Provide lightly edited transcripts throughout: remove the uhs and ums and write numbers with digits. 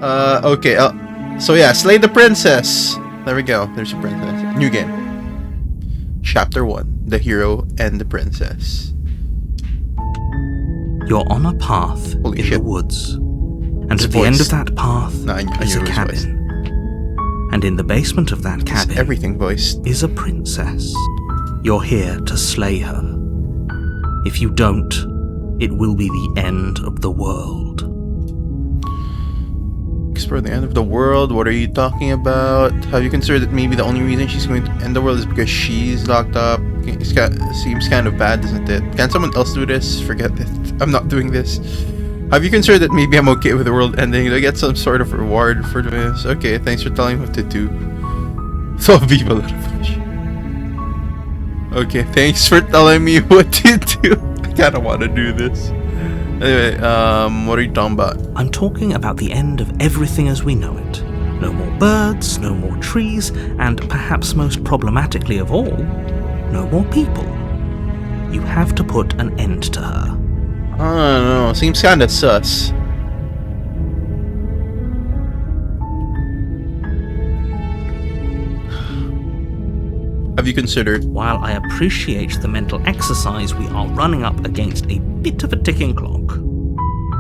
Okay. So yeah, slay the princess. There we go. There's a princess. New game. Chapter 1. The hero and the princess. You're on a path in the woods. And at the end of that path is a cabin. And in the basement of that cabin is a princess. You're here to slay her. If you don't, it will be the end of the world. Explore the end of the world? What are you talking about? Have you considered that maybe the only reason she's going to end the world is because she's locked up? It seems kind of bad, doesn't it? Can someone else do this? Forget it. I'm not doing this. Have you considered that maybe I'm okay with the world ending? Do I get some sort of reward for this? Okay, thanks for telling me what to do. Solve people out of fish. Okay, thanks for telling me what to do. I kinda wanna do this. Anyway, what are you talking about? I'm talking about the end of everything as we know it. No more birds, no more trees, and perhaps most problematically of all, no more people. You have to put an end to her. I don't know, seems kinda sus. Have you considered? While I appreciate the mental exercise, we are running up against a bit of a ticking clock.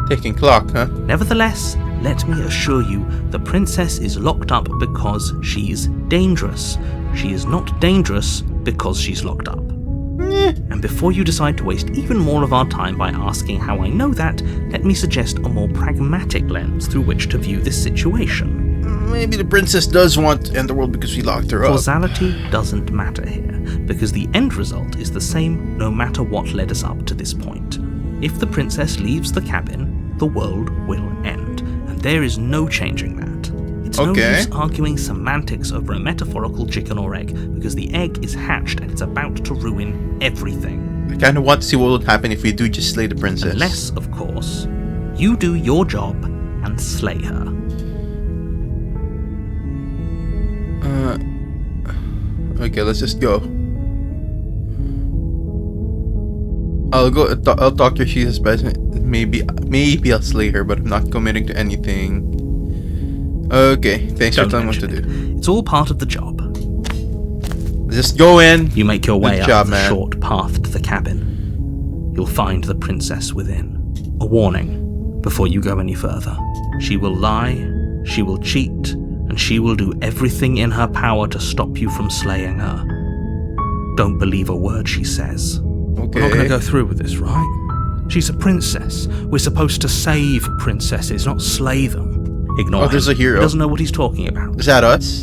Ticking clock, huh? Nevertheless, let me assure you, the princess is locked up because she's dangerous. She is not dangerous because she's locked up. And before you decide to waste even more of our time by asking how I know that, let me suggest a more pragmatic lens through which to view this situation. Maybe the princess does want to end the world because we locked her up. Causality doesn't matter here, because the end result is the same no matter what led us up to this point. If the princess leaves the cabin, the world will end, and there is no changing that. It's no use arguing semantics over a metaphorical chicken or egg, because the egg is hatched and it's about to ruin everything. I kind of want to see what would happen if we do just slay the princess. Unless, of course, you do your job and slay her. Okay, let's just go. I'll go. I'll talk to she's best. Maybe I'll slay her, but I'm not committing to anything. Okay, thanks for telling me what to do. It's all part of the job. Just go in. You make your way up the short path to the cabin. You'll find the princess within. A warning before you go any further. She will lie, she will cheat, and she will do everything in her power to stop you from slaying her. Don't believe a word she says. Okay. We're not going to go through with this, right? She's a princess. We're supposed to save princesses, not slay them. Ignore him. There's a hero. He doesn't know what he's talking about. Is that us?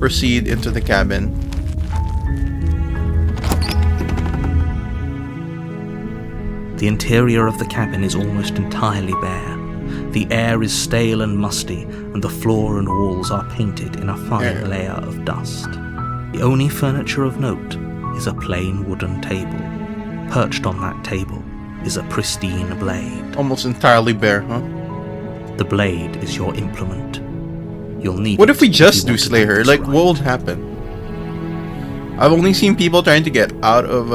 Proceed into the cabin. The interior of the cabin is almost entirely bare. The air is stale and musty, and the floor and walls are painted in a fine layer of dust. The only furniture of note is a plain wooden table. Perched on that table is a pristine blade. Almost entirely bare, huh? The blade is your implement. You'll need. What if we just do slay her? Like, what would happen? I've only seen people trying to get out of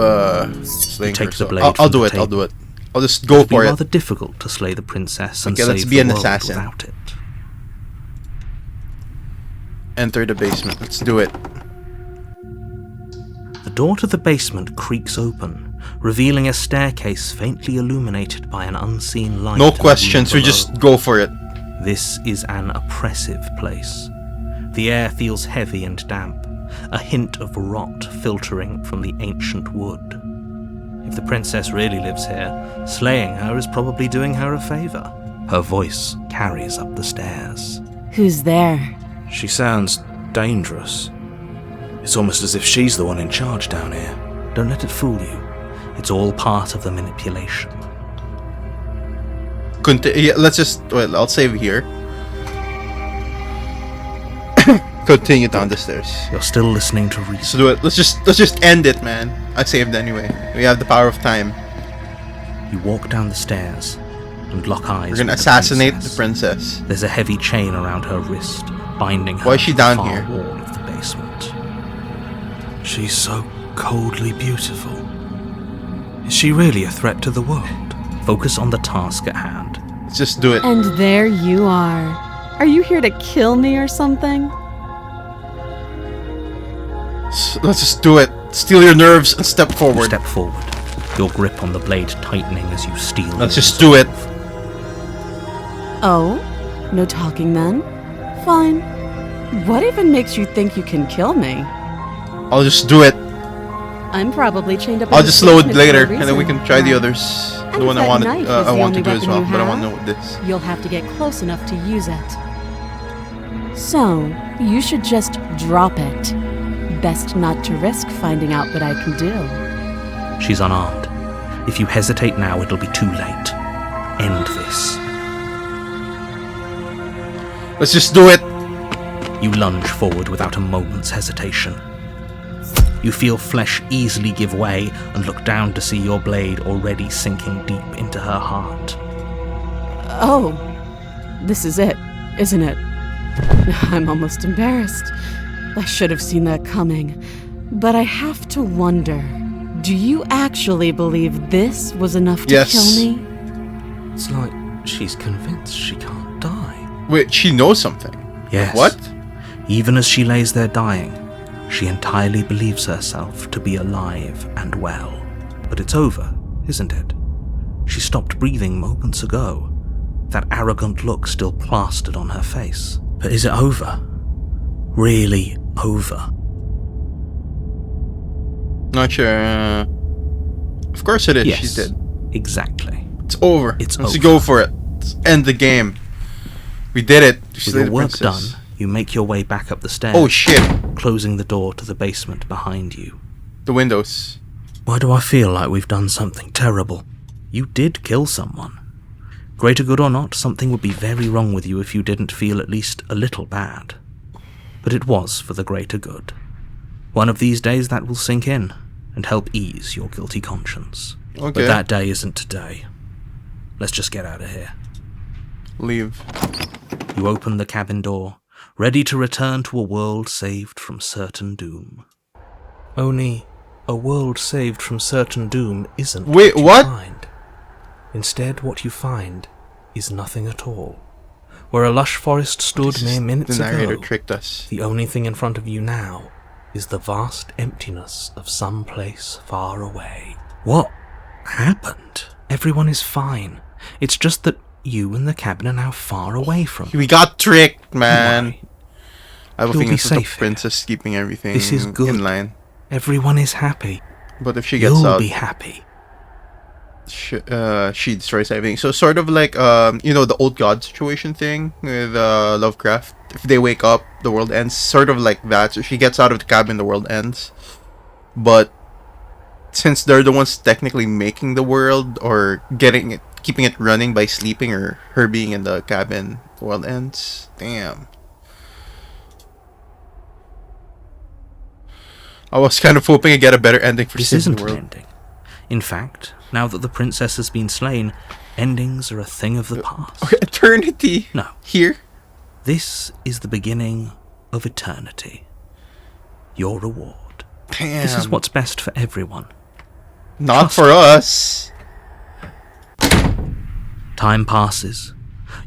slaying her. So I'll do it. I'll do it. I'll just go for it. It's rather difficult to slay the princess and let's save be the an world assassin. without it. Enter the basement. Let's do it. The door to the basement creaks open, revealing a staircase faintly illuminated by an unseen light. No questions, we just go for it. This is an oppressive place. The air feels heavy and damp, a hint of rot filtering from the ancient wood. If the princess really lives here, slaying her is probably doing her a favor. Her voice carries up the stairs. Who's there? She sounds dangerous. It's almost as if she's the one in charge down here. Don't let it fool you. It's all part of the manipulation. Let's just wait. I'll save here. Continue down the stairs. You're still listening to reason. Let's do it. Let's just end it, man. I saved anyway. We have the power of time. You walk down the stairs and lock eyes. We're gonna assassinate the princess. There's a heavy chain around her wrist, binding her. Why is she down here? To the far wall of the basement. She's so coldly beautiful. Is she really a threat to the world? Focus on the task at hand. Let's just do it. And there you are. Are you here to kill me or something? Let's just do it. Steal your nerves and step forward. You step forward, your grip on the blade tightening as you steal. Let's just do it. Oh? No talking then? Fine. What even makes you think you can kill me? I'll just do it. I'm probably chained up. I'll just load later, for a and then we reason. can try the others. And The one if I that wanted, knife is I the want to only do as weapon well, you but I want to have, know what this. You'll have to get close enough to use it. So, you should just drop it. Best not to risk finding out what I can do. She's unarmed. If you hesitate now, it'll be too late. End this. Let's just do it. You lunge forward without a moment's hesitation. You feel flesh easily give way and look down to see your blade already sinking deep into her heart. Oh, this is it, isn't it? I'm almost embarrassed. I should have seen that coming. But I have to wonder, do you actually believe this was enough to kill me? It's like she's convinced she can't die. Wait, she knows something. Yes. What? Even as she lays there dying, she entirely believes herself to be alive and well. But it's over, isn't it? She stopped breathing moments ago, that arrogant look still plastered on her face. But is it over? Really over? Not sure. Of course it is. Yes, She's dead. Exactly. It's over. It's Let's over. go for it. Let's end the game. We did it. With Slay your the work princess. done, you make your way back up the stairs. Oh shit. Closing the door to the basement behind you. The windows. Why do I feel like we've done something terrible? You did kill someone. Greater good or not, something would be very wrong with you if you didn't feel at least a little bad. But it was for the greater good. One of these days that will sink in and help ease your guilty conscience. Okay. But that day isn't today. Let's just get out of here. Leave. You open the cabin door, ready to return to a world saved from certain doom. Only, a world saved from certain doom isn't Wait, what you what? find. Instead, what you find is nothing at all. Where a lush forest stood mere minutes The narrator ago, tricked us. the only thing in front of you now is the vast emptiness of some place far away. What happened? Everyone is fine. It's just that you and the cabin are now far away from We got tricked, man. worry. I have a You'll feeling be it's the safe here. princess keeping everything This is good. in line. Everyone is happy. But if she gets You'll out, be happy. she destroys everything. So sort of like the old god situation thing with Lovecraft. If they wake up, the world ends. Sort of like that. So she gets out of the cabin, the world ends. But since they're the ones technically making the world or keeping it running by sleeping or her being in the cabin, the world ends. Damn. I was kind of hoping to get a better ending for This saving isn't the an world. ending. In fact, now that the princess has been slain, endings are a thing of the past. Okay, eternity. No. Here. This is the beginning of eternity. Your reward. Damn. This is what's best for everyone. Not Trust for us. Time passes.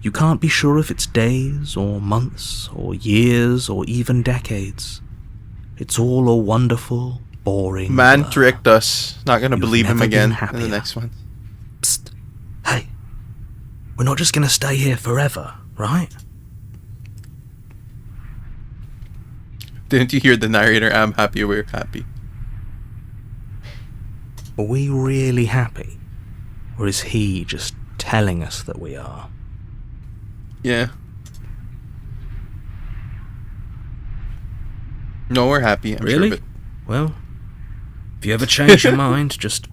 You can't be sure if it's days, or months, or years, or even decades. It's all a wonderful, boring Man blur. tricked us. Not gonna You've believe him never been again in happier. the next one. Psst. Hey, we're not just gonna stay here forever, right? Didn't you hear the narrator? I'm happy, we're happy. Are we really happy? Or is he just telling us that we are? Yeah. No, we're happy. I'm Really? sure of it. Well, if you ever change your mind, just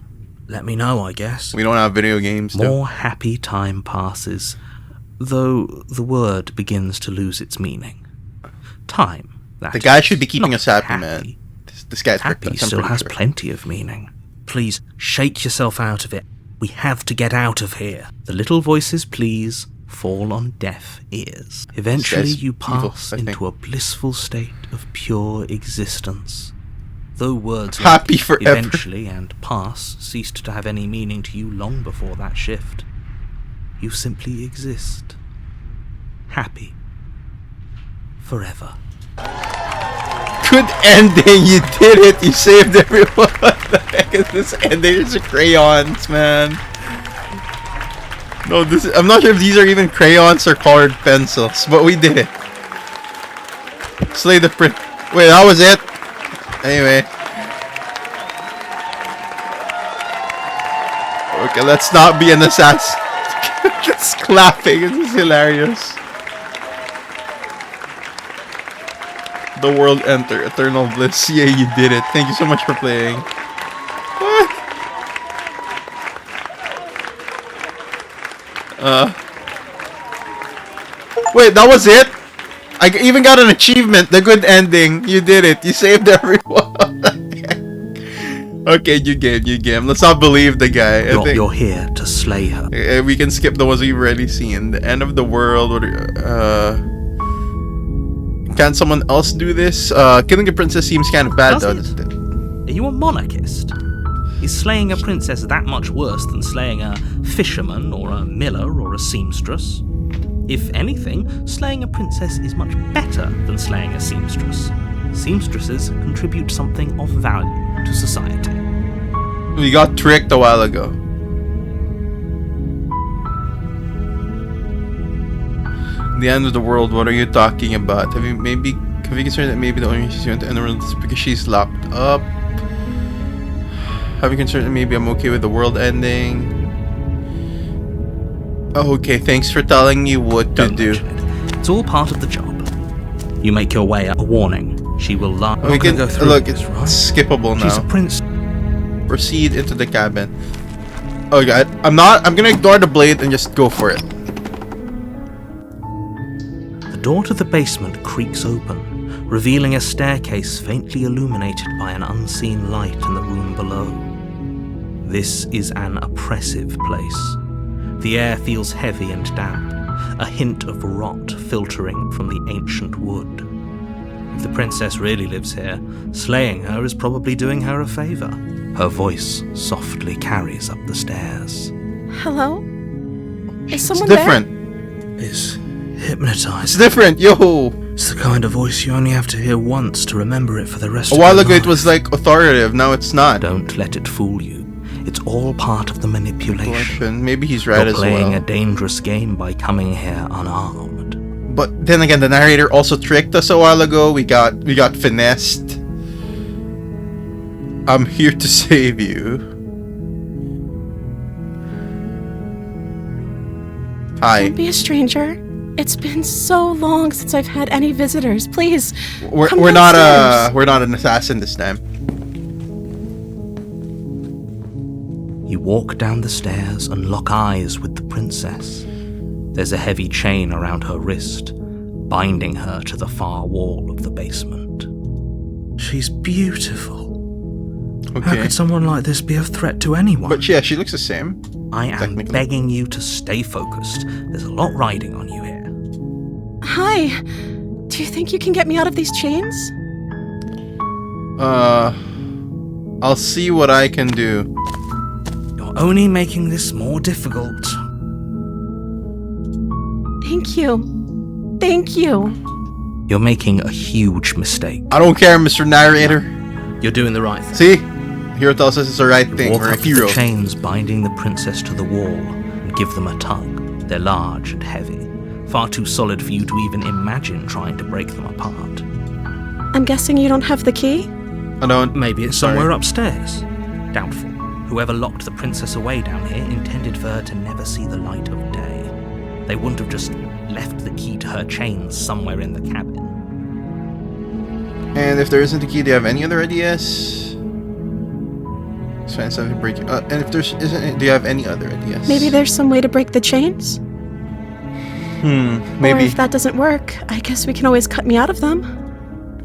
let me know, I guess. We don't have video games, though. More happy time passes, though the word begins to lose its meaning. Time, that The guy is, should be keeping not us happy, man. This guy's tricked Happy us, I'm still pretty has sure. plenty of meaning. Please, shake yourself out of it. We have to get out of here. The little voices, please, fall on deaf ears. Eventually guy's you evil, pass I think. into a blissful state of pure existence. Though words Happy like forever. eventually and pass ceased to have any meaning to you long before that shift. you simply exist. Happy. Forever. Good ending, you did it, you saved everyone. What the heck is this ending? It's crayons, man. No, I'm not sure if these are even crayons or colored pencils, but we did it. Slay the print. Wait, that was it? Anyway. Okay, let's not be an assassin. Just clapping, this is hilarious. The world enter eternal bliss. Yeah, you did it. Thank you so much for playing. What? Wait, that was it? I even got an achievement. The good ending. You did it. You saved everyone. Okay, you game. Let's not believe the guy. You're here to slay her. We can skip the ones we've already seen. The end of the world. Can someone else do this? Killing a princess seems kind of bad, though. Are you a monarchist? Is slaying a princess that much worse than slaying a fisherman or a miller or a seamstress? If anything, slaying a princess is much better than slaying a seamstress. Seamstresses contribute something of value to society. We got tricked a while ago. The end of the world, what are you talking about? Have you considered that maybe the only reason she went to end the world is because she's locked up? Have you considered that maybe I'm okay with the world ending? Oh, okay, thanks for telling me what to do. It's all part of the job. You make your way up. A warning. She will lie. We can go through look. this, It's right? skippable now. She's a prince. Proceed into the cabin. Oh god, I'm gonna ignore the blade and just go for it. The door to the basement creaks open, revealing a staircase faintly illuminated by an unseen light in the room below. This is an oppressive place. The air feels heavy and damp, a hint of rot filtering from the ancient wood. If the princess really lives here, slaying her is probably doing her a favor. Her voice softly carries up the stairs. Hello? Is someone It's different. It's hypnotized. It's different, yo. It's the kind of voice you only have to hear once to remember it for the rest A of while your ago it life. was like authoritative, now it's not. Don't let it fool you. It's all part of the manipulation. Maybe he's right You're as playing well. a dangerous game by coming here unarmed. But then again, the narrator also tricked us a while ago. We got finessed. I'm here to save you. Hi. Don't be a stranger. It's been so long since I've had any visitors. Please, We're come not downstairs. we're not an assassin this time. You walk down the stairs and lock eyes with the princess. There's a heavy chain around her wrist, binding her to the far wall of the basement. She's beautiful. Okay. How could someone like this be a threat to anyone? But yeah, she looks the same. I am technically. begging you to stay focused. There's a lot riding on you here. Hi. Do you think you can get me out of these chains? I'll see what I can do. You're only making this more difficult. Thank you. Thank you. You're making a huge mistake. I don't care, Mr. Narrator. You're doing the right thing. See? Hero tells us it's the right thing. Walk We're a up to hero. the chains binding the princess to the wall and give them a tug. They're large and heavy, far too solid for you to even imagine trying to break them apart. I'm guessing you don't have the key? I don't. Maybe it's Sorry. somewhere upstairs. Doubtful. Whoever locked the princess away down here intended for her to never see the light of day. They wouldn't have just left the key to her chains somewhere in the cabin. And if there isn't a key, do you have any other ideas? Find something to break. And if there isn't, do you have any other ideas? Maybe there's some way to break the chains? Or Maybe. if that doesn't work, I guess we can always cut me out of them.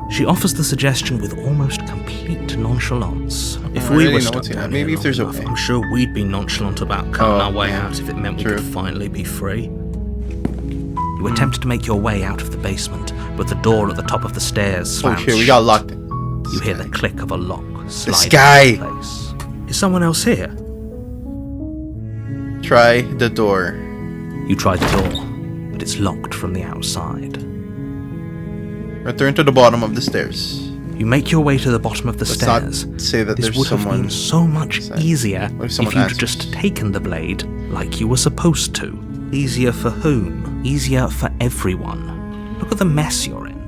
She offers the suggestion with almost complete nonchalance. If I we really were know stuck what's in it. down Maybe here if there's a long enough, way. I'm sure we'd be nonchalant about cutting our way yeah. out if it meant we True. could finally be free. You attempt to make your way out of the basement, but the door at the top of the stairs Oh slams shit, we shut. got locked in. You hear the click of a lock sliding guy. into place. Is someone else here? Try the door. You try the door, but it's locked from the outside. Return to the bottom of the stairs. You make your way to the bottom of the Let's stairs. not say that This there's would have someone been so much inside. easier What if if someone you'd answers? just taken the blade like you were supposed to. Easier for whom? Easier for everyone. Look at the mess you're in.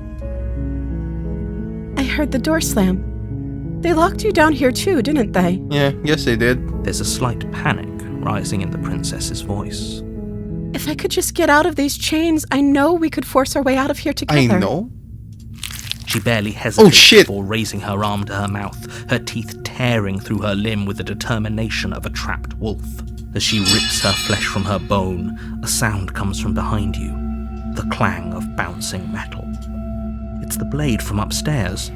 I heard the door slam. They locked you down here too, didn't they? Yeah, yes they did. There's a slight panic rising in the princess's voice. If I could just get out of these chains, I know we could force our way out of here together. I know. She barely hesitates Oh, shit. before raising her arm to her mouth, her teeth tearing through her limb with the determination of a trapped wolf. As she rips her flesh from her bone, a sound comes from behind you, the clang of bouncing metal. It's the blade from upstairs.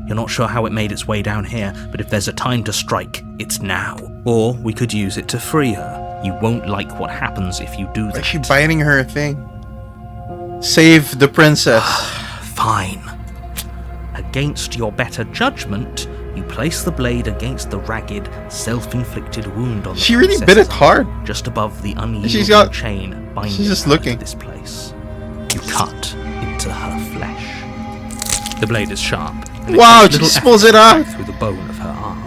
You're not sure how it made its way down here, but if there's a time to strike, it's now. Or we could use it to free her. You won't like what happens if you do Why that. is she biting her thing? Save the princess. Fine. Against your better judgment, you place the blade against the ragged, self-inflicted wound on the She really bit princess's it hard. arm, just above the unyielding She's got- chain binding she's just her looking. to this place. You cut into her flesh. The blade is sharp. And Wow, takes she little just pulls effort it to off. cut through the bone of her arm.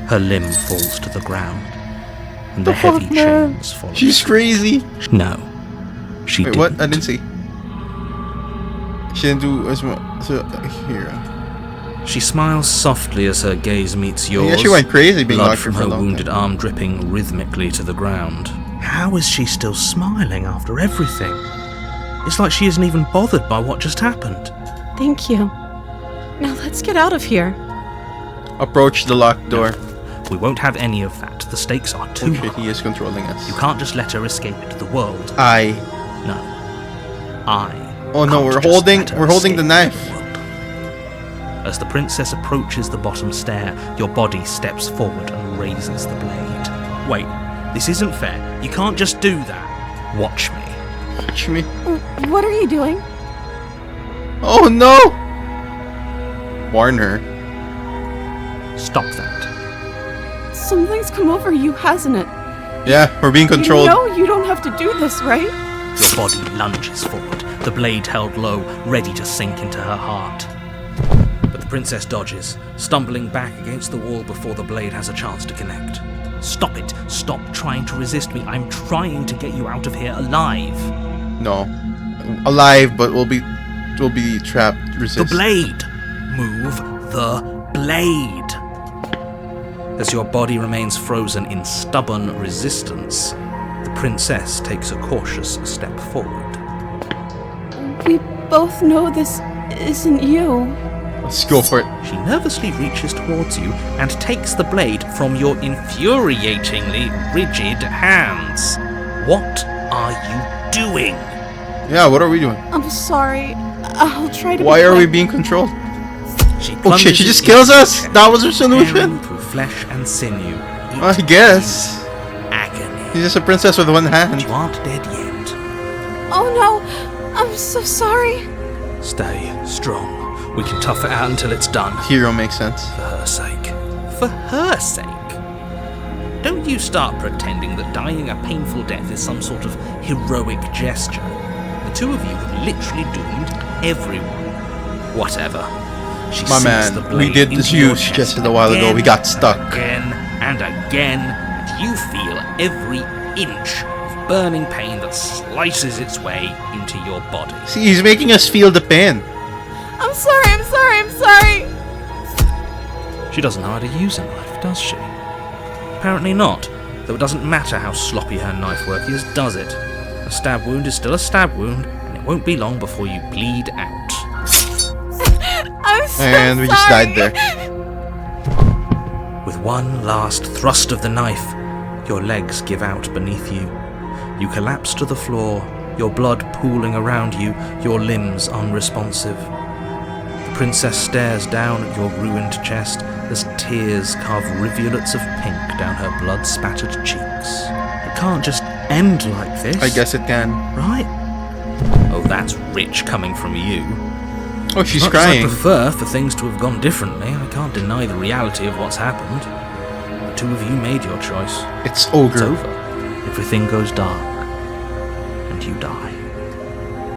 Her limb falls to the ground, and the, The fuck, heavy man? chains follow. She's crazy. No, she Wait, didn't. what? I didn't see. She didn't do as much. So, here. She smiles softly as her gaze meets yours. Yeah, she went crazy being blood locked from for her a long wounded time. arm dripping rhythmically to the ground. How is she still smiling after everything? It's like she isn't even bothered by what just happened. Thank you. Now let's get out of here. Approach the locked door. We won't have any of that. The stakes are too Oh shit, high. he is controlling us. You can't just let her escape into the world. No. Oh no, can't we're just holding let her the escape knife. the world. As the princess approaches the bottom stair, your body steps forward and raises the blade. Wait, this isn't fair. You can't just do that. Watch me. Watch me. What are you doing? Oh no! Warn her. Stop that. Something's come over you, hasn't it? Yeah, we're being controlled. You know you don't have to do this, right? Your body lunges forward, the blade held low, ready to sink into her heart. But the princess dodges, stumbling back against the wall before the blade has a chance to connect. Stop it! Stop trying to resist me. I'm trying to get you out of here alive. No, alive, but we'll be trapped. Resist. The blade! Move the blade! As your body remains frozen in stubborn resistance, the princess takes a cautious step forward. We both know this isn't you. Let's go for it. She nervously reaches towards you and takes the blade from your infuriatingly rigid hands. What are you doing? Yeah, what are we doing? I'm sorry. I'll try to. Why be are we quick. being controlled? She Oh shit, she plunges just into kills the us? chest, That was her tearing solution? through flesh and sinew. I guess. Agony. She's just a princess with one hand. You aren't dead yet. Oh no! I'm so sorry. Stay strong. We can tough it out until it's done. Hero makes sense. For her sake. For her sake? Don't you start pretending that dying a painful death is some sort of heroic gesture. The two of you have literally doomed everyone. Whatever. She My sinks man, the we blade did this into your use chest just a while ago. again We got stuck. and again and again, and you feel every inch of burning pain that slices its way into your body. See, he's making us feel the pain. I'm sorry. I'm sorry. I'm sorry. She doesn't know how to use a knife, does she? Apparently not, though it doesn't matter how sloppy her knife work is, does it? A stab wound is still a stab wound, and it won't be long before you bleed out. I'm so And we just sorry. died there. With one last thrust of the knife, your legs give out beneath you. You collapse to the floor, your blood pooling around you, your limbs unresponsive. The princess stares down at your ruined chest as tears carve rivulets of pink down her blood-spattered cheeks. It can't just end like this. I guess it can. Right? Oh, that's rich coming from you. Oh, she's Much as I crying. prefer for things to have gone differently, I can't deny the reality of what's happened. The two of you made your choice. It's It's ogre. over. Everything goes dark. and you die.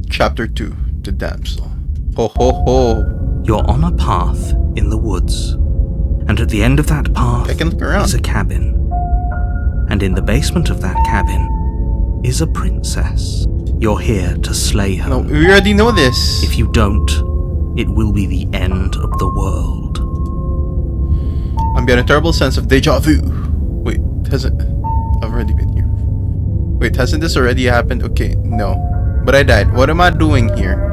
Chapter 2, The Damsel. Ho ho ho. You're on a path in the woods, and at the end of that path I can look around. is a cabin. And in the basement of that cabin is a princess. You're here to slay her. No, we already know this. If you don't, it will be the end of the world. I'm getting a terrible sense of deja vu. Wait, hasn't... I've already been here. Wait, hasn't this already happened? Okay, no. But I died. What am I doing here?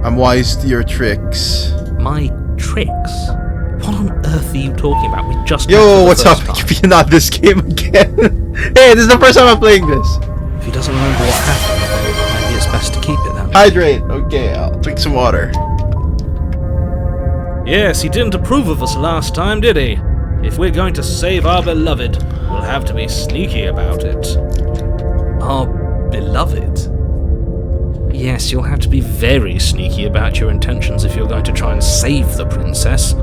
I'm wise to your tricks. My tricks? What on earth are you talking about? We just... Yo, what's up? You're not this game again. Hey, this is the first time I'm playing this. If he doesn't remember what happened, maybe it's best to keep it then. Hydrate. Okay, I'll drink some water. Yes, he didn't approve of us last time, did he? If we're going to save our beloved, we'll have to be sneaky about it. Our beloved? Yes, you'll have to be very sneaky about your intentions if you're going to try and save the princess.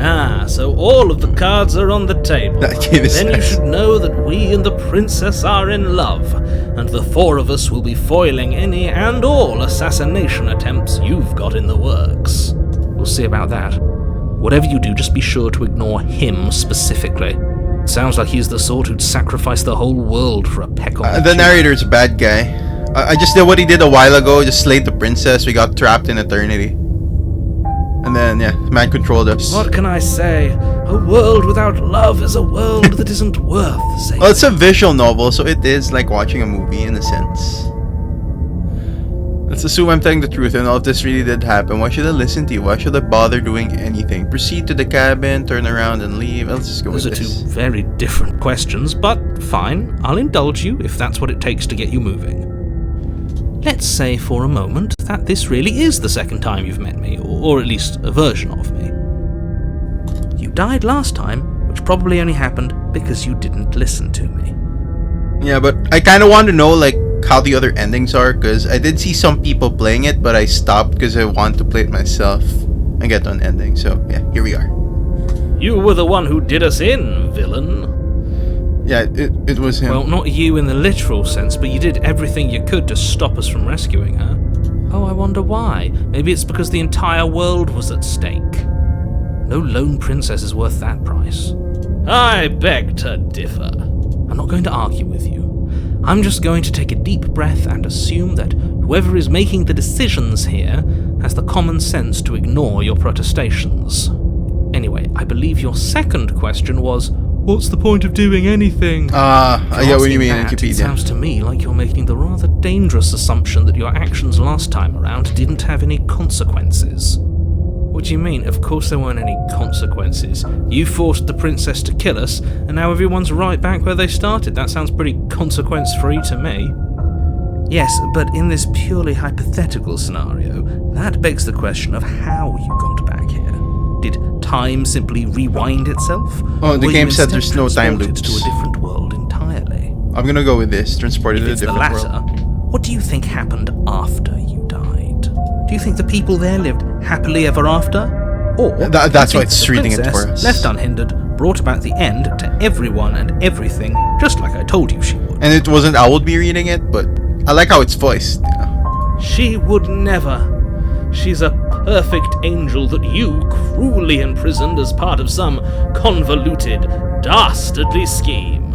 Ah, so all of the cards are on the table. That gave us Then you sense. should know that we and the princess are in love, and the four of us will be foiling any and all assassination attempts you've got in the works. We'll see about that. Whatever you do, just be sure to ignore him specifically. Sounds like he's the sort who'd sacrifice the whole world for a peck on The narrator's a bad guy. I just did what he did a while ago, just slayed the princess. We got trapped in eternity. And then, yeah, man controlled us. What can I say? A world without love is a world that isn't worth saving. Well, it's a visual novel, so it is like watching a movie in a sense. Let's assume I'm telling the truth and all of this really did happen. Why should I listen to you? Why should I bother doing anything? Proceed to the cabin, turn around and leave. Let's just go Those are with two this. very different questions, but fine, I'll indulge you if that's what it takes to get you moving. Let's say for a moment that this really is the second time you've met me, or at least a version of me. You died last time, which probably only happened because you didn't listen to me. Yeah, but I kind of want to know like how the other endings are, because I did see some people playing it, but I stopped because I want to play it myself and get to an ending. So yeah, here we are. You were the one who did us in, villain. Yeah, it was him. Well, not you in the literal sense, but you did everything you could to stop us from rescuing her. Oh, I wonder why. Maybe it's because the entire world was at stake. No lone princess is worth that price. I beg to differ. I'm not going to argue with you. I'm just going to take a deep breath and assume that whoever is making the decisions here has the common sense to ignore your protestations. Anyway, I believe your second question was, what's the point of doing anything? I get what you mean, It Wikipedia. sounds to me like you're making the rather dangerous assumption that your actions last time around didn't have any consequences. What do you mean? Of course there weren't any consequences. You forced the princess to kill us, and now everyone's right back where they started. That sounds pretty consequence-free to me. Yes, but in this purely hypothetical scenario, that begs the question of how you got back here. Did time simply rewind itself? Oh, the Or game you said instead there's no time transported loops. to a different world entirely? I'm gonna go with this. Transported If to a it's the different latter, world. what do you think happened after you died? Do you think the people there lived happily ever after? Or That's do why you think it's the reading it for princess, us. left unhindered, brought about the end to everyone and everything, just like I told you she would? And it wasn't I would be reading it, but I like how it's voiced. You know? She would never. She's a perfect angel that you cruelly imprisoned as part of some convoluted, dastardly scheme.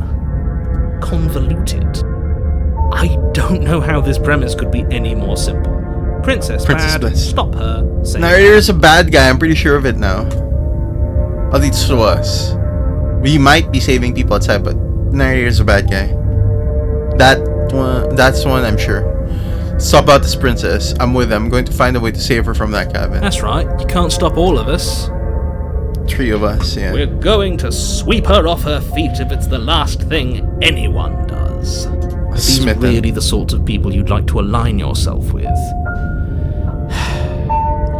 Convoluted? I don't know how this premise could be any more simple. Princess bad, Bliss. stop her, say Narrator's a bad guy. I'm pretty sure of it now. At least to us. We might be saving people outside, but narrator's a bad guy. That's one I'm sure. Stop out this princess. I'm with them. I'm going to find a way to save her from that cabin. That's right, you can't stop all of us. 3 of us, yeah. We're going to sweep her off her feet if it's the last thing anyone does. These are Smitten. really the sorts of people you'd like to align yourself with.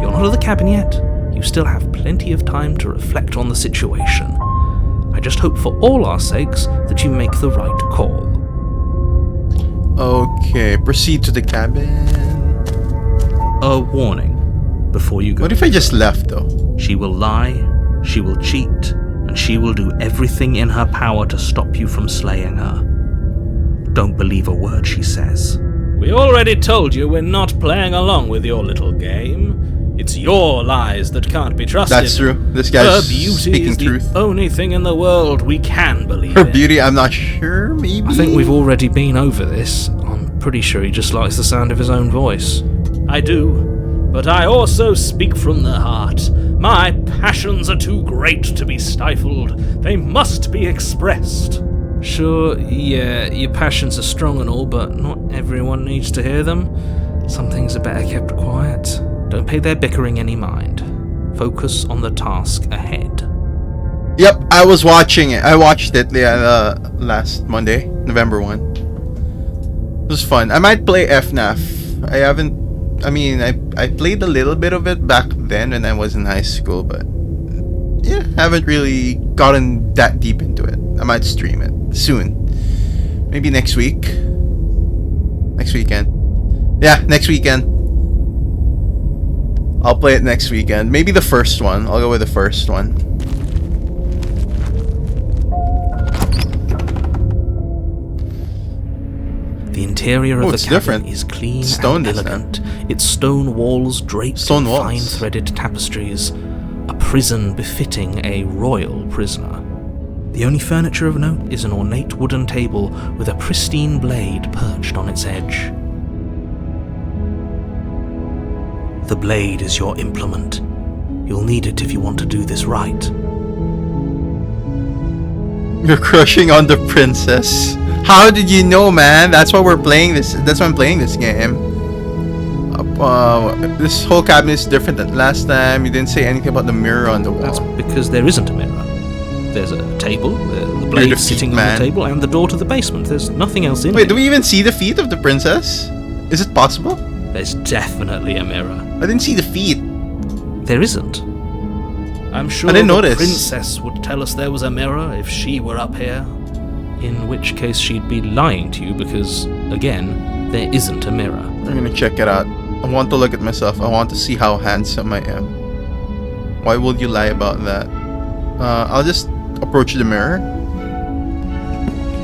You're not at the cabin yet. You still have plenty of time to reflect on the situation. I just hope for all our sakes that you make the right call. Okay, proceed to the cabin. A warning before you go. What if I just left though? She will lie, she will cheat, and she will do everything in her power to stop you from slaying her. Don't believe a word she says. We already told you we're not playing along with your little game. It's your lies that can't be trusted. That's true. This Her guy's beauty speaking is truth. the only thing in the world we can believe Her in. beauty, I'm not sure, maybe? I think we've already been over this. I'm pretty sure he just likes the sound of his own voice. I do, but I also speak from the heart. My passions are too great to be stifled. They must be expressed. Sure, yeah, your passions are strong and all, but not everyone needs to hear them. Some things are better kept quiet. Don't pay their bickering any mind. Focus on the task ahead. Yep, I was watching it. I watched it last Monday, November 1. It was fun. I might play FNAF. I played a little bit of it back then when I was in high school, but yeah, haven't really gotten that deep into it. I might stream it soon. Maybe next week. Next weekend. Yeah, next weekend. I'll play it next weekend. Maybe the first one. I'll go with the first one. The interior of the it's cabin different. is clean Stone and this time. elegant. Its stone walls draped Stone in walls. fine-threaded tapestries. A prison befitting a royal prisoner. The only furniture of note is an ornate wooden table with a pristine blade perched on its edge. The blade is your implement. You'll need it if you want to do this right. You're crushing on the princess. How did you know, man? That's why we're playing this. That's why I'm playing this game. This whole cabinet is different than last time. You didn't say anything about the mirror on the wall. That's because there isn't a mirror. There's a table, the blade the sitting feet, on man. the table, and the door to the basement. There's nothing else in Wait, it. do we even see the feet of the princess? Is it possible? There's definitely a mirror. I didn't see the feet. There isn't. I'm sure I didn't the notice. princess would tell us there was a mirror if she were up here. In which case she'd be lying to you because, again, there isn't a mirror. I'm gonna check it out. I want to look at myself. I want to see how handsome I am. Why would you lie about that? I'll just approach the mirror.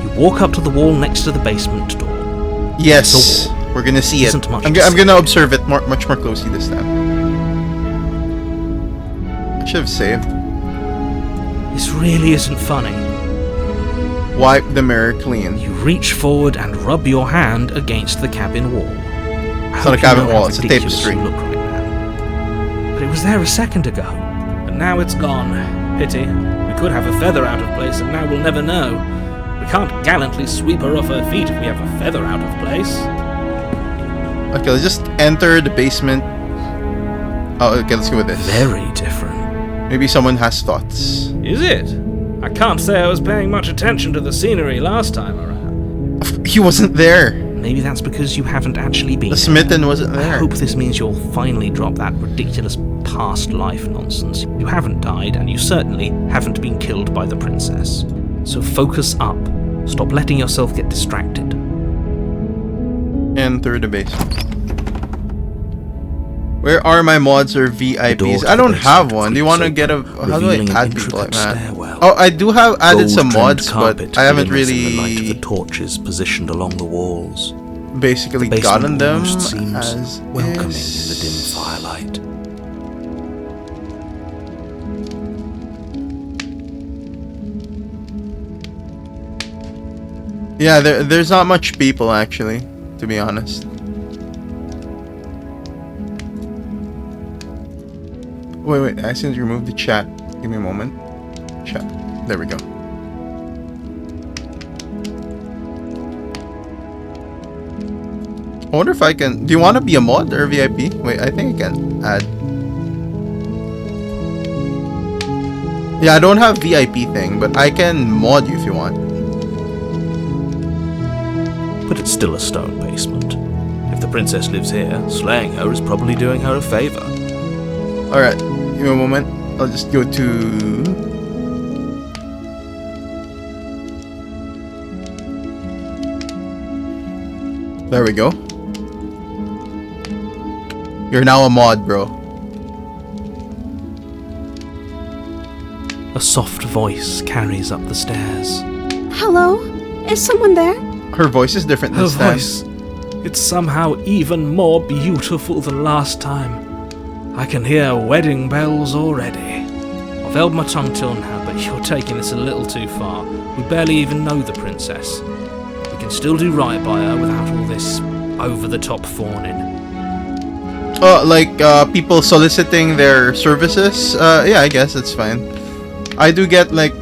You walk up to the wall next to the basement door. Yes, It's a wall. we're gonna see it. Isn't much I'm to see. gonna observe it much more closely this time. I should have saved. This really isn't funny. Wipe the mirror clean. You reach forward and rub your hand against the cabin wall. It's not a cabin wall, it's a tapestry. You look right now. But it was there a second ago. And now it's gone. Pity. We could have a feather out of place and now we'll never know. We can't gallantly sweep her off her feet if we have a feather out of place. Okay, let's just enter the basement. Oh, okay, let's go with this. Very different. Maybe someone has thoughts. Is it? I can't say I was paying much attention to the scenery last time around. He wasn't there. Maybe that's because you haven't actually been The there. smitten wasn't I there. hope this means you'll finally drop that ridiculous past life nonsense. You haven't died, and you certainly haven't been killed by the princess. So focus up. Stop letting yourself get distracted. Enter the basement. Where are my mods or VIPs? I don't have one. Do you want to get a... How do I revealing an add people like intricate that? stairwell. Oh, I do have added some Gold-trimmed mods, but carpet I haven't glimmerings in the light of really the torches positioned along the walls. basically The gotten basement them almost seems as welcoming is. in the dim firelight. Yeah, there's not much people actually, to be honest. Wait, I accidentally removed the chat. Give me a moment. Chat. There we go. I wonder if I can... Do you want to be a mod or a VIP? Wait, I think I can add... Yeah, I don't have VIP thing, but I can mod you if you want. But it's still a stone basement. If the princess lives here, slaying her is probably doing her a favor. Alright, give me a moment. I'll just go to... There we go. You're now a mod, bro. A soft voice carries up the stairs. Hello? Is someone there? Her voice is different Her this time. voice. It's somehow even more beautiful than last time. I can hear wedding bells already. I've held my tongue till now, but you're taking this a little too far. We barely even know the princess. We can still do right by her without all this over-the-top fawning. Oh, like people soliciting their services? Yeah, I guess that's fine. I do get like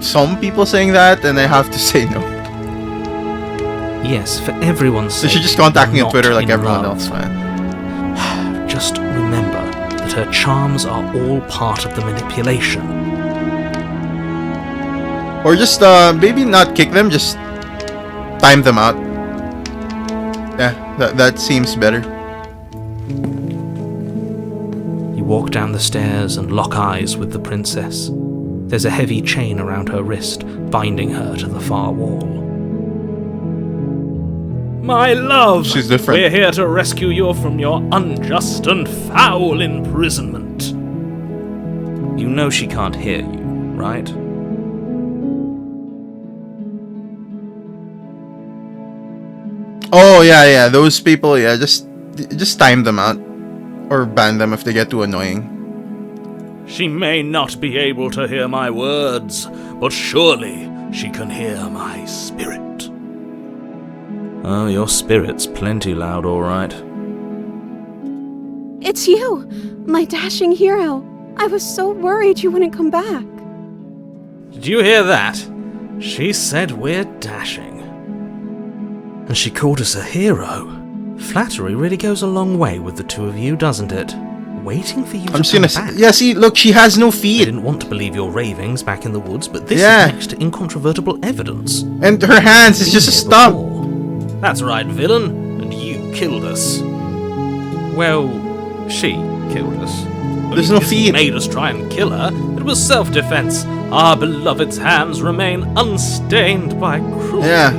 some people saying that, and I have to say no. Yes, for everyone's They sake. should just contact me on not Twitter like in everyone love. else, man. Just remember that her charms are all part of the manipulation. Or just maybe not kick them, just time them out. Yeah, that seems better. You walk down the stairs and lock eyes with the princess. There's a heavy chain around her wrist, binding her to the far wall. My love! She's different. We're here to rescue you from your unjust and foul imprisonment. You know she can't hear you, right? Oh yeah, those people, yeah, just time them out. Or ban them if they get too annoying. She may not be able to hear my words, but surely she can hear my spirit. Oh, your spirit's plenty loud, all right. It's you, my dashing hero. I was so worried you wouldn't come back. Did you hear that? She said we're dashing. And she called us a hero. Flattery really goes a long way with the two of you, doesn't it? Waiting for you I'm to just come gonna back. yeah, see, look, she has no I feet. didn't want to believe your ravings back in the woods, but this Yeah. is next to incontrovertible evidence. And her hands is just a Here stump. before. That's right, villain, and you killed us. Well, she killed us. There's You no didn't feet. made us try and kill her. It was self-defense. Our beloved's hands remain unstained by cruelty. Yeah.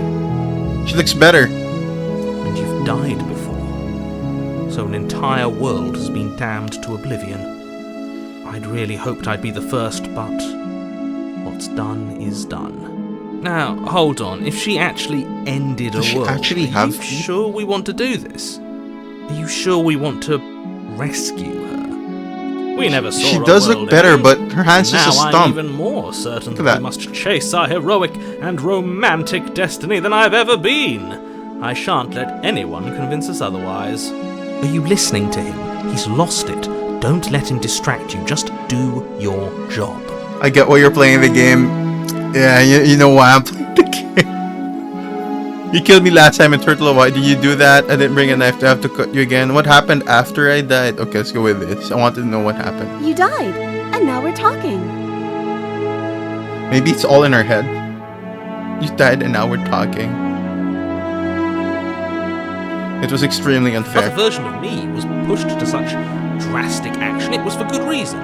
She looks better. And you've died before. So an entire world has been damned to oblivion. I'd really hoped I'd be the first, but what's done is done. Now, hold on. If she actually ended Does a she world, actually are have you feet? sure we want to do this? Are you sure we want to rescue her? We never saw She a does look world better, end. but her hand's Now just a I'm stump. even more certain Look that at we that. must chase our heroic and romantic destiny than I've ever been. I shan't let anyone convince us otherwise. Are you listening to him? He's lost it. Don't let him distract you. Just do your job. I get why you're playing the game. Yeah, you know why I'm playing the game. You killed me last time in Turtle. Why did you do that? I didn't bring a knife to have to cut you again. What happened after I died? Okay, let's go with this. I wanted to know what happened. You died, and now we're talking. Maybe it's all in her head. You died and now we're talking. It was extremely But the unfair. version of me was pushed to such drastic action. It was for good reason.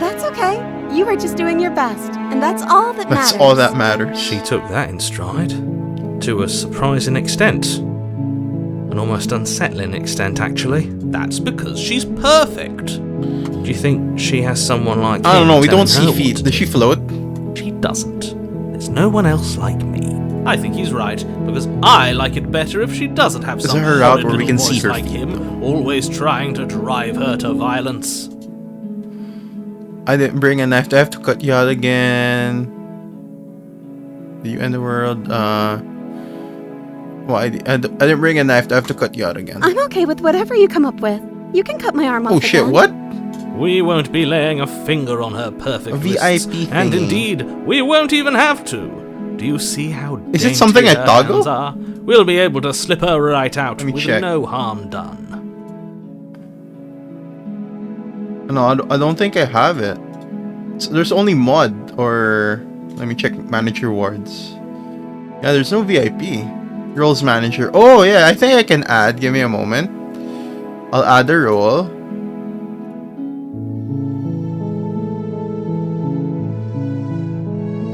That's okay. You were just doing your best, and that's all that matters. That's all that matters. She took that in stride. To a surprising extent. An almost unsettling extent, actually. That's because she's perfect. Do you think she has someone like I don't him know, we don't telling her see feet. what to Does she float? do? She doesn't. There's no one else like me. I think he's right, because I like it better if she doesn't have Is some there a route horrid where we little can see voice her like feet? him, always trying to drive her to violence. I didn't bring a knife. I have to cut you out again. Do you end the world? Well, I didn't bring a knife. I have to cut you out again. I'm okay with whatever you come up with. You can cut my arm off Oh shit! again. What? We won't be laying a finger on her perfect A wrists, VIP and thingy. indeed, we won't even have to. Do you see how Is it dainty something I her toggle? hands are? We'll be able to slip her right out Let me with check. no harm done. No, I don't think I have it. There's only mod or let me check manage rewards. Yeah, there's no VIP. Roles manager. Oh yeah, I think I can add. Give me a moment. I'll add a role.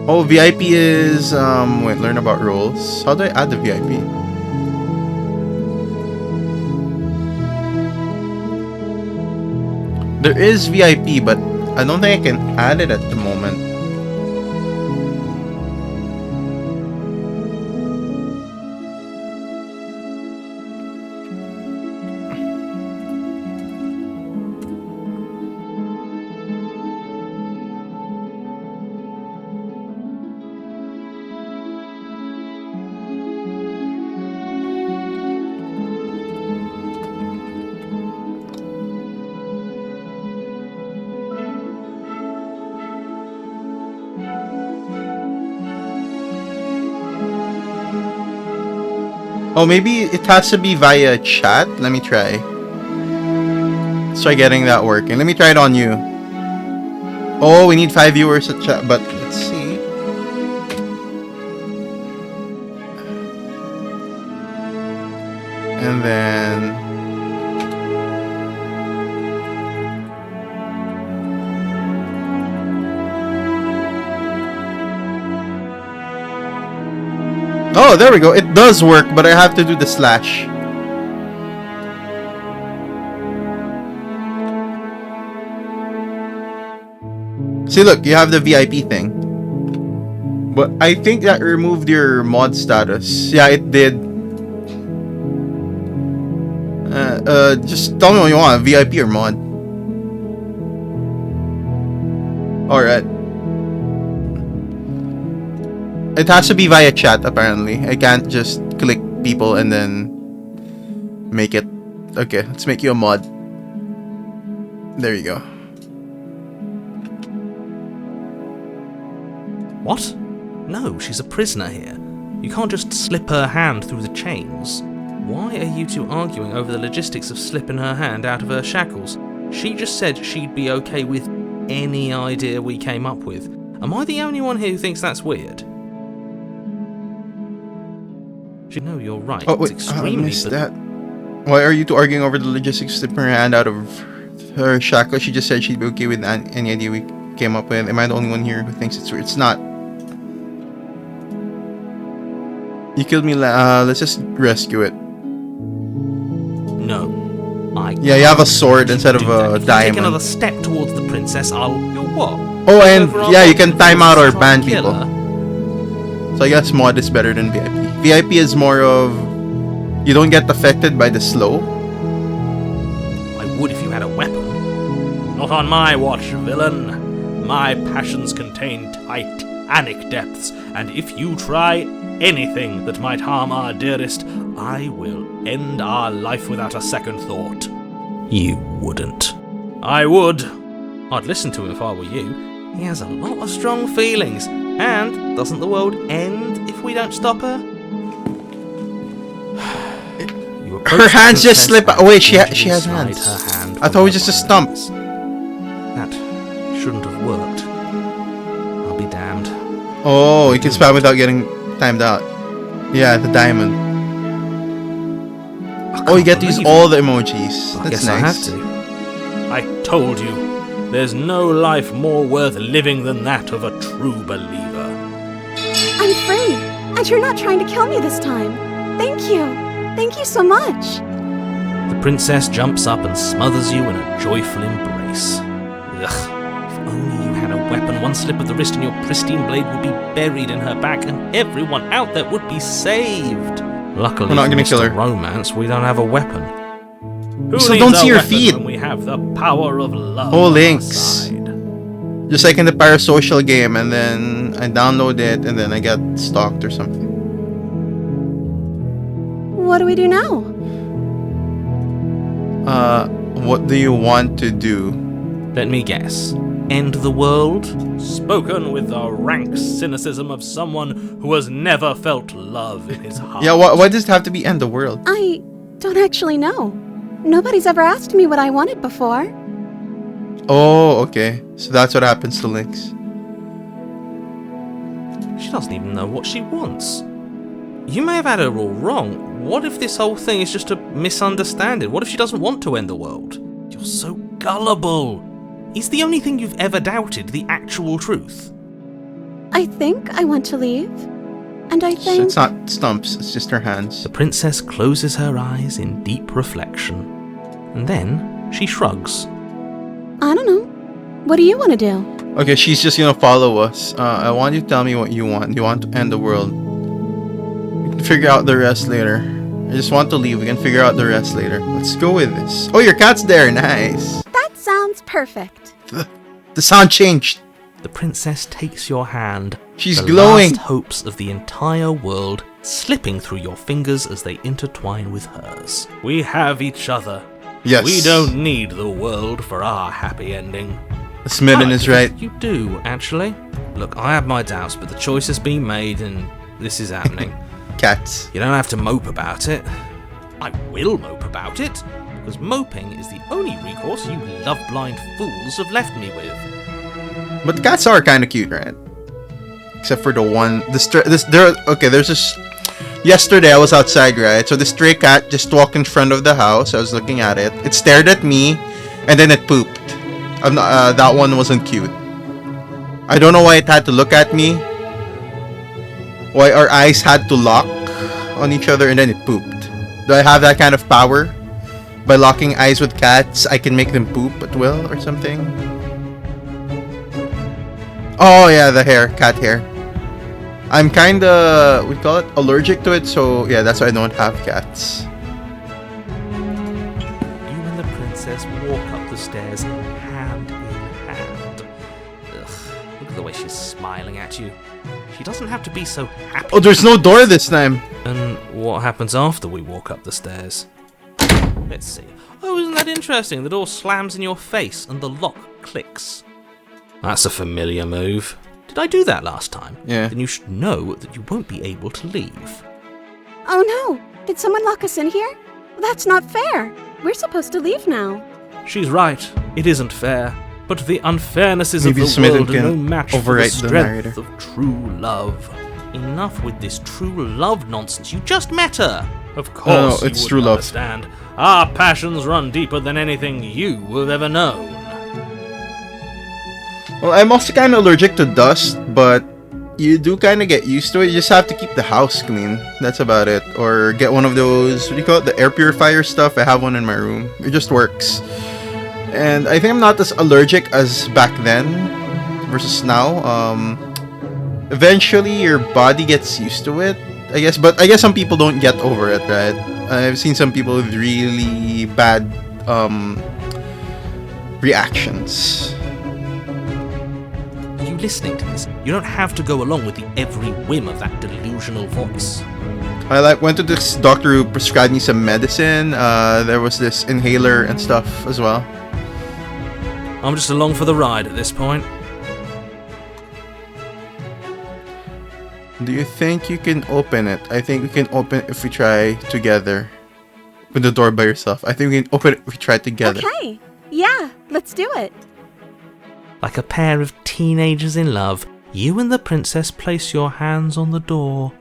Oh, VIP is wait, learn about roles. How do I add the VIP? There is VIP, but I don't think I can add it at the moment. Oh, maybe it has to be via chat. Let me try. Let's try getting that working. Let me try it on you. Oh, we need 5 viewers to chat, but let's see. And then... Oh, there we go. It does work, but I have to do the slash. See, look, you have the VIP thing. But I think that removed your mod status. Yeah, it did. Just tell me what you want, VIP or mod. Alright. It has to be via chat, apparently. I can't just click people and then make it. Okay, let's make you a mod. There you go. What? No, she's a prisoner here. You can't just slip her hand through the chains. Why are you two arguing over the logistics of slipping her hand out of her shackles? She just said she'd be okay with any idea we came up with. Am I the only one here who thinks that's weird? No, you're right. Oh, wait, it's extremely missed that. Why are you two arguing over the logistics of slipping her hand out of her shackle? She just said she'd be okay with any idea we came up with. Am I the only one here who thinks it's weird? It's not. You killed me. Let's just rescue it. No. Yeah, you have a sword instead of a if you diamond. take another step towards the princess, You're what? Oh, and yeah, you can time out or Try ban and kill people. her? So I guess mod is better than VIP. VIP is more of... You don't get affected by the slow. I would if you had a weapon. Not on my watch, villain. My passions contain titanic depths, and if you try anything that might harm our dearest, I will end our life without a second thought. You wouldn't. I would. I'd listen to him if I were you. He has a lot of strong feelings. And doesn't the world end if we don't stop her? Her hands just slip out. Wait, she has Slide hands. her hand I from thought it was her just a stump. pockets. That shouldn't have worked. I'll be damned. Oh, you can spam without getting timed out. Yeah, the diamond. Oh, you get to use all the emojis. I That's guess I have nice. to. I told you, there's no life more worth living than that of a true believer. I'm free, and you're not trying to kill me this time. Thank you. Thank you so much. The princess jumps up and smothers you in a joyful embrace. Ugh. If only you had a weapon, one slip of the wrist and your pristine blade would be buried in her back, and everyone out there would be saved. Luckily, We're not gonna for kill her. Mr. Romance, we don't have a weapon. Who So needs don't a see your weapon feet. when we have the power of love Oh, on our links. side? Just like in the parasocial game, and then I download it, and then I get stalked or something. What do we do now? What do you want to do? Let me guess. End the world? Spoken with the rank cynicism of someone who has never felt love in his heart. Yeah, why does it have to be end the world? I don't actually know. Nobody's ever asked me what I wanted before. Oh, okay. So that's what happens to Lynx. She doesn't even know what she wants. You may have had her all wrong. What if this whole thing is just a misunderstanding? What if she doesn't want to end the world? You're so gullible. Is the only thing you've ever doubted the actual truth? I think I want to leave. And I So think... it's not stumps, it's just her hands. The princess closes her eyes in deep reflection. And then she shrugs. I don't know. What do you want to do? Okay, she's just gonna follow us. I want you to tell me what you want. You want to end the world. We can figure out the rest later. I just want to leave. We can figure out the rest later. Let's go with this. Oh, your cat's there. Nice. That sounds perfect. The sound changed. The princess takes your hand. She's the glowing. last hopes of the entire world slipping through your fingers as they intertwine with hers. We have each other. Yes. We don't need the world for our happy ending. Smitten is right. You do, actually. Look, I have my doubts, but the choice has been made and this is happening. cats. You don't have to mope about it. I will mope about it, because moping is the only recourse you love-blind fools have left me with. But cats are kind of cute, right? Except for the one, there's this. Yesterday I was outside, right? So the stray cat just walked in front of the house. I was looking at it. It stared at me, and then it pooped. That one wasn't cute. I don't know why it had to look at me. Why our eyes had to lock on each other, and then it pooped. Do I have that kind of power? By locking eyes with cats, I can make them poop at will or something? Oh yeah, the hair, cat hair. I'm kinda, we call it, allergic to it, so yeah, that's why I don't have cats. You and the princess walk up the stairs hand in hand. Ugh, look at the way she's smiling at you. She doesn't have to be so happy. Oh, there's no door this time. And what happens after we walk up the stairs? Let's see. Oh, isn't that interesting? The door slams in your face and the lock clicks. That's a familiar move. Did I do that last time? Yeah. Then you should know that you won't be able to leave. Oh no! Did someone lock us in here? That's not fair! We're supposed to leave now. She's right. It isn't fair. But the unfairnesses Maybe of the Smith world are can no match for the overwrite the strength narrator. of true love. Enough with this true love nonsense. You just met her. Of course, No, it's you true wouldn't love. understand. Our passions run deeper than anything you have ever known. Well, I'm also kind of allergic to dust, but you do kind of get used to it. You just have to keep the house clean. That's about it. Or get one of those, what do you call it? The air purifier stuff. I have one in my room. It just works. And I think I'm not as allergic as back then versus now. Eventually, your body gets used to it, I guess. But I guess some people don't get over it, right? I've seen some people with really bad reactions. Are you listening to this? You don't have to go along with the every whim of that delusional voice. I went to this doctor who prescribed me some medicine. There was this inhaler and stuff as well. I'm just along for the ride at this point. Do you think you can open it? I think we can open it if we try together. Open the door by yourself. I think we can open it if we try together. Okay. Yeah, let's do it. Like a pair of teenagers in love, you and the princess place your hands on the door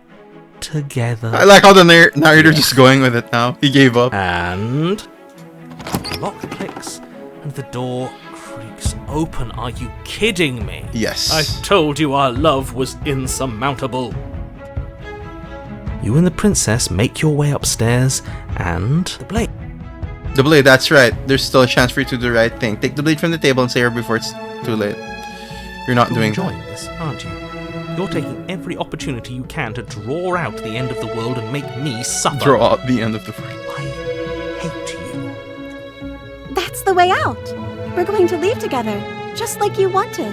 together. I like how the narrator just going with it now. He gave up. And the lock clicks and the door creaks open. Are you kidding me? Yes. I told you our love was insurmountable. You and the princess make your way upstairs and the blade. The blade, that's right. There's still a chance for you to do the right thing. Take the blade from the table and save her before it's too late. You're not You're doing enjoying this, aren't you? You're taking every opportunity you can to draw out the end of the world and make me suffer. Draw out the end of the world. I hate you. That's the way out. We're going to leave together, just like you wanted.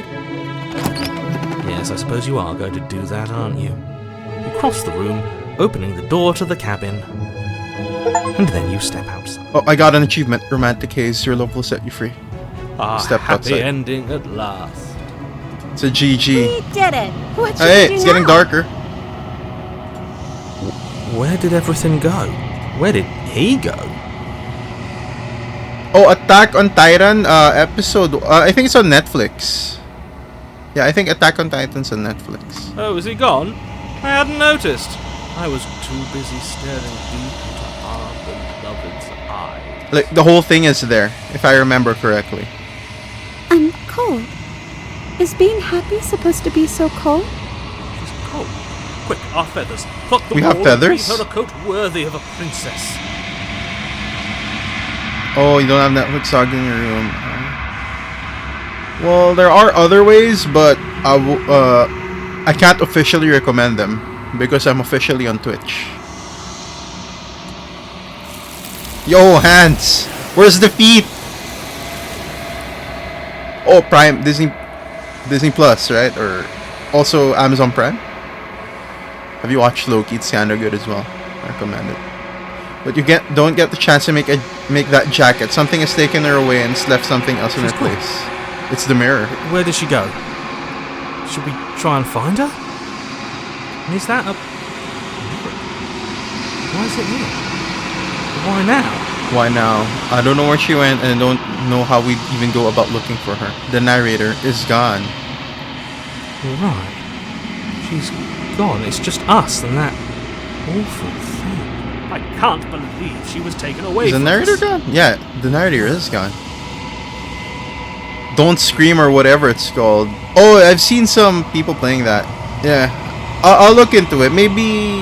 Yes, I suppose you are going to do that, aren't you? You cross the room, opening the door to the cabin, and then you step outside. Oh, I got an achievement. Romantic haze. Your love will set you free. A Step happy outside. ending at last. It's a GG. We did it. What should Hey, we do it's getting now? darker. Where did everything go? Where did he go? Oh, Attack on Titan episode. I think it's on Netflix. Yeah, I think Attack on Titan's on Netflix. Oh, is he gone? I hadn't noticed. I was too busy staring deep into our beloved's eyes. Like the whole thing is there, if I remember correctly. I'm cold. Is being happy supposed to be so cold? She's cold. Quick, our feathers. Pluck the We have wool and feathers? weave her a coat worthy of a princess. Oh, you don't have Netflix Saga in your room. Well, there are other ways, but I can't officially recommend them because I'm officially on Twitch. Yo, hands! Where's the feet? Oh, Prime, Disney Plus, right? Or also Amazon Prime. Have you watched Loki? It's kinda good as well. I recommend it. But you don't get the chance to make that jacket. Something has taken her away and it's left something else in her place. It's the mirror. Where did she go? Should we try and find her? Is that a... Why is it here? Why now? Why now? I don't know where she went, and I don't know how we'd even go about looking for her. The narrator is gone. Right. She's gone. It's just us and that awful thing. I can't believe she was taken away Is the from narrator us. gone? Yeah, the narrator is gone. Don't Scream or whatever it's called. Oh, I've seen some people playing that. Yeah. I'll look into it. Maybe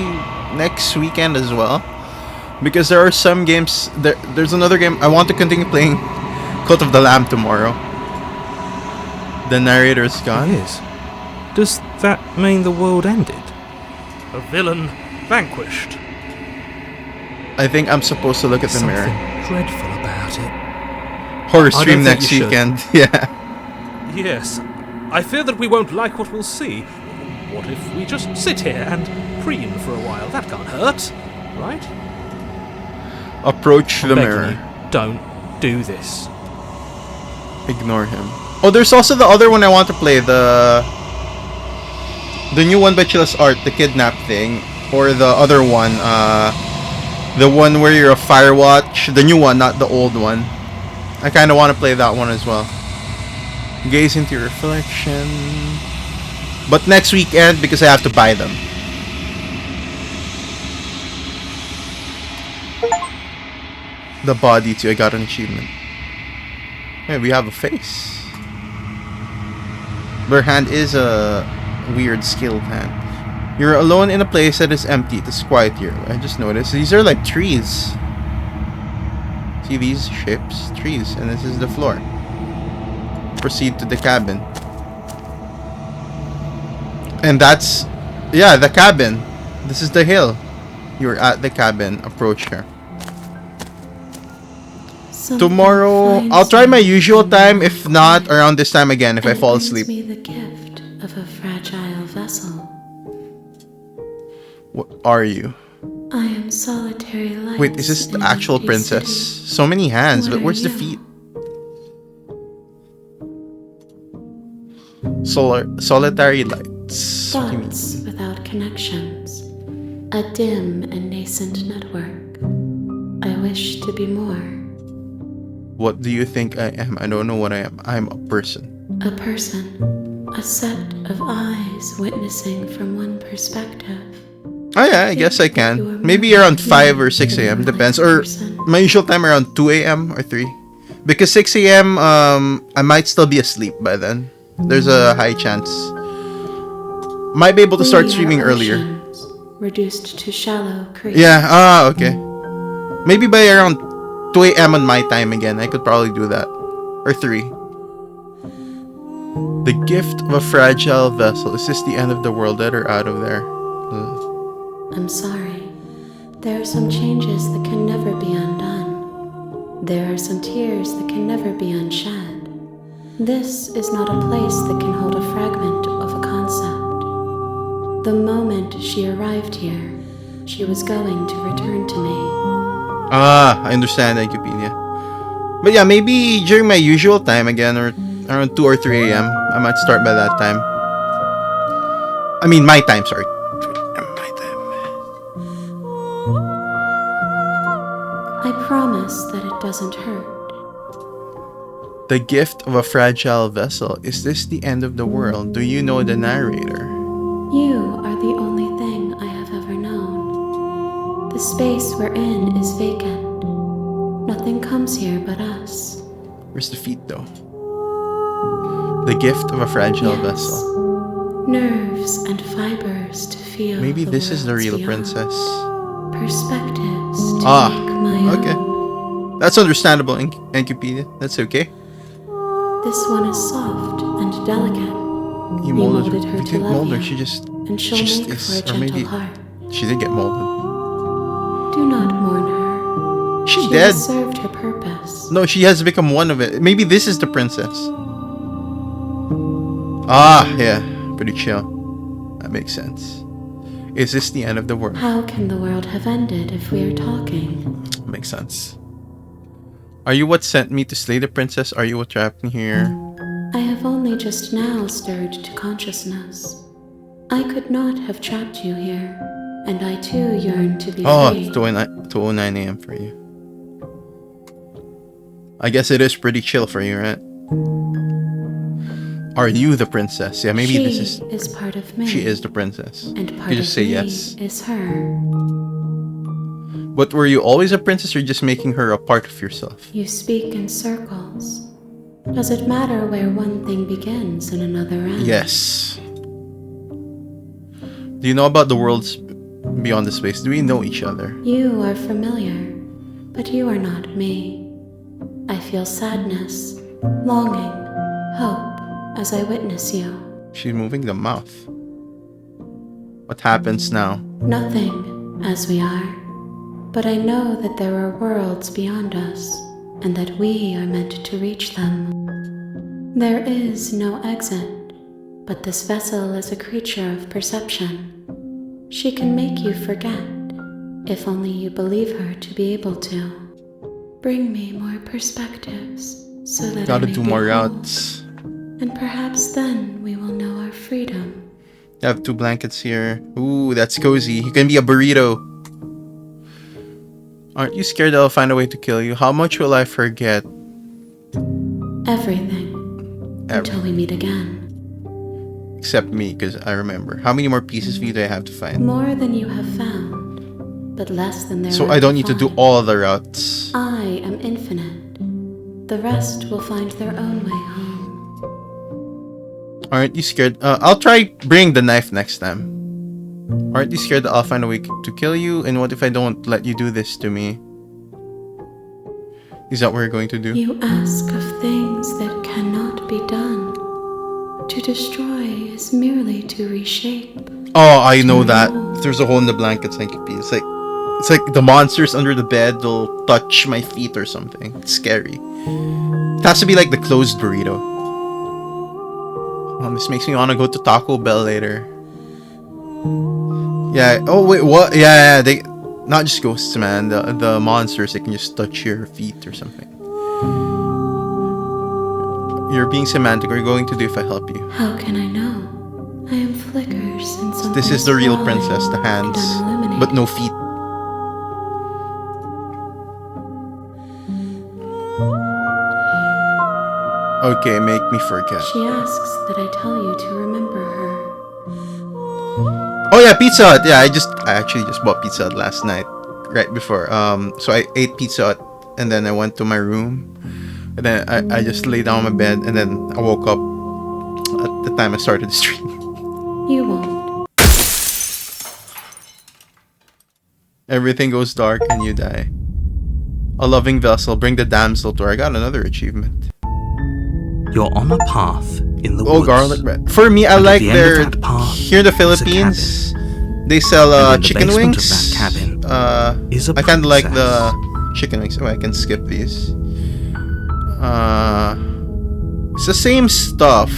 next weekend as well. Because there are some games... There's another game I want to continue playing. Cult of the Lamb tomorrow. The narrator is gone. It is. Does that mean the world ended? A villain vanquished. I think I'm supposed to look at the Something mirror. dreadful about it. Horror I don't stream think next you should. weekend. Yeah. Yes. I fear that we won't like what we'll see. What if we just sit here and preen for a while? That can't hurt, right? Approach the Begging mirror. you, don't do this. Ignore him. Oh, there's also the other one I want to play. The new one by Chilla's Art. The kidnap thing. Or the other one. The one where you're a Firewatch. The new one, not the old one. I kind of want to play that one as well. Gaze into your reflection. But next weekend because I have to buy them. The body too. I got an achievement. Hey, we have a face. Their hand is a weird skilled hand. You're alone in a place that is empty. It's quiet here. I just noticed these are like trees. See these shapes? Trees. And this is the floor. Proceed to the cabin. And that's... Yeah, the cabin. This is the hill. You're at the cabin. Approach her. Tomorrow, I'll try my usual time. If not, around this time again if I fall asleep. Me the gift of a fragile vessel. What are you? I am solitary light. Wait, is this the actual princess? So many hands, but where's the feet? Solitary lights. What do you mean? Thoughts without connections. A dim and nascent network. I wish to be more. What do you think I am? I don't know what I am. I'm a person. A person. A set of eyes witnessing from one perspective. Oh yeah, I guess I can. Maybe around 5 or 6 a.m. Depends. Or my usual time around 2 a.m. or 3. Because 6 a.m. I might still be asleep by then. There's a high chance. Might be able to start streaming earlier. Reduced to shallow creeks. Yeah, okay. Maybe by around 2 a.m. on my time again. I could probably do that. Or 3. The gift of a fragile vessel. Is this the end of the world? Let her out of there. I'm sorry. There are some changes that can never be undone. There are some tears that can never be unshed. This is not a place that can hold a fragment of a concept. The moment she arrived here, she was going to return to me. I understand, Wikipedia. But yeah, maybe during my usual time again, or around 2 or 3 a.m. I might start by that time. I mean, my time, sorry. My time. I promise that it doesn't hurt. The gift of a fragile vessel. Is this the end of the world? Do you know the narrator? You are the only thing I have ever known. The space we're in is vacant. Nothing comes here but us. Where's the feet, though? The gift of a fragile vessel. Nerves and fibers to feel. Maybe the this is the worlds real beyond. princess. Perspectives to Ah, make my own. okay. That's understandable, Wikipedia. That's okay. This one is soft and delicate. You molded her. her You to didn't love mold her. you, She just and she'll she just make is. for a Or gentle maybe heart. she did get molded. Do not mourn her. She She dead. has served her purpose. No, she has become one of it. Maybe this is the princess. Ah, yeah. Pretty chill. That makes sense. Is this the end of the world? How can the world have ended if we are talking? Makes sense. Are you what sent me to slay the princess? Are you what trapped me here? I have only just now stirred to consciousness. I could not have trapped you here, and I too yearn to be Oh, free. 2:09 a.m. for you. I guess it is pretty chill for you, right? Are you the princess? Yeah, maybe She this is... part of me. She is the princess. And You part could just of say me yes. is her. But were you always a princess or just making her a part of yourself? You speak in circles. Does it matter where one thing begins and another ends? Yes. Do you know about the worlds beyond the space? Do we know each other? You are familiar, but you are not me. I feel sadness, longing, hope as I witness you. She's moving the mouth. What happens now? Nothing, as we are. But I know that there are worlds beyond us, and that we are meant to reach them. There is no exit, but this vessel is a creature of perception. She can make you forget, if only you believe her to be able to. Bring me more perspectives, so that Gotta I may do more behold, routes. and perhaps then we will know our freedom. I have 2 blankets here. Ooh, that's cozy. You can be a burrito. Aren't you scared that I'll find a way to kill you? How much will I forget? Everything. Until we meet again. Except me, because I remember. How many more pieces of you do I have to find? More than you have found, but less than there So are I don't need to do find. all the routes. I am infinite. The rest will find their own way home. Aren't you scared? I'll try bring the knife next time. Aren't you scared that I'll find a way to kill you? And what if I don't let you do this to me? Is that what we're going to do? You ask of things that cannot be done. To destroy is merely to reshape. Oh, I know that. If there's a hole in the blankets, I could be. It's like the monsters under the bed will touch my feet or something. It's scary. It has to be like the closed burrito. Oh, this makes me want to go to Taco Bell later. Yeah. Oh wait, what? Yeah. They not just ghosts, man. The monsters, they can just touch your feet or something. You're being semantic. What are you going to do if I help you? How can I know? I am flickers in something This is the real small princess, the hands, and unilluminated. but no feet. Okay, make me forget. She asks that I tell you to remember her. Oh yeah, Pizza Hut. Yeah, I actually just bought Pizza Hut last night, right before. So I ate Pizza Hut, and then I went to my room, and then I just lay down on my bed, and then I woke up at the time I started the stream. You won't. Everything goes dark and you die. A loving vessel, bring the damsel to her. I got another achievement. You're on a path in the Oh, woods. garlic bread. For me, I And at like the end of their that path here in the is a Philippines. They sell And in the chicken basement wings. of that cabin is a I kind of like princess. the chicken wings. Oh, I can skip these. It's the same stuff.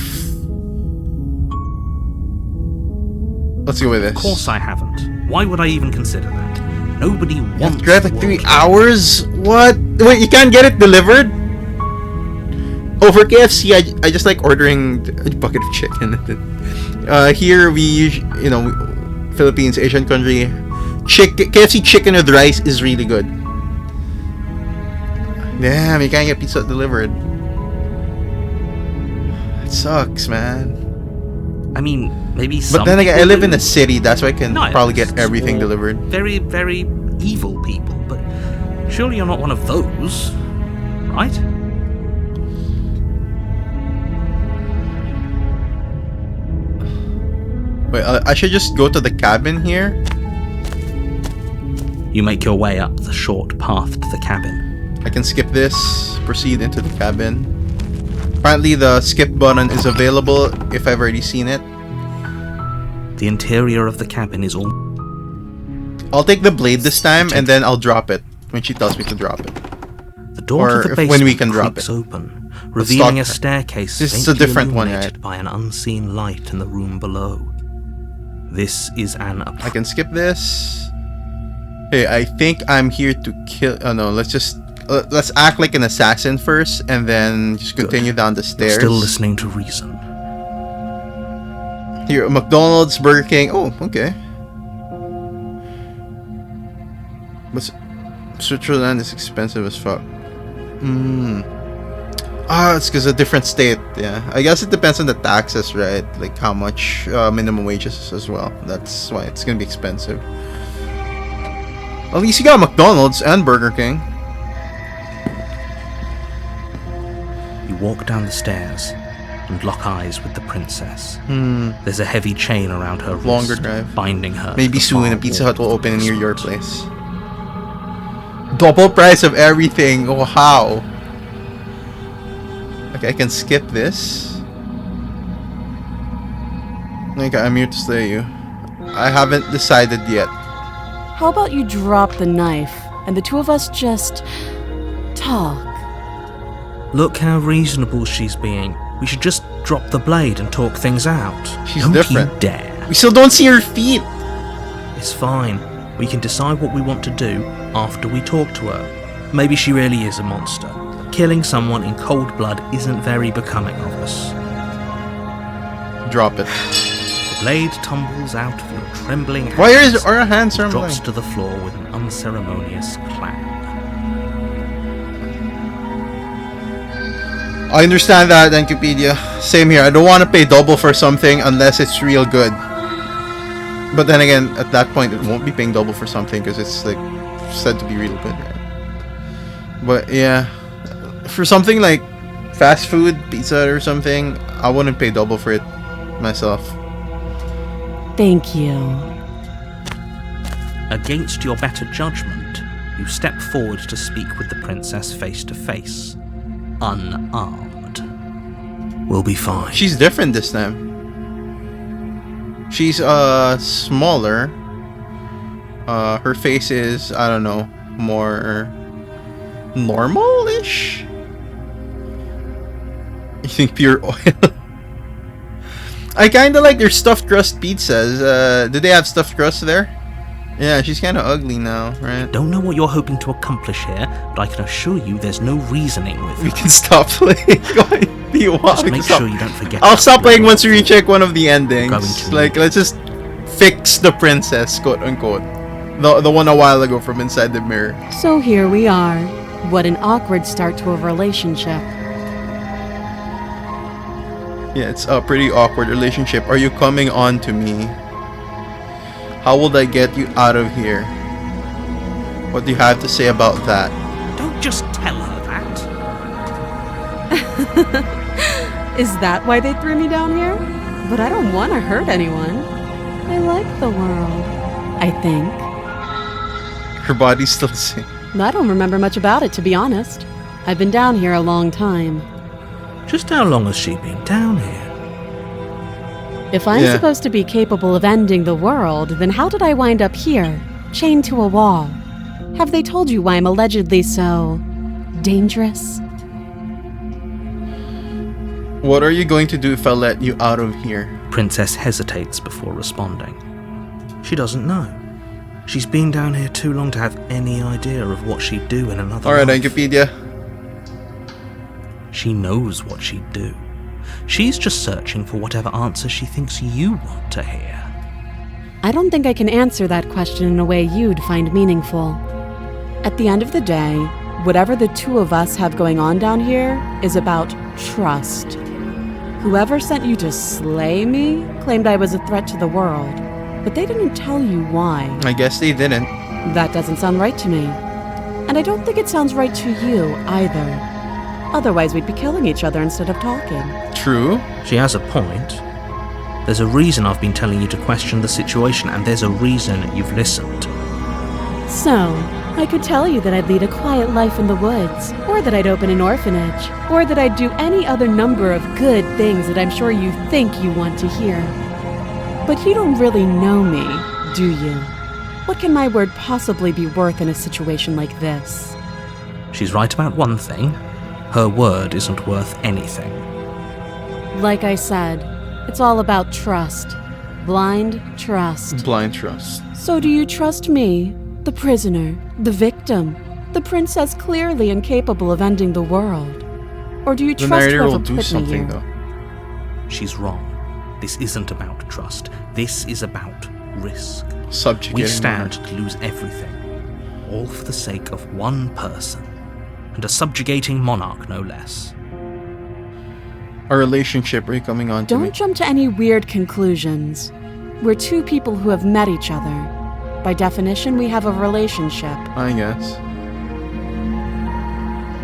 Let's go with this. Of course I haven't. Why would I even consider that? Nobody You have wants to drive like the 3 world. hours? What? Wait, you can't get it delivered? Over KFC, I just like ordering a bucket of chicken. Here Philippines, Asian country, KFC chicken with rice is really good. Damn, you can't get pizza delivered. It sucks, man. I mean, maybe some But then again, I people live in do. a city, that's why I can No, probably it's get everything all delivered. Very, very evil people, but surely you're not one of those, right? Wait, I should just go to the cabin here. You make your way up the short path to the cabin. I can skip this, proceed into the cabin. Apparently the skip button is available if I've already seen it. The interior of the cabin is all I'll take the blade this time and then I'll drop it when she tells me to drop it. The door Or to the if- basement when we can drop creaks it. open, revealing a start- staircase This is a faintly different one, illuminated right? by an unseen light in the room below. This is an I can skip this. Hey, I think I'm here to kill. Oh no, let's act like an assassin first, and then just continue down the You're stairs. still listening to reason. Here, McDonald's, Burger King. Oh, okay. But Switzerland is expensive as fuck. It's because a different state. Yeah, I guess it depends on the taxes, right? Like how much minimum wages as well. That's why it's gonna be expensive. At least you got McDonald's and Burger King. You walk down the stairs and lock eyes with the princess. There's a heavy chain around her wrist, Longer drive. binding her. Maybe to the soon far a Pizza wall Hut will of open the near your resort. place. Double price of everything. Oh, how? Okay, I can skip this. Okay, I'm here to slay you. I haven't decided yet. How about you drop the knife and the two of us just talk? Look how reasonable she's being. We should just drop the blade and talk things out. She's Don't different. you dare. We still don't see her feet. It's fine. We can decide what we want to do after we talk to her. Maybe she really is a monster. Killing someone in cold blood isn't very becoming of us. Drop it. The blade tumbles out of your trembling hands. Why is our hands and trembling? drops to the floor with an unceremonious clang. I understand that, Wikipedia. Same here. I don't want to pay double for something unless it's real good. But then again, at that point, it won't be paying double for something because it's like said to be real good, right? But yeah, for something like fast food, pizza or something, I wouldn't pay double for it myself. Thank you. Against your better judgment, you step forward to speak with the princess face to face, unarmed. We'll be fine. She's different this time. She's smaller. Her face is, I don't know, more normal-ish? You think pure oil? I kinda like their stuffed crust pizzas. Do they have stuffed crust there? Yeah, she's kinda ugly now, right? Don't know what you're hoping to accomplish here, but I can assure you there's no reasoning with We her. can stop playing. Why do you want Just me to make stop? sure you don't forget. I'll about stop playing your once we role. recheck one of the Going endings. to Like, let's just fix the princess, quote unquote. The one a while ago from inside the mirror. So here we are. What an awkward start to a relationship. Yeah, it's a pretty awkward relationship. Are you coming on to me? How will I get you out of here? What do you have to say about that? Don't just tell her that. Is that why they threw me down here? But I don't want to hurt anyone. I like the world, I think. Her body's still the same. I don't remember much about it, to be honest. I've been down here a long time. Just how long has she been down here? If I'm Yeah. supposed to be capable of ending the world, then how did I wind up here, chained to a wall? Have they told you why I'm allegedly so dangerous? What are you going to do if I let you out of here? Princess hesitates before responding. She doesn't know. She's been down here too long to have any idea of what she'd do in another Alright, life. Wikipedia. She knows what she'd do. She's just searching for whatever answer she thinks you want to hear. I don't think I can answer that question in a way you'd find meaningful. At the end of the day, whatever the two of us have going on down here is about trust. Whoever sent you to slay me claimed I was a threat to the world, but they didn't tell you why. I guess they didn't. That doesn't sound right to me. And I don't think it sounds right to you either. Otherwise, we'd be killing each other instead of talking. True. She has a point. There's a reason I've been telling you to question the situation, and there's a reason you've listened. So, I could tell you that I'd lead a quiet life in the woods, or that I'd open an orphanage, or that I'd do any other number of good things that I'm sure you think you want to hear. But you don't really know me, do you? What can my word possibly be worth in a situation like this? She's right about one thing. Her word isn't worth anything. Like I said, it's all about trust. Blind trust. Blind trust. So do you trust me, the prisoner, the victim, the princess clearly incapable of ending the world? Or do you The trust narrator whoever will do put me something here? though. She's wrong. This isn't about trust. This is about risk. Subjugating. We stand to lose everything. all for the sake of one person, and a subjugating monarch no less. Our relationship, are you coming on to Don't me? jump to any weird conclusions. We're two people who have met each other. By definition, we have a relationship. I guess.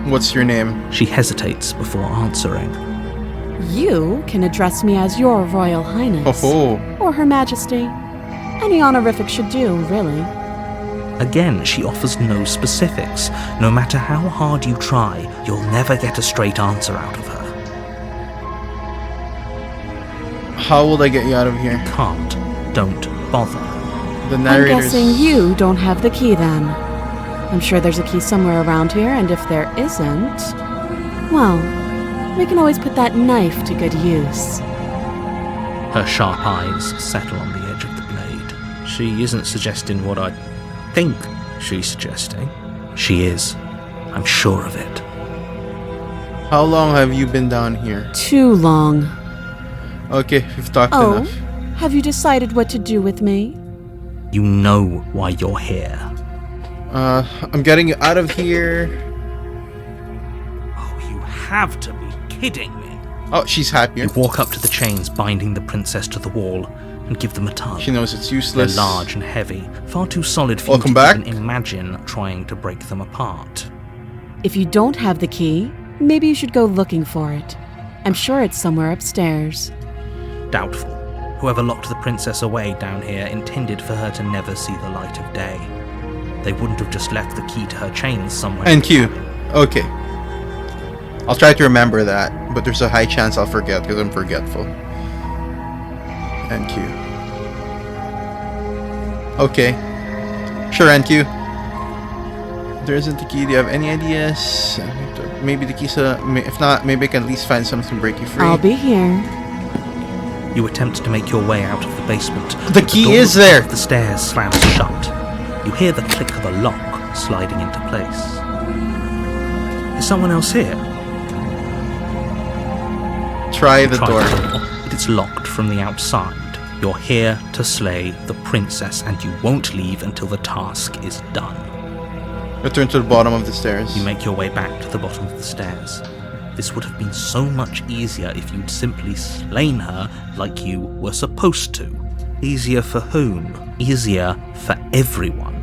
What's your name? She hesitates before answering. You can address me as Your Royal Highness. Oh, Or Her Majesty. Any honorific should do, really. Again, she offers no specifics. No matter how hard you try, you'll never get a straight answer out of her. how will I get you out of here? Can't. Don't bother. The I'm narrator's... guessing you don't have the key then. I'm sure there's a key somewhere around here, and if there isn't, well, we can always put that knife to good use. Her sharp eyes settle on the edge of the blade. She isn't suggesting what I think she's suggesting. She is. I'm sure of it. How long have you been down here? Too long. Okay, we've talked Oh, enough. have you decided what to do with me? You know why you're here. I'm getting you out of here. Oh, you have to be kidding me. Oh, she's happier. You walk up to the chains binding the princess to the wall and give them a tug. She knows it's They're useless. large and heavy, far too solid for Welcome you to back. even imagine trying to break them apart. If you don't have the key, maybe you should go looking for it. I'm sure it's somewhere upstairs. Doubtful. Whoever locked the princess away down here intended for her to never see the light of day. They wouldn't have just left the key to her chains somewhere. And Q. Okay. I'll try to remember that, but there's a high chance I'll forget because I'm forgetful. And Q. Okay. Sure, and Q. There isn't the key. Do you have any ideas? Maybe the key's if not, maybe I can at least find something to break you free. I'll be here. You attempt to make your way out of the basement. The but key door is at the top there. of the stairs slams shut. You hear the click of a lock sliding into place. Is someone else here? Try the Try door. the door, but it's locked from the outside. You're here to slay the princess, and you won't leave until the task is done. Return to the bottom of the stairs. You make your way back to the bottom of the stairs. This would have been so much easier if you'd simply slain her like you were supposed to. Easier for whom? Easier for everyone.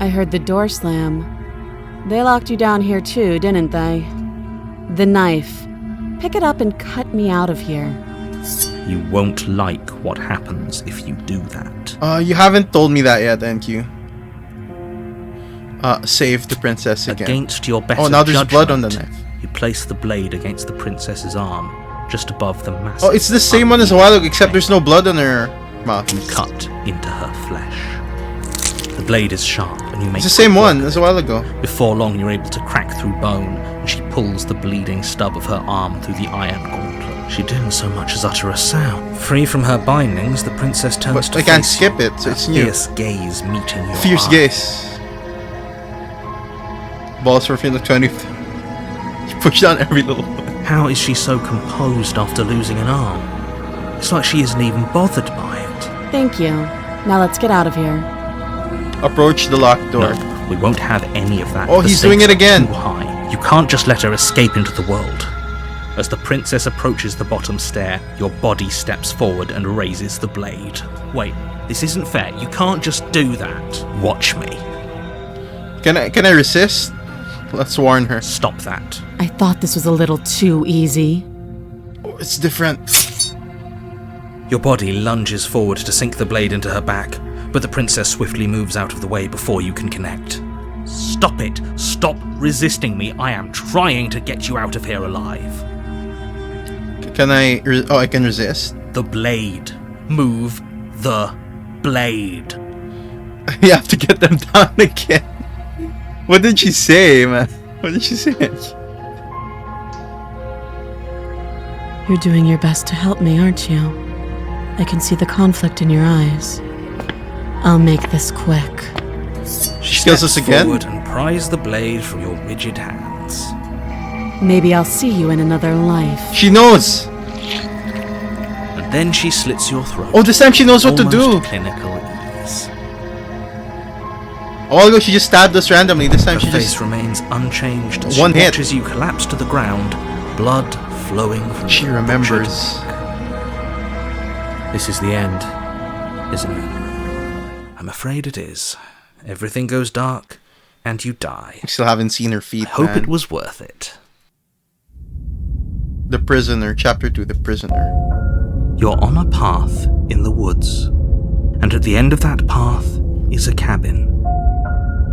I heard the door slam. They locked you down here too, didn't they? The knife. Pick it up and cut me out of here. You won't like what happens if you do that. You haven't told me that yet, NQ. Save the princess again. Against your better Oh, now there's judgment, blood on the knife. You place the blade against the princess's arm, just above the massive... Oh, it's the same one as a while ago, except there's no blood on her mouth. You cut into her flesh. The blade is sharp, and you make... It's the same quick one work as a while ago. Before long, you're able to crack through bone, and she pulls the bleeding stub of her arm through the iron gauntlet. She didn't so much as utter a sound. Free from her bindings, the princess turns But to I can't face skip you, it, so it's a new. fierce gaze meeting your Fierce eye. gaze. Balls for feeling 20. You push down every little one. How is she so composed after losing an arm? It's like she isn't even bothered by it. Thank you. Now let's get out of here. Approach the locked door. No, we won't have any of that. Oh, The he's doing stakes it again. are too high. You can't just let her escape into the world. As the princess approaches the bottom stair, your body steps forward and raises the blade. Wait, this isn't fair. You can't just do that. Watch me. Can I resist? Let's warn her. Stop that. I thought this was a little too easy. Oh, it's different. Your body lunges forward to sink the blade into her back, but the princess swiftly moves out of the way before you can connect. Stop it! Stop resisting me! I am trying to get you out of here alive. Can I? I can resist. The blade. Move the blade. You have to get them down again. What did she say, man? What did she say? You're doing your best to help me, aren't you? I can see the conflict in your eyes. I'll make this quick. She kills us again? Forward and prise the blade from your rigid hands. Maybe I'll see you in another life. She knows. And then she slits your throat. Oh, this time she knows what to do. Almost clinical ease. A while ago, she just stabbed us randomly. This time, Her she face just remains unchanged as one she hit. watches you collapse to the ground, blood flowing from She your remembers. butchered neck. This is the end, isn't it? I'm afraid it is. Everything goes dark, and you die. We still haven't seen her feet. I hope man. it was worth it. The Prisoner, Chapter 2, The Prisoner. You're on a path in the woods, and at the end of that path is a cabin.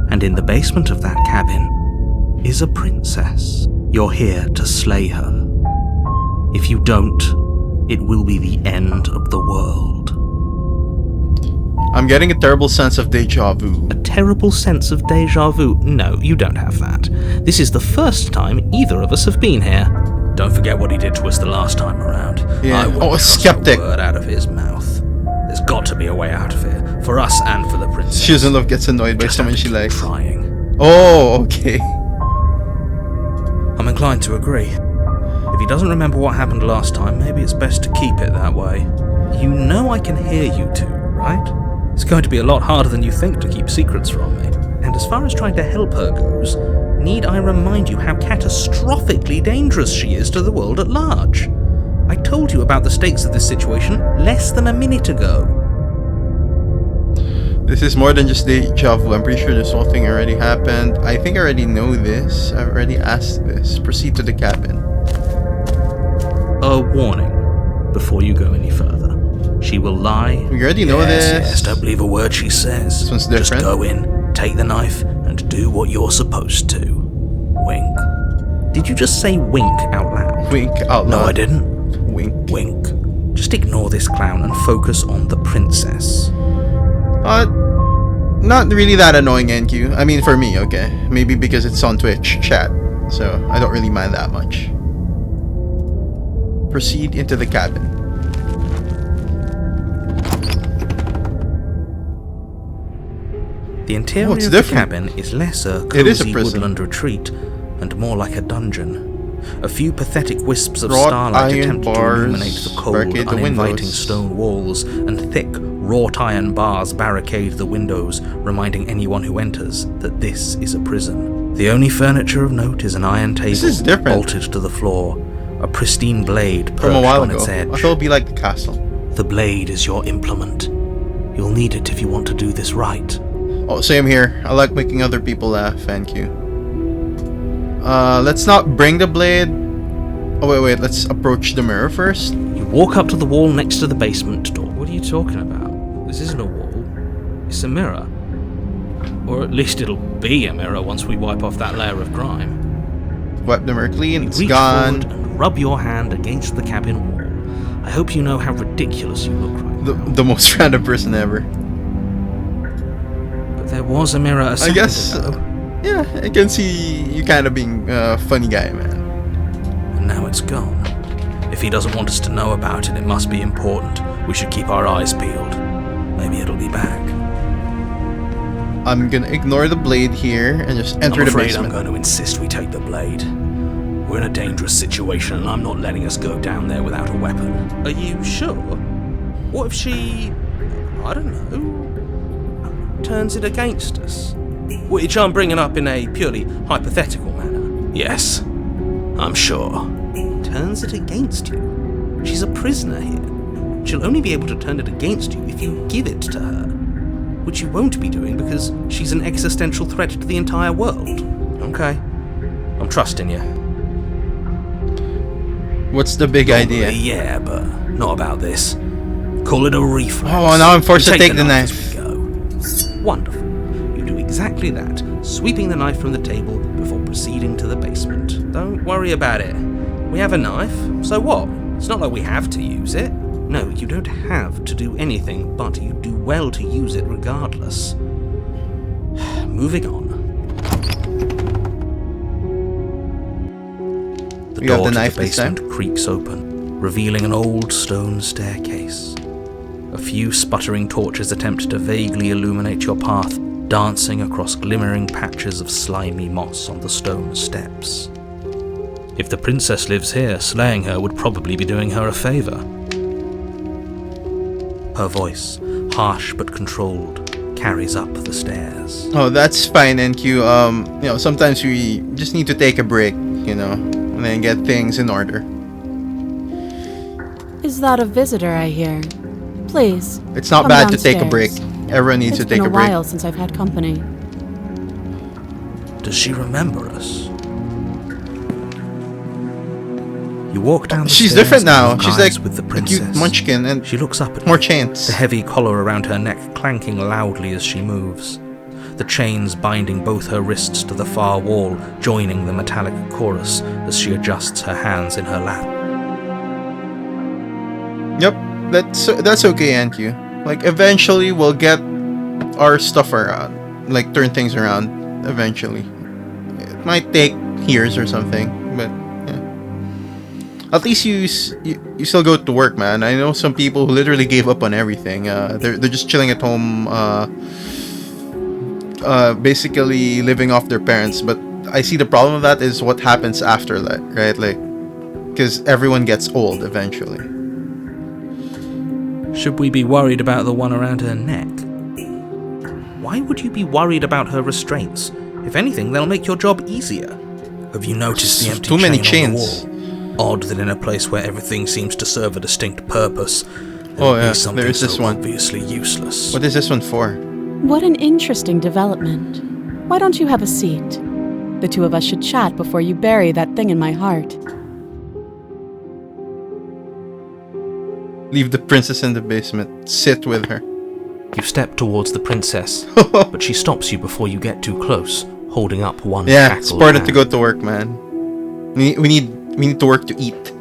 And in the basement of that cabin is a princess. You're here to slay her. If you don't, it will be the end of the world. I'm getting a terrible sense of deja vu. A terrible sense of deja vu? No, you don't have that. This is the first time either of us have been here. Don't forget what he did to us the last time around. Yeah. I wouldn't Oh, a trust skeptic. a word out of his mouth. There's got to be a way out of here, for us and for the princess. She doesn't love gets annoyed by Just someone have to she keep likes. trying. Oh, okay. I'm inclined to agree. If he doesn't remember what happened last time, maybe it's best to keep it that way. You know I can hear you two, right? It's going to be a lot harder than you think to keep secrets from me. And as far as trying to help her goes, need I remind you how catastrophically dangerous she is to the world at large? I told you about the stakes of this situation less than a minute ago. This is more than just deja vu. I'm pretty sure this whole thing already happened. I think I already know this. I've already asked this. Proceed to the cabin. A warning before you go any further. She will lie. We already know Yes, this. yes, don't believe a word she says. This one's Just different. go in, take the knife, and do what you're supposed to. Wink. Did you just say wink out loud? Wink out No, loud. I didn't. Wink. Wink. Just ignore this clown and focus on the princess. Not really that annoying, NQ. I mean, for me, okay. Maybe because it's on Twitch chat, so I don't really mind that much. Proceed into the cabin. The interior it's of the different. cabin is less a It is a cozy prison. woodland retreat and more like a dungeon. A few pathetic wisps of Wrought starlight iron attempt to bars illuminate the cold, barricade the uninviting windows. stone walls, and thick, wrought iron bars barricade the windows, reminding anyone who enters that this is a prison. The only furniture of note is an iron table This is different. bolted to the floor, a pristine blade From a perched while on ago. its I edge. thought it'd be like the castle. The blade is your implement. You'll need it if you want to do this right. Oh, same here. I like making other people laugh. Thank you. Let's not bring the blade. Oh, wait. Let's approach the mirror first. You walk up to the wall next to the basement door. What are you talking about? This isn't a wall. It's a mirror. Or at least it'll be a mirror once we wipe off that layer of grime. Wipe the mirror clean. You It's reach gone. forward and rub your hand against the cabin wall. I hope you know how ridiculous you look right now. The most random person ever. But there was a mirror a I second guess. ago. Yeah, I can see you kind of being a funny guy, man. And now it's gone. If he doesn't want us to know about it, it must be important. We should keep our eyes peeled. Maybe it'll be back. I'm gonna ignore the blade here and just enter I'm the afraid basement. I'm going to insist we take the blade. We're in a dangerous situation and I'm not letting us go down there without a weapon. Are you sure? What if she, I don't know, turns it against us? Which I'm bringing up in a purely hypothetical manner. Yes, I'm sure. Turns it against you? She's a prisoner here. She'll only be able to turn it against you if you give it to her. Which you won't be doing because she's an existential threat to the entire world. Okay. I'm trusting you. What's the big idea? Yeah, but not about this. Call it a reflex. Oh, now I'm forced You to take the knife. as we go. Wonderful. You do exactly that, sweeping the knife from the table before proceeding to the basement. Don't worry about it. We have a knife, so what? It's not like we have to use it. No, you don't have to do anything, but you do well to use it regardless. Moving on. The You have door the to knife the this time? basement creaks open, revealing an old stone staircase. A few sputtering torches attempt to vaguely illuminate your path, dancing across glimmering patches of slimy moss on the stone steps. If the princess lives here, slaying her would probably be doing her a favour. Her voice, harsh but controlled, carries up the stairs. Oh, that's fine, NQ. You know, sometimes we just need to take a break, you know, and then get things in order. Is that a visitor I hear? Please. It's not come bad to take a break. downstairs. Everyone needs It's to take been a break. while since I've had company. Does she remember us? You walk down the She's stairs different now. and She's eyes like with the a princess. cute munchkin and She looks up at more you, chains. the heavy collar around her neck clanking loudly as she moves. The chains binding both her wrists to the far wall, joining the metallic chorus as she adjusts her hands in her lap. Yep, that's okay, NQ. Like, eventually we'll get our stuff around. Like, turn things around. Eventually. It might take years or something, but yeah. At least you still go to work, man. I know some people who literally gave up on everything. They're just chilling at home, basically living off their parents. But I see the problem with that is what happens after that, right? Like, because everyone gets old eventually. Should we be worried about the one around her neck? Why would you be worried about her restraints? If anything, they'll make your job easier. Have you noticed the empty Too many chain on the chains. wall? Odd that in a place where everything seems to serve a distinct purpose, there Oh would yeah, be something there is this so one. obviously useless. What is this one for? What an interesting development. Why don't you have a seat? The two of us should chat before you bury that thing in my heart. Leave the princess in the basement. Sit with her. You step towards the princess, but she stops you before you get too close, holding up one Yeah, shackled it's important to hand. go to work, man. We need to work to eat.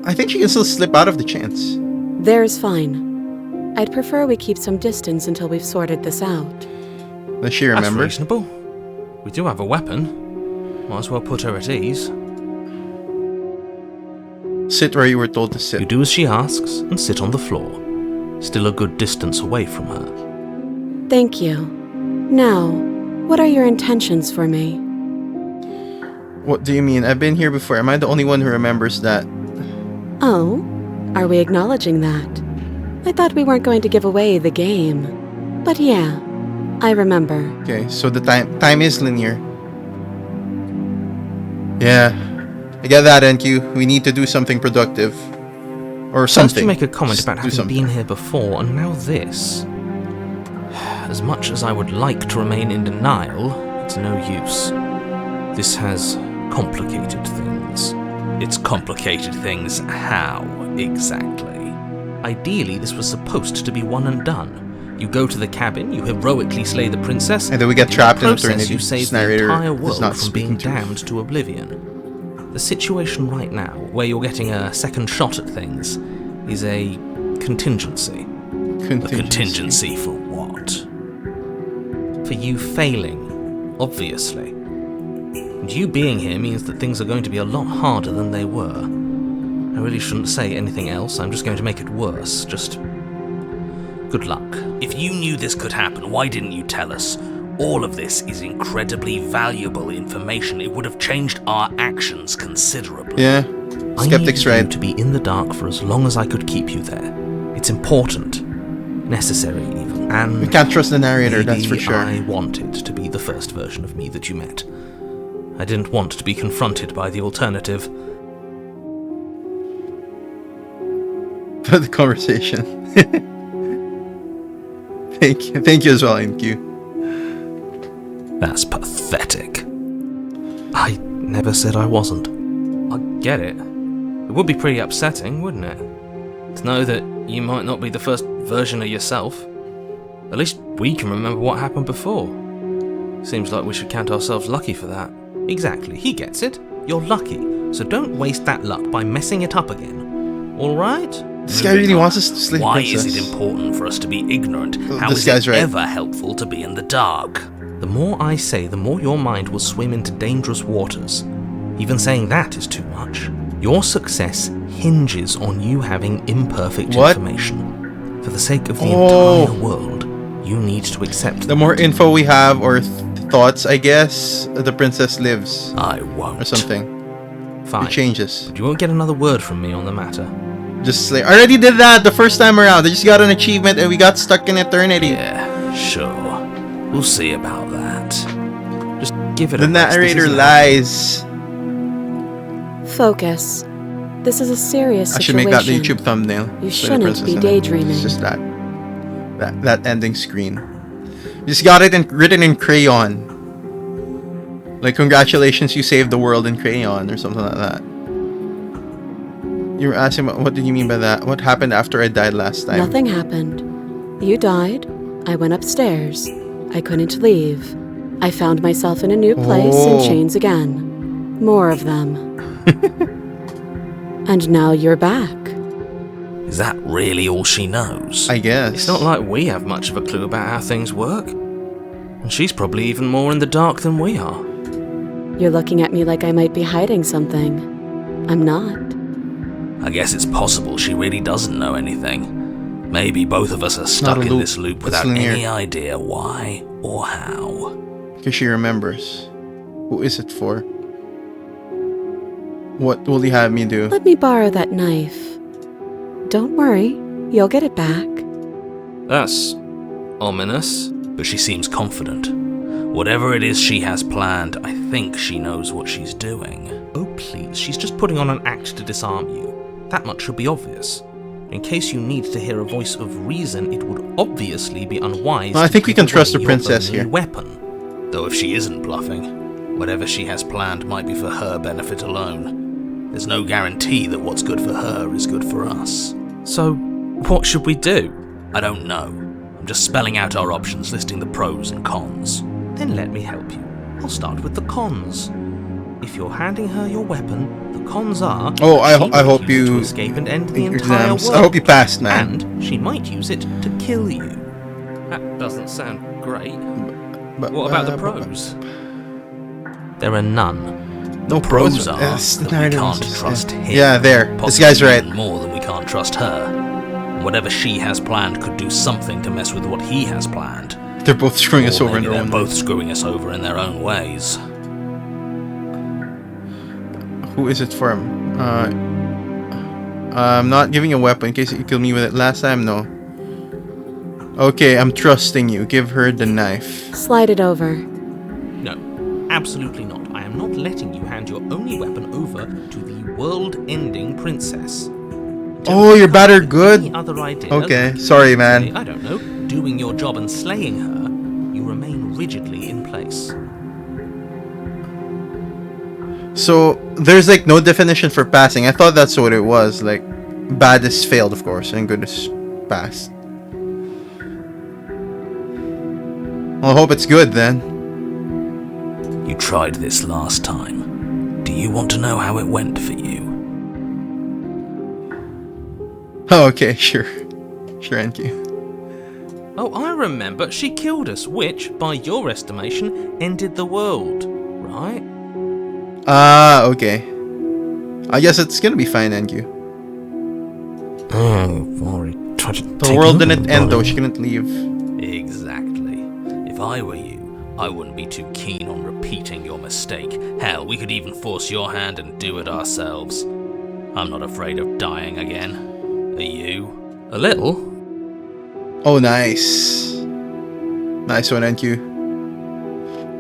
I think she can still slip out of the chains. There's fine. I'd prefer we keep some distance until we've sorted this out. Does she That's remember? reasonable. We do have a weapon. Might as well put her at ease. Sit where you were told to You sit. do as she asks and sit on the floor, still a good distance away from her. Thank you. Now, what are your intentions for me? What do you mean? I've been here before. Am I the only one who remembers that? Oh? Are we acknowledging that? I thought we weren't going to give away the game. But yeah, I remember. Okay, so the time is linear. Yeah, I get that, NQ. We need to do something productive. Or First something. you make a comment Just about do having something. been here before, and now this. As much as I would like to remain in denial, it's no use. This has complicated things. It's complicated things how, exactly? Ideally, this was supposed to be one and done. You go to the cabin, you heroically slay the princess, And then we get in the trapped in process, eternity. you save This the narrator entire is world not from being speaking truth. damned to oblivion. The situation right now, where you're getting a second shot at things, is a contingency. A contingency for what? For you failing, obviously. And you being here means that things are going to be a lot harder than they were. I really shouldn't say anything else, I'm just going to make it worse. Just good luck. If you knew this could happen, why didn't you tell us? All of this is incredibly valuable information. It would have changed our actions considerably. Yeah, I skeptics needed you right. to be in the dark for as long as I could keep you there. It's important. Necessary, even. And We can't trust the narrator, that's for maybe sure. I wanted to be the first version of me that you met. I didn't want to be confronted by the alternative. For the conversation. Thank you as well, NQ. That's pathetic. I never said I wasn't. I get it. It would be pretty upsetting, wouldn't it? To know that you might not be the first version of yourself. At least we can remember what happened before. Seems like we should count ourselves lucky for that. Exactly, he gets it. You're lucky, so don't waste that luck by messing it up again. Alright? This guy really wants us to slay the Why princess. is it important for us to be ignorant? How This is guy's it right. ever helpful to be in the dark? The more I say, the more your mind will swim into dangerous waters. Even saying that is too much. Your success hinges on you having imperfect What? information. For the sake of the Oh. entire world, you need to accept The more info we have, or thoughts, I guess, the princess lives. I won't. Or something. Fine. It changes. But you won't get another word from me on the matter. Just slay. I already did that the first time around. I just got an achievement and we got stuck in eternity. Yeah, sure. We'll see about that. Just give it The a rest. This narrator isn't- lies. Focus. This is a serious I should situation. make that the YouTube thumbnail. You Slay the shouldn't princess be in it. daydreaming. It's just that ending screen. Just got it written in crayon. Like, congratulations, you saved the world in crayon or something like that. You were asking what did you mean by that? What happened after I died last time? Nothing happened. You died. I went upstairs. I couldn't leave. I found myself in a new place in chains again. More of them. And now you're back. Is that really all she knows? I guess. It's not like we have much of a clue about how things work. And she's probably even more in the dark than we are. You're looking at me like I might be hiding something. I'm not. I guess it's possible she really doesn't know anything. Maybe both of us are stuck Not a in loop. this loop It's without linear. any idea why or how. Because she remembers. Who is it for? What will he have me do? Let me borrow that knife. Don't worry. You'll get it back. That's ominous. But she seems confident. Whatever it is she has planned, I think she knows what she's doing. Oh please, she's just putting on an act to disarm you. That much should be obvious. In case you need to hear a voice of reason, it would obviously be unwise. I think we can to trust the give away your princess only here. Weapon. Though if she isn't bluffing, whatever she has planned might be for her benefit alone. There's no guarantee that what's good for her is good for us. So, what should we do? I don't know. I'm just spelling out our options, listing the pros and cons. Then let me help you. I'll start with the cons. If you're handing her your weapon, the cons are... Oh, I she might hope use it to you escape and end the your entire exams. world. I hope you passed, man. And she might use it to kill you. That doesn't sound great. But, What about the pros? There are none. No Pros pros. are Yes, that we narrative can't is- trust him. Yeah, there. This Possibly guy's right. even more than we can't trust her. Whatever she has planned could do something to mess with what he has planned. They're both screwing us Or over in maybe their they're own both screwing us over in their own ways. Who is it for him? I'm not giving a weapon in case you kill me with it last time, no. Okay, I'm trusting you. Give her the knife. Slide it over. No, absolutely not. I am not letting you hand your only weapon over to the world-ending princess. Oh, you're better Any good? other idea? Okay, sorry, man. I don't know, doing your job and slaying her, you remain rigidly in place. So, there's like no definition for passing. I thought that's what it was. Like, bad is failed, of course, and good is passed. Well, I hope it's good then. You tried this last time. Do you want to know how it went for you? Oh, okay, sure. Sure, thank you. Oh, I remember. She killed us, which, by your estimation, ended the world, right? Ah, okay. I guess it's gonna be fine, thank you. Oh, worry. The world didn't end though, she couldn't leave. Exactly. If I were you, I wouldn't be too keen on repeating your mistake. Hell, we could even force your hand and do it ourselves. I'm not afraid of dying again. Are you? A little. Oh, nice. Nice one, thank you.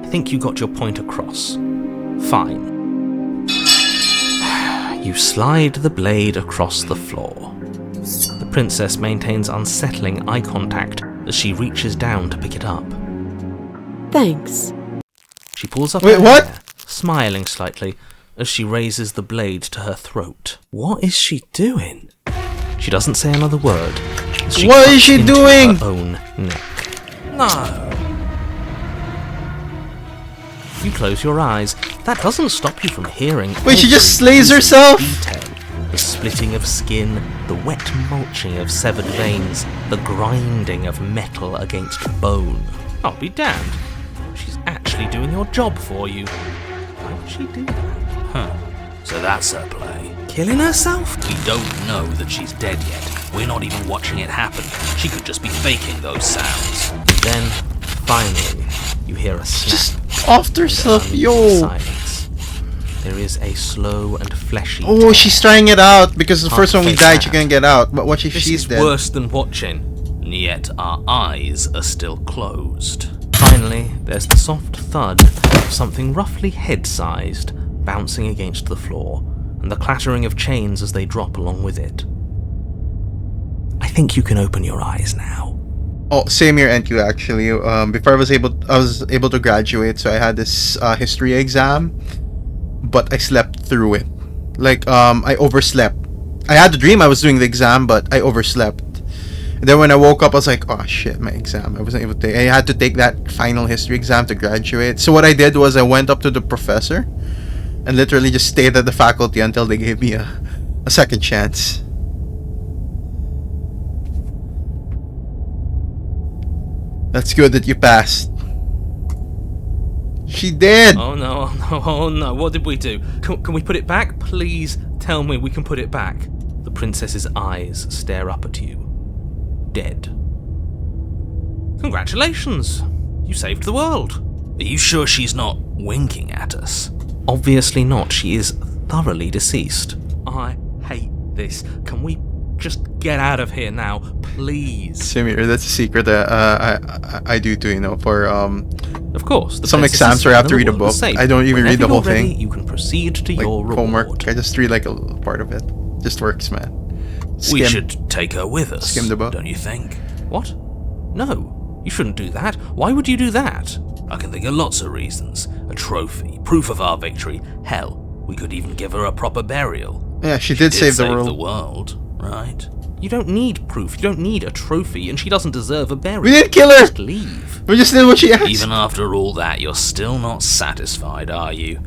I think you got your point across. Fine. You slide the blade across the floor. The princess maintains unsettling eye contact as she reaches down to pick it up. Thanks. She pulls up Wait, her what? hair, smiling slightly as she raises the blade to her throat. What is she doing? She doesn't say another word. as she What is cuts she into doing? Her own neck. No. You close your eyes. That doesn't stop you from hearing. Wait, she just every slays gruesome herself? Detail. The splitting of skin, the wet mulching of severed veins, the grinding of metal against bone. I'll be damned. She's actually doing your job for you. Why would she do that? Huh. So that's her play. Killing herself? We don't know that she's dead yet. We're not even watching it happen. She could just be faking those sounds. Then, finally, you hear a snap. Just offed herself, and yo. silence. there is a slow and fleshy Oh, tear. she's trying it out because the first one we Half died, face she out. couldn't get out. But what if This she's is dead? worse than watching, and yet our eyes are still closed. Finally, there's the soft thud of something roughly head-sized bouncing against the floor, and the clattering of chains as they drop along with it. I think you can open your eyes now. Oh, same year NQ actually. Before I was able to graduate, so I had this history exam, but I slept through it. Like I overslept. I had the dream I was doing the exam, but I overslept. And then when I woke up, I was like, oh shit, my exam. I wasn't able to take. I had to take that final history exam to graduate. So what I did was I went up to the professor and literally just stayed at the faculty until they gave me a second chance. That's good that you passed. She did! Oh no, oh no, oh no, what did we do? Can we put it back? Please tell me we can put it back. The princess's eyes stare up at you. Dead. Congratulations! You saved the world. Are you sure she's not winking at us? Obviously not. She is thoroughly deceased. I hate this. Can we just get out of here now, please? Samir, that's a secret that I do too, you know, for Of course. The some princess exams is where I have to the read a world book. is saved. I don't even read Whenever the whole you're ready, thing. you can proceed to like your homework. reward. I just read like a little part of it. Just works, man. We Skim. should take her with us, Skim the book. don't you think? What? No, you shouldn't do that. Why would you do that? I can think of lots of reasons. A trophy, proof of our victory. Hell, we could even give her a proper burial. Yeah, she did save the world. Right? You don't need proof, you don't need a trophy, and she doesn't deserve a burial. We didn't kill her! Just leave. We just did what she asked. Even after all that, you're still not satisfied, are you?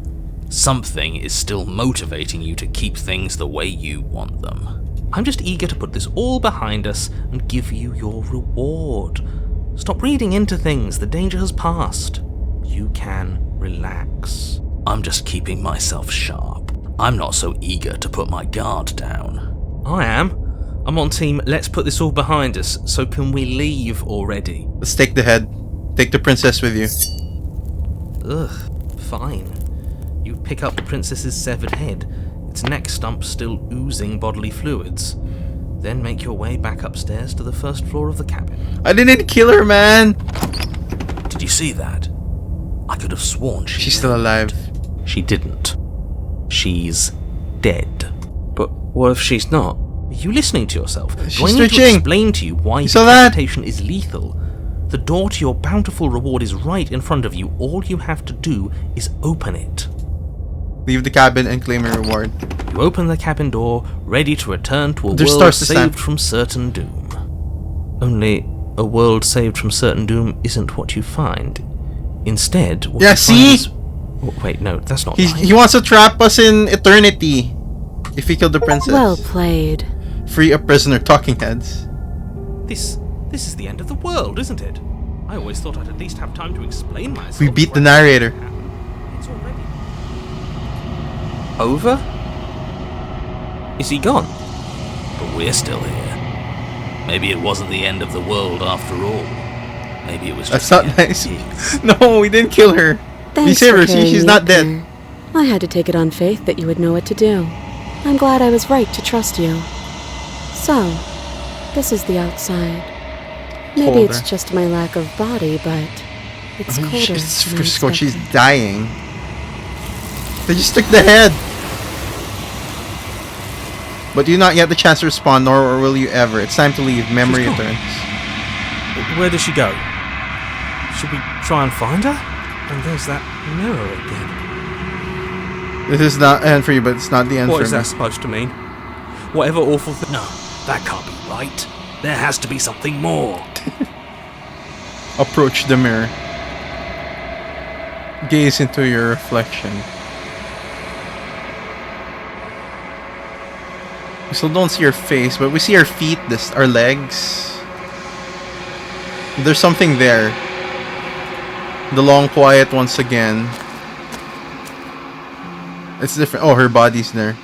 Something is still motivating you to keep things the way you want them. I'm just eager to put this all behind us and give you your reward. Stop reading into things, the danger has passed. You can relax. I'm just keeping myself sharp. I'm not so eager to put my guard down. I am. I'm on team, let's put this all behind us, so can we leave already? Let's take the head. Take the princess with you. Ugh, fine. You pick up the princess's severed head, its neck stump still oozing bodily fluids. Then make your way back upstairs to the first floor of the cabin. I didn't kill her, man! Did you see that? I could have sworn She's still alive. She didn't. She's dead. But what if she's not? Are you listening to yourself? Do I She's need to twitching. explain to you why saw that? decapitation is lethal? The door to your bountiful reward is right in front of you. All you have to do is open it. Leave the cabin and claim your reward. You open the cabin door, ready to return to a There's world stars this time. saved from certain doom. Only, a world saved from certain doom isn't what you find. Instead, what Yeah, you see? find is... Oh, wait, no, that's not right. He wants to trap us in eternity. If he killed the princess. Well played. Free a prisoner, talking heads. This is the end of the world, isn't it? I always thought I'd at least have time to explain myself. We beat the before I- narrator. It's already... Over? Is he gone? But we're still here. Maybe it wasn't the end of the world after all. Maybe it was That's just not the end nice. of his. No, we didn't kill her. Thanks We saved for her. See, carrying she's me not up dead. here. I had to take it on faith that you would know what to do. I'm glad I was right to trust you. So, this is the outside. Maybe Colder. it's just my lack of body, but it's colder It's than I Frisco. She's expected. dying. They just took the head. But you not yet the chance to respond, nor will you ever. It's time to leave. Memory She's gone. returns. Where does she go? Should we try and find her? And there's that mirror again. This is not end for you, but it's not the end What for is me. that supposed to mean? Whatever awful thing. No, that can't be right. There has to be something more. Approach the mirror. Gaze into your reflection. We still don't see her face, but we see her feet, our legs. There's something there. The long quiet once again. It's different. Oh, her body's there.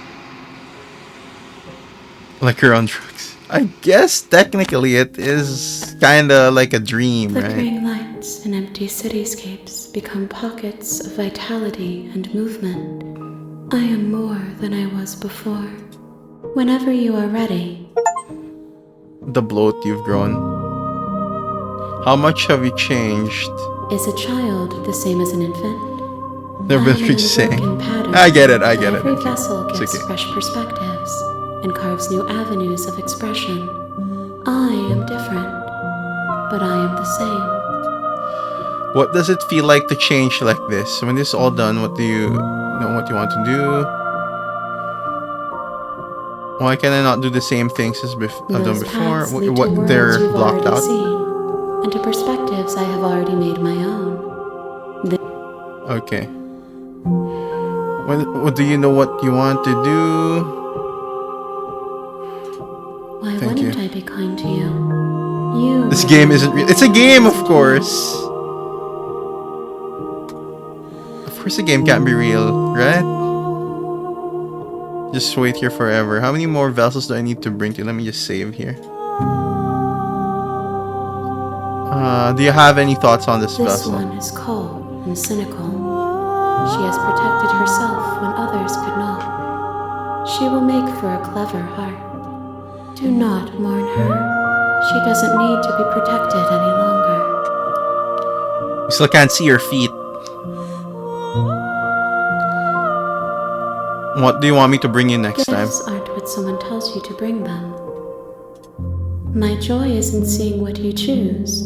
Like her on drugs. I guess technically it is kinda like a dream, right? Flickering lights in empty cityscapes become pockets of vitality and movement. I am more than I was before. Whenever you are ready. The bloat you've grown. How much have you changed? Is a child the same as an infant? They're I both am an saying. unbroken pattern, I get it. but every Okay. vessel It's gives okay. fresh perspectives and carves new avenues of expression. I am different, but I am the same. What does it feel like to change like this? When this is all done, what do you know what you want to do? Why can I not do the same things as I've done Those before? paths lead to What worlds they're you've blocked already out? seen, and to perspectives I have already made my own. Okay. What do you know what you want to do? Why Thank wouldn't you. I be kind to you? You. This game isn't real. It's a game, of course. Of course, the game can't be real, right? Just wait here forever. How many more vessels do I need to bring to? Let me just save here. Do you have any thoughts on this This vessel? one is cold and cynical. She has protected herself when others could not. She will make for a clever heart. Do not mourn her. She doesn't need to be protected any longer. You still can't see your feet. What do you want me to bring you next time? Gifts aren't what someone tells you to bring them. My joy is in seeing what you choose.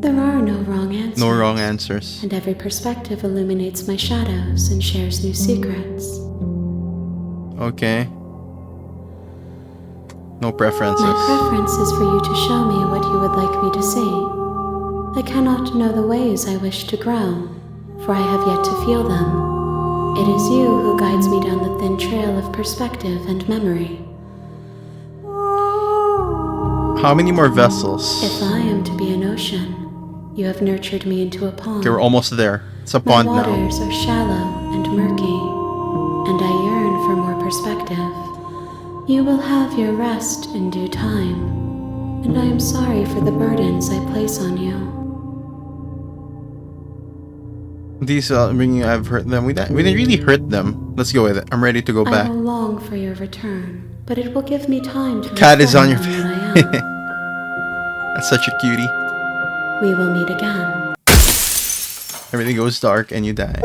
There are no wrong answers. No wrong answers. And every perspective illuminates my shadows and shares new secrets. Okay. No preferences. My preference is for you to show me what you would like me to see. I cannot know the ways I wish to grow, for I have yet to feel them. It is you who guides me down the thin trail of perspective and memory. How many more vessels? If I am to be an ocean, you have nurtured me into a pond. Okay, we're almost there. It's a My pond now. waters are shallow and murky, and I yearn for more perspective. You will have your rest in due time, and I am sorry for the burdens I place on you. These I've hurt them. We didn't really hurt them. Let's go with it. I'm ready to go I back. will long for your return, but it will give me time to Cat is on your reflect face. what I am. That's such a cutie. We will meet again. Everything goes dark and you die.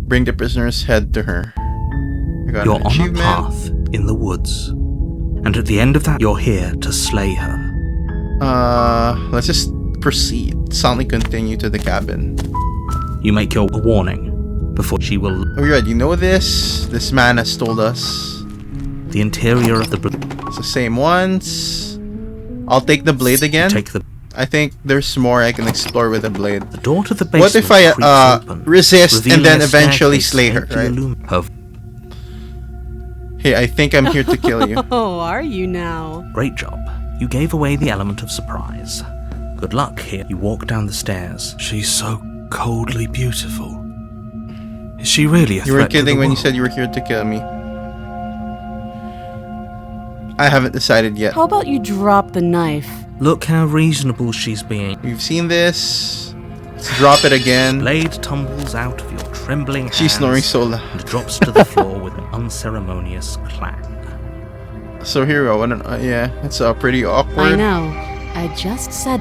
Bring the prisoner's head to her. I got You're an on a achievement. path in the woods, and at the end of that, you're here to slay her. Let's just proceed. Soundly continue to the cabin. You make your warning before she will. Are we ready? You know this? This man has told us. The interior of the It's the same ones. I'll take the blade again. take the I think there's more I can explore with the blade. door to the basement. What if I creaks open, resist and revealing then a eventually staircase slay her, faintly right? Her Hey, I think I'm here to kill you. Oh, are you now? great job. You gave away the element of surprise. Good luck here. You walk down the stairs. She's so coldly beautiful. Is she really a You were threat to kidding the when you world? said you were here to kill me. I haven't decided yet. How about you drop the knife? Look how reasonable she's being. We've seen this. Let's drop it again. Blade tumbles out of your trembling hands She's snoring so loud. and drops to the floor with an unceremonious clang. So here we go. Yeah, it's pretty awkward. I know. I just said.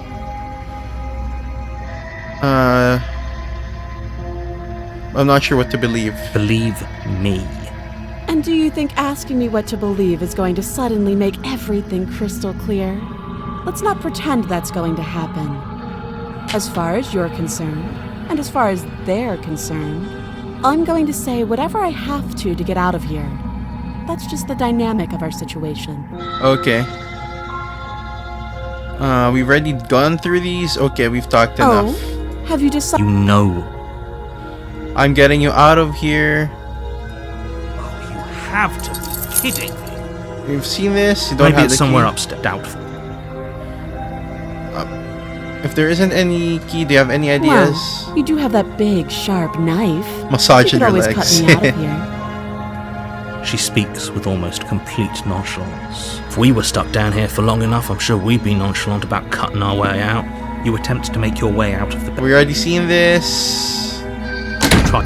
I'm not sure what to believe. Believe me. And do you think asking me what to believe is going to suddenly make everything crystal clear? Let's not pretend that's going to happen. As far as you're concerned, and as far as they're concerned, I'm going to say whatever I have to get out of here. That's just the dynamic of our situation. Okay. We've already gone through these. Okay, we've talked enough. Oh, have you decided? You know. I'm getting you out of here. Oh, you have to be kidding me. We've seen this. You don't Maybe have it's the somewhere key. upstairs. Doubtful. If there isn't any key, do you have any ideas? Well, you do have that big, sharp knife. Massage You in could your always legs. cut me out of here. She speaks with almost complete nonchalance. If we were stuck down here for long enough, I'm sure we'd be nonchalant about cutting our way out. You attempt to make your way out of the We already seen this. try.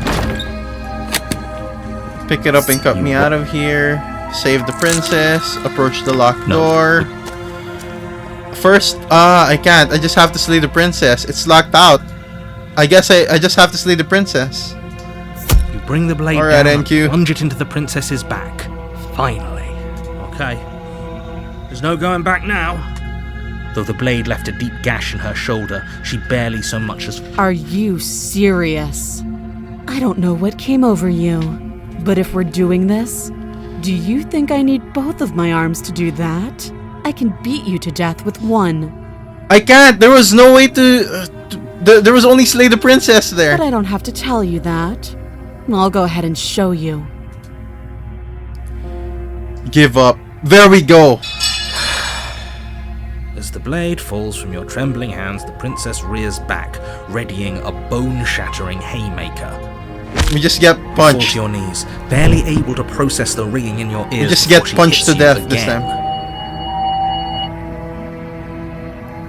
Pick it up and cut me out of here. Save the princess. Approach the locked door. First, I can't. I just have to slay the princess. It's locked out. I guess I just have to slay the princess. You bring the blade Alright, down NQ. and plunge it into the princess's back. Finally. Okay. There's no going back now. Though the blade left a deep gash in her shoulder, she barely so much as... Are you serious? I don't know what came over you, but if we're doing this, do you think I need both of my arms to do that? I can beat you to death with one. I can't. There was no way to... there was only slay the princess there. But I don't have to tell you that. I'll go ahead and show you. Give up. There we go. As the blade falls from your trembling hands, the princess rears back, readying a bone-shattering haymaker. We just get Fall punched. to your knees, barely able to process the ringing in your ears. We just before get she punched hits to you death this again. time.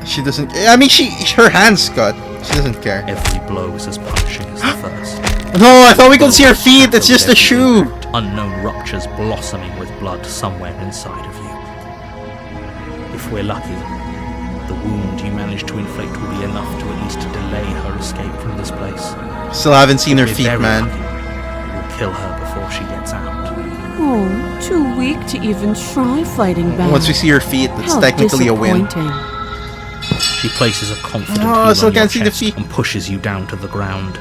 She doesn't... I mean, her hand's cut. She doesn't care. Every blow is as punishing as the first. No, I thought we could see her feet. It's just a shoe. Unknown ruptures blossoming with blood somewhere inside of you. If we're lucky, the wound you manage to inflict will be enough to at least delay her escape from this place. Still haven't seen her If we're feet, very man. lucky, we'll kill her before she gets out. Oh, too weak to even try fighting back. Once we see her feet, it's How technically a win. disappointing. She places a confident Oh, I heel still on your can't see the chest feet. and pushes you down to the ground.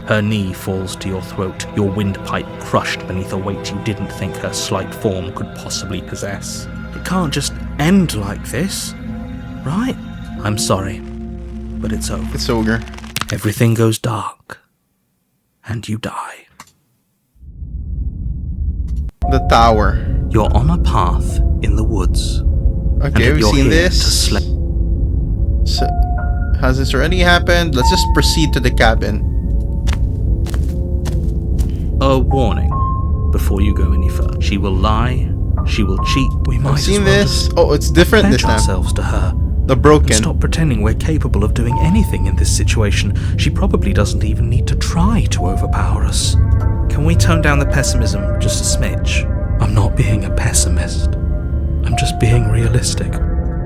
Her knee falls to your throat, your windpipe crushed beneath a weight you didn't think her slight form could possibly possess. It can't just end like this, right? I'm sorry, but it's over. It's ogre. Everything goes dark, and you die. The tower. You're on a path in the woods. Okay, and we've you're seen here this. to slay. So, has this already happened? Let's just proceed to the cabin. A warning before you go any further. She will lie, she will cheat. We might I've as seen well this. just Oh, it's different this pledge time. ourselves to her. The And broken. stop pretending we're capable of doing anything in this situation. She probably doesn't even need to try to overpower us. Can we tone down the pessimism just a smidge? I'm not being a pessimist. I'm just being realistic.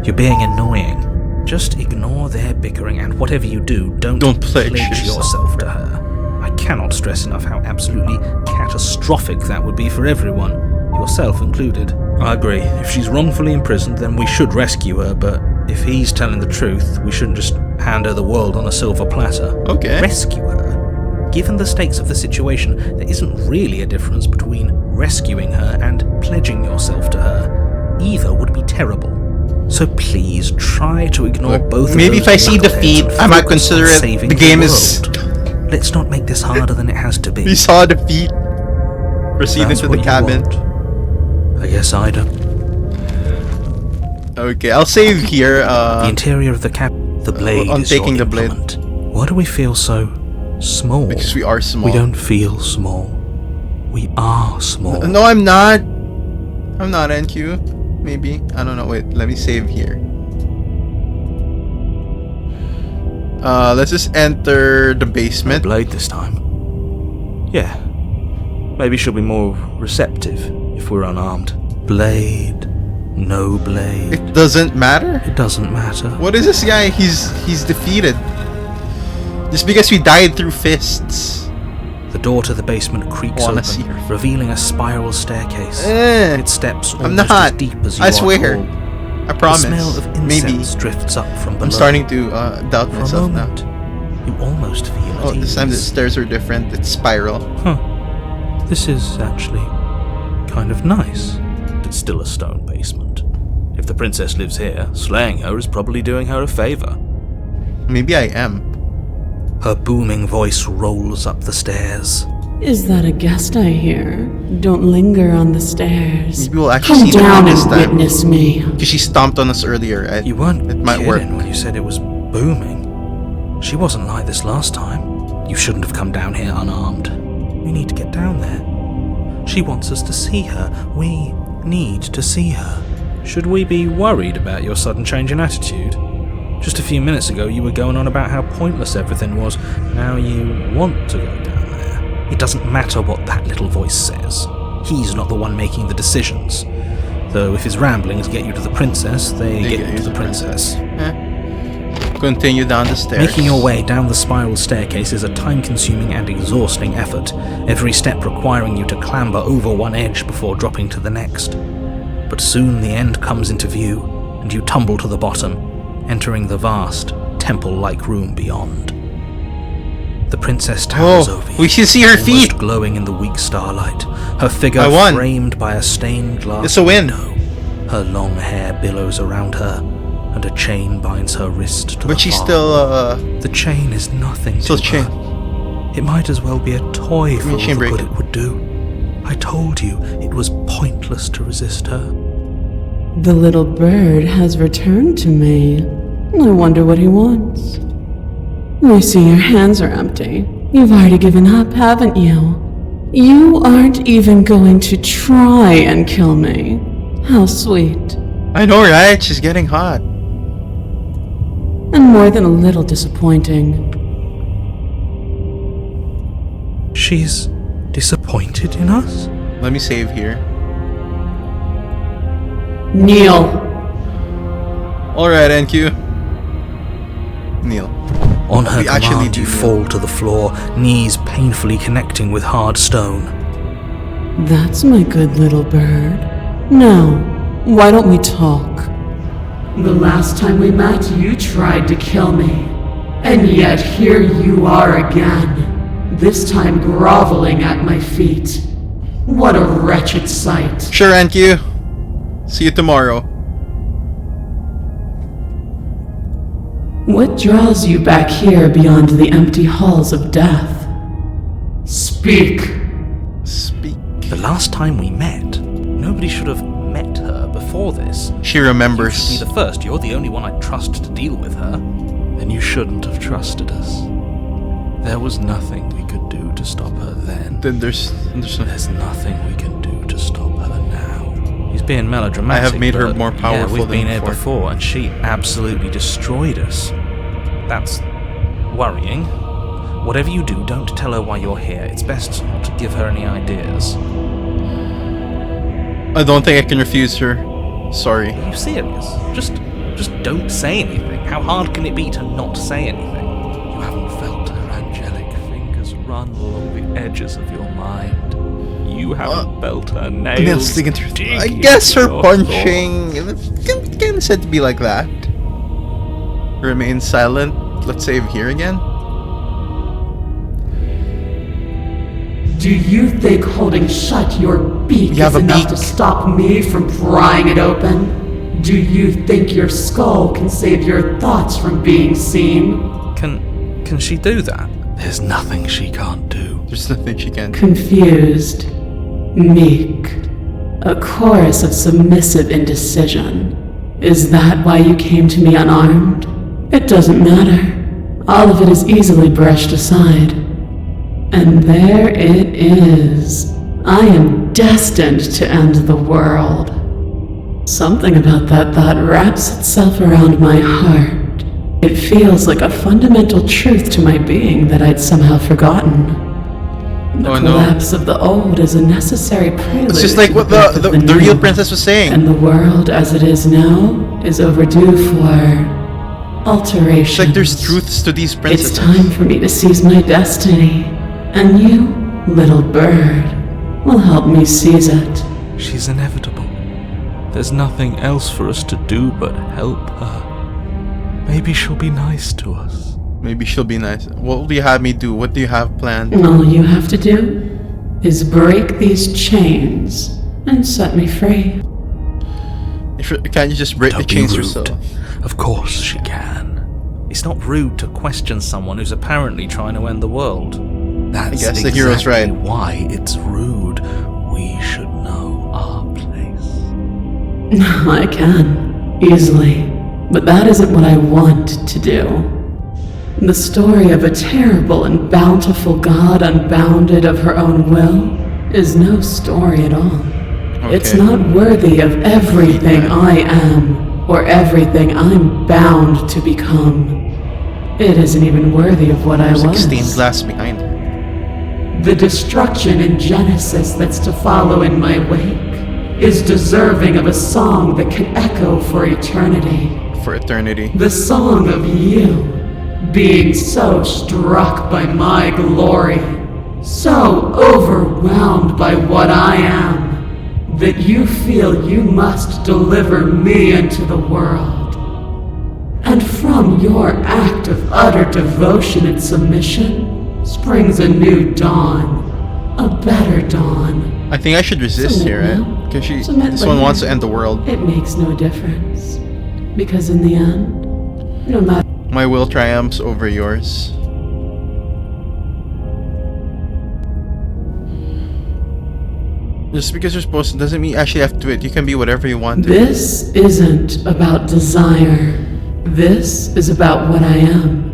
You're being annoying. Just ignore their bickering, and whatever you do, don't pledge yourself yourself. to her. I cannot stress enough how absolutely catastrophic that would be for everyone, yourself included. I agree. If she's wrongfully imprisoned, then we should rescue her, but if he's telling the truth, we shouldn't just hand her the world on a silver platter. Okay. Rescue her? Given the stakes of the situation, there isn't really a difference between rescuing her and pledging yourself to her. Either would be terrible. So please try to ignore Look, both of maybe those if I see knuckleheads defeat, and I might focus consider on it. saving The game is- world. Let's not make this harder than it has to be. We saw defeat. Proceed That's into the what you cabin. want. I guess I don't. Okay, I'll save here. The interior of the cabin, the blade I'm is your taking the blade. implement. Why do we feel so small? Because we are small. We don't feel small. We are small. No, I'm not. I'm not NQ. Maybe. I don't know. Wait, let me save here. Let's just enter the No basement. blade this time. Yeah. Maybe she'll be more receptive if we're unarmed. Blade. No blade. It doesn't matter. It doesn't matter. What is this guy? He's defeated. Just because we died through fists. The door to the basement creaks Wanna see open, her. revealing a spiral staircase. Its steps I'm almost not. as deep as you I are swear. tall. I promise. The smell of Maybe. incense drifts up from below. I'm starting to doubt For a myself now. moment, you almost feel Oh, at this time the ease. stairs are different. It's spiral. Huh. This is actually kind of nice. It's still a stone basement. If the princess lives here, slaying her is probably doing her a favor. Maybe I am. Her booming voice rolls up the stairs. Is that a guest I hear? Don't linger on the stairs. Maybe we'll actually Come see the down this and time. witness me. Because she stomped on us earlier. Right? You weren't It might kidding work. when you said it was booming. She wasn't like this last time. You shouldn't have come down here unarmed. We need to get down there. She wants us to see her. We need to see her. Should we be worried about your sudden change in attitude? Just a few minutes ago you were going on about how pointless everything was. Now you want to go down there. It doesn't matter what that little voice says. He's not the one making the decisions. Though if his ramblings get you to the princess, they get you to the princess. Continue down the stairs. Making your way down the spiral staircase is a time-consuming and exhausting effort, every step requiring you to clamber over one edge before dropping to the next. But soon the end comes into view, and you tumble to the bottom, entering the vast, temple-like room beyond. The princess towers over you, we can see her feet! almost glowing in the weak starlight, her figure I won. framed by a stained glass It's a win. window. Her long hair billows around her, and a chain binds her wrist to the But she's palm. still, The chain is nothing still to chain. her. It might as well be a toy for all chain the break good it. it would do. I told you it was pointless to resist her. The little bird has returned to me. I wonder what he wants. I see your hands are empty. You've already given up, haven't you? You aren't even going to try and kill me. How sweet. I know, right? She's getting hot. And more than a little disappointing. She's disappointed in us? Let me save here. Kneel. Alright, NQ. Kneel. On her We actually command, do you kneel. fall to the floor, knees painfully connecting with hard stone. That's my good little bird. Now, why don't we talk? The last time we met, you tried to kill me. And yet here you are again. This time groveling at my feet. What a wretched sight. Sure, NQ. See you tomorrow. What draws you back here beyond the empty halls of death? Speak. Speak. The last time we met, nobody should have met her before this. She You remembers. should be the first. You're the only one I'd trust to deal with her. Then you shouldn't have trusted us. There was nothing we could do to stop her then. Then there's no... There's nothing we can do to stop her now. He's being melodramatic. I have made her but more powerful Yeah, we've than been here before. before, and she absolutely destroyed us. That's worrying. Whatever you do, don't tell her why you're here. It's best not to give her any ideas. I don't think I can refuse her. Sorry. Are you serious? Just don't say anything. How hard can it be to not say anything? You haven't felt her angelic fingers run along the edges of your mind. You haven't felt her nails. Nails sticking through. dig I guess into her your punching. It's kind of said to be like that. Remain silent. Let's save here again. Do you think holding shut your beak You have is a enough beak. to stop me from prying it open? Do you think your skull can save your thoughts from being seen? Can she do that? There's nothing she can't do. There's nothing she can do. Confused, meek, a chorus of submissive indecision. Is that why you came to me unarmed? It doesn't matter. All of it is easily brushed aside. And there it is. I am destined to end the world. Something about that thought wraps itself around my heart. It feels like a fundamental truth to my being that I'd somehow forgotten. The Oh, no. collapse of the old is a necessary prelude. It's just like to what birth of the new. real princess was saying. And the world as it is now is overdue for alteration. It's like there's truths to these princesses. It's time for me to seize my destiny. And you, little bird, will help me seize it. She's inevitable. There's nothing else for us to do but help her. Maybe she'll be nice to us. Maybe she'll be nice. What do you have me do? What do you have planned? All you have to do is break these chains and set me free. Can't you just break the Don't be chains rude. yourself? Of course she can. It's not rude to question someone who's apparently trying to end the world. That's guess the hero's exactly right. why it's rude. We should know our place. I can, easily. But that isn't what I want to do. The story of a terrible and bountiful god unbounded of her own will is no story at all. It's Okay. not worthy of everything I am, or everything I'm bound to become. It isn't even worthy of what I There's like was. stained glass behind her. The destruction in Genesis that's to follow in my wake is deserving of a song that can echo for eternity. For eternity. The song of you, being so struck by my glory, so overwhelmed by what I am, that you feel you must deliver me into the world. And from your act of utter devotion and submission springs a new dawn, a better dawn. I think I should resist Submit here, right? now. Because Submit this one later. wants to end the world. It makes no difference, because in the end, no matter. My will triumphs over yours. Just because you're supposed to doesn't mean you actually have to do it. You can be whatever you want to. This isn't about desire. This is about what I am.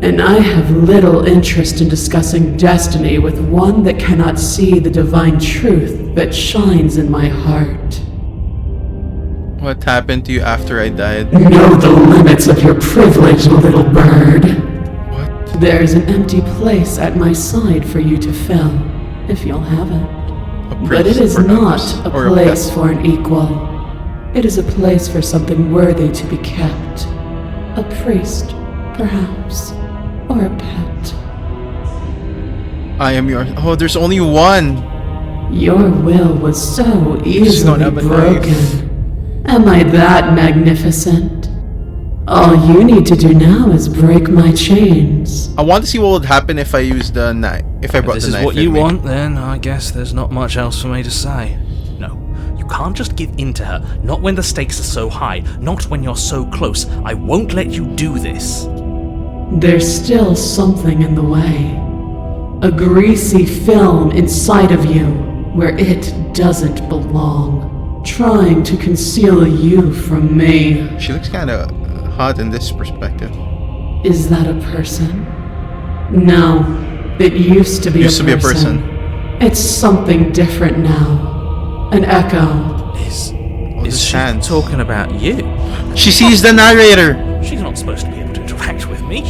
And I have little interest in discussing destiny with one that cannot see the divine truth that shines in my heart. What happened to you after I died? Know the limits of your privilege, little bird. What? There's an empty place at my side for you to fill, if you'll have it. A But it priest, is perhaps, not a or place pet. for an equal. It is a place for something worthy to be kept. A priest, perhaps, or a pet. I am yours. Oh, there's only one. Your will was so don't easily have a broken. knife. Am I that magnificent? All you need to do now is break my chains. I want to see what would happen if I used the knife. If I If brought this the is knife what with you me. want, then I guess there's not much else for me to say. No, you can't just give in to her. Not when the stakes are so high. Not when you're so close. I won't let you do this. There's still something in the way. A greasy film inside of you where it doesn't belong. Trying to conceal you from me. She looks kind of hot in this perspective. Is that a person? No, it used to be Used to be a person. It's something different now. An echo. Is this she hand. talking about you? She sees the narrator. She's not supposed to be able to interact with me.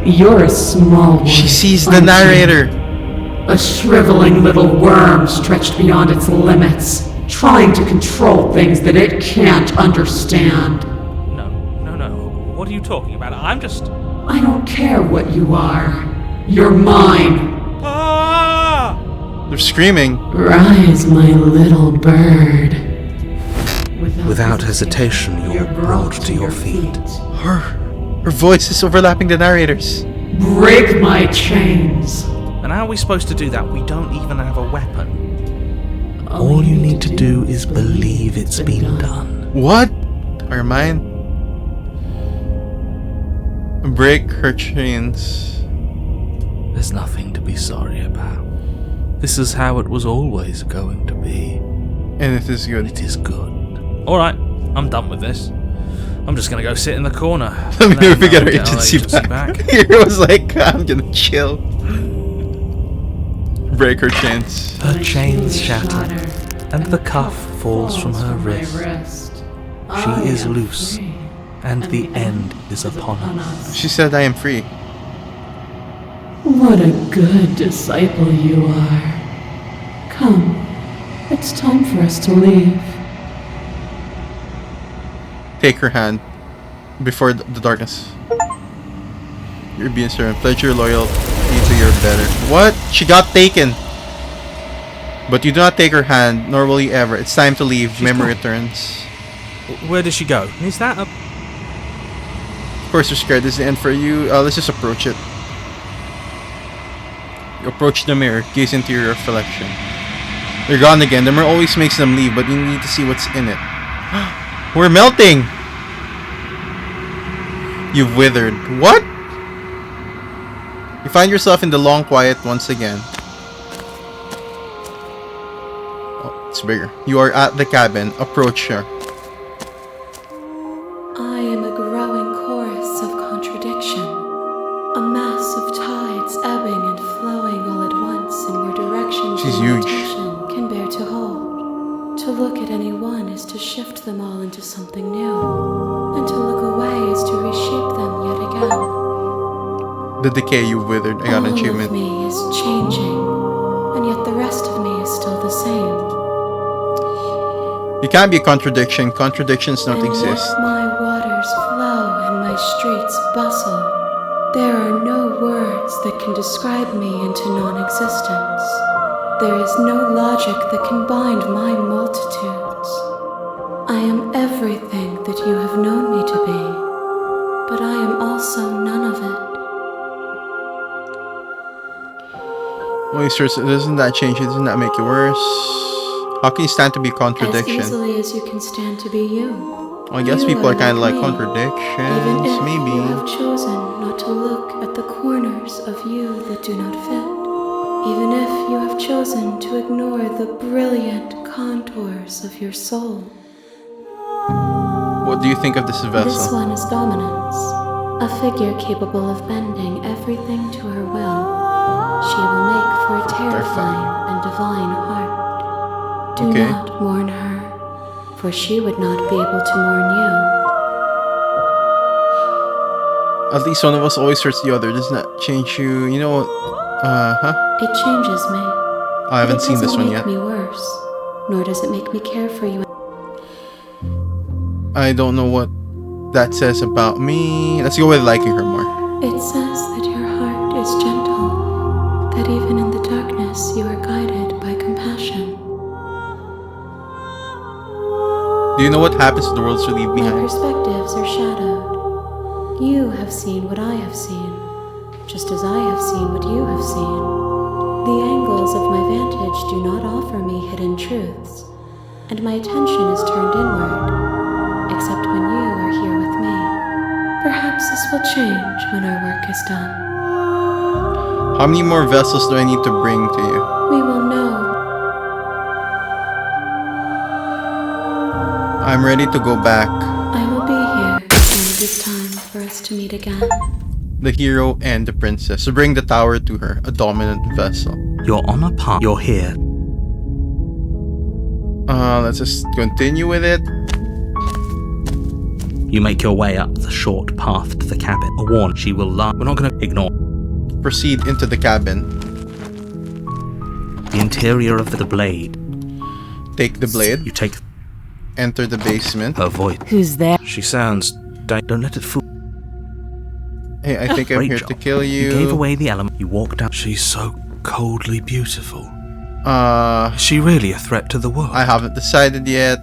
You're a small one. She sees the aren't you? narrator. A shriveling little worm stretched beyond its limits, trying to control things that it can't understand. No. What are you talking about? I'm just... I don't care what you are. You're mine. Ah! They're screaming. Rise, my little bird. Without hesitation, you're brought to your feet. Her voice is overlapping the narrator's. Break my chains. And how are we supposed to do that? We don't even have a weapon. All you need to do is believe it's been done. What? Are mine? Break her chains. There's nothing to be sorry about. This is how it was always going to be. And it is good. It is good. Alright, I'm done with this. I'm just gonna go sit in the corner. Let me never get our our agency back. Hero was like, I'm gonna chill. Break her chains. Her chains shatter, and the cuff falls from her wrist. She is loose, and the end is upon us. She said I am free. What a good disciple you are. Come, it's time for us to leave. Take her hand before the darkness. You're being served. Pledge your loyalty to your better. What? She got taken. But you do not take her hand, nor will you ever. It's time to leave. Memory returns. Where does she go? Is that a... Of course, you're scared. This is the end for you. Let's just approach it. You approach the mirror. Gaze into your reflection. They're gone again. The mirror always makes them leave, but you need to see what's in it. We're melting! You've withered. What? You find yourself in the long quiet once again. Oh, it's bigger. You are at the cabin. Approach her. I am a growing chorus of contradiction, a mass of tides ebbing and flowing all at once in your direction. She's the huge. intention can bear to hold. To look at any one is to shift them all into something new, and to look away is to reshape them yet again. The decay you withered. I got an All achievement. of me is changing, and yet the rest of me is still the same. You can't be a contradiction. Contradictions don't And exist. yet my waters flow and my streets bustle. There are no words that can describe me into non-existence. There is no logic that can bind my multitudes. I am everything that you have known me to be, but I am also none of it. Well, doesn't that change it? Doesn't that make it worse? How can you stand to be a As contradiction? easily as you can stand to be you. Well, I guess You people are kind of like me. contradictions. Even if Maybe. you have chosen not to look at the corners of you that do not fit. Even if you have chosen to ignore the brilliant contours of your soul. What do you think of this This vessel? one is dominance, a figure capable of bending everything to her will. She will make for a terrifying and divine heart. Do Okay. not mourn her, for she would not be able to mourn you. At least one of us always hurts the other. Doesn't that change you? You know what? It changes me. I haven't seen this one yet. It doesn't make me worse, nor does it make me care for you. I don't know what that says about me. Let's go with liking her more. It says that your heart is gentle, that even in the darkness you are guided by compassion. Do you know what happens to the worlds we leave My behind? perspectives are shadowed. You have seen what I have seen, just as I have seen what you have seen. The angles of my vantage do not offer me hidden truths, and my attention is turned inward, except when you are here with me. Perhaps this will change when our work is done. How many more vessels do I need to bring to you? We will know. I'm ready to go back. I will be here when it is time for us to meet again. The hero and the princess. So bring the tower to her, a dominant vessel. You're on a path. You're here. Let's just continue with it. You make your way up the short path to the cabin. A warn, she will lie. We're not going to ignore. Proceed into the cabin. The interior of the blade. Take the blade. You take Enter the basement. her voice. Who's there? She sounds... Don't let it fool. Hey, I think I'm Great here job. to kill you. You gave away the element. You walked out. She's so coldly beautiful. Uh, Is she really a threat to the world? I haven't decided yet.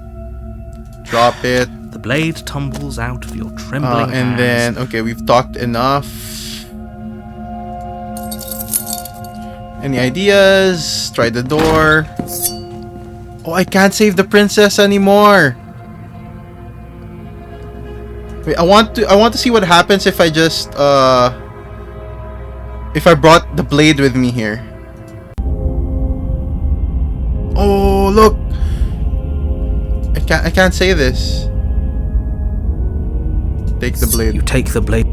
Drop it. The blade tumbles out of your trembling And hands. then, okay, we've talked enough. Any ideas? Try the door. Oh, I can't save the princess anymore. Wait, I want to see what happens if I just if I brought the blade with me here. Oh, look. I can't say this. Take the blade. You take the blade.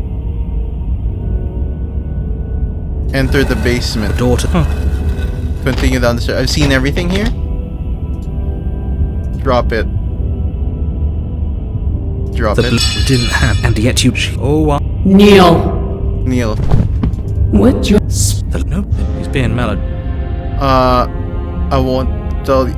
Enter the basement. Daughter. Continue down the stairs. I've seen everything here. Drop it. Drop The it. blade didn't have, and yet you. Oh, Neil! Kneel. What you... no, he's being mellowed. I won't tell you.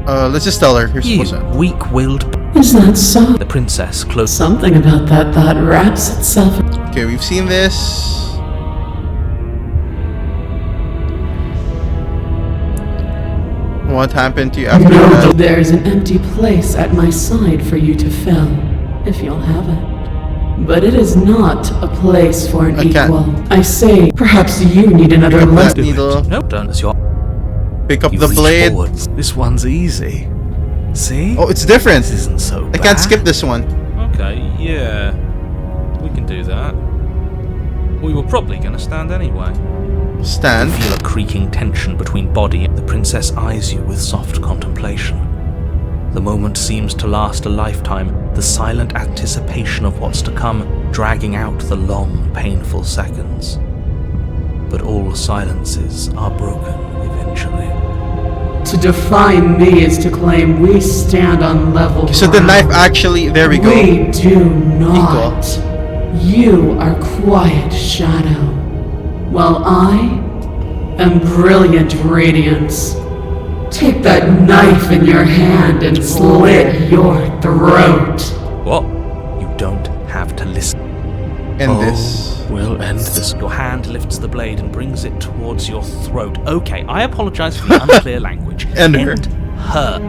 Let's just tell her. You're You supposed to. weak-willed. Is that so? The princess close. Something about that thought wraps itself... Okay, we've seen this. What happened to you after No, that? there's an empty place at my side for you to fill, if you'll have it. But it is not a place for an I can't. equal. I say, perhaps you need another Pick up that lesson. needle. No, don't. It's your. Pick up You the reach blade. forwards. This one's easy. See? Oh, it's different. This isn't so I bad. can't skip this one. Okay, yeah, we can do that. We were probably going to stand anyway. Stand. You feel a creaking tension between body. The princess eyes you with soft contemplation. The moment seems to last a lifetime, the silent anticipation of what's to come, dragging out the long, painful seconds. But all silences are broken eventually. To define me is to claim we stand on level So the knife ground. actually. There we go. We do not. You are quiet shadow. while I am brilliant radiance. Take that knife in your hand and slit your throat. What? You don't have to listen. And this. We'll end this. Your hand lifts the blade and brings it towards your throat. Okay, I apologize for the unclear language. End her. End her.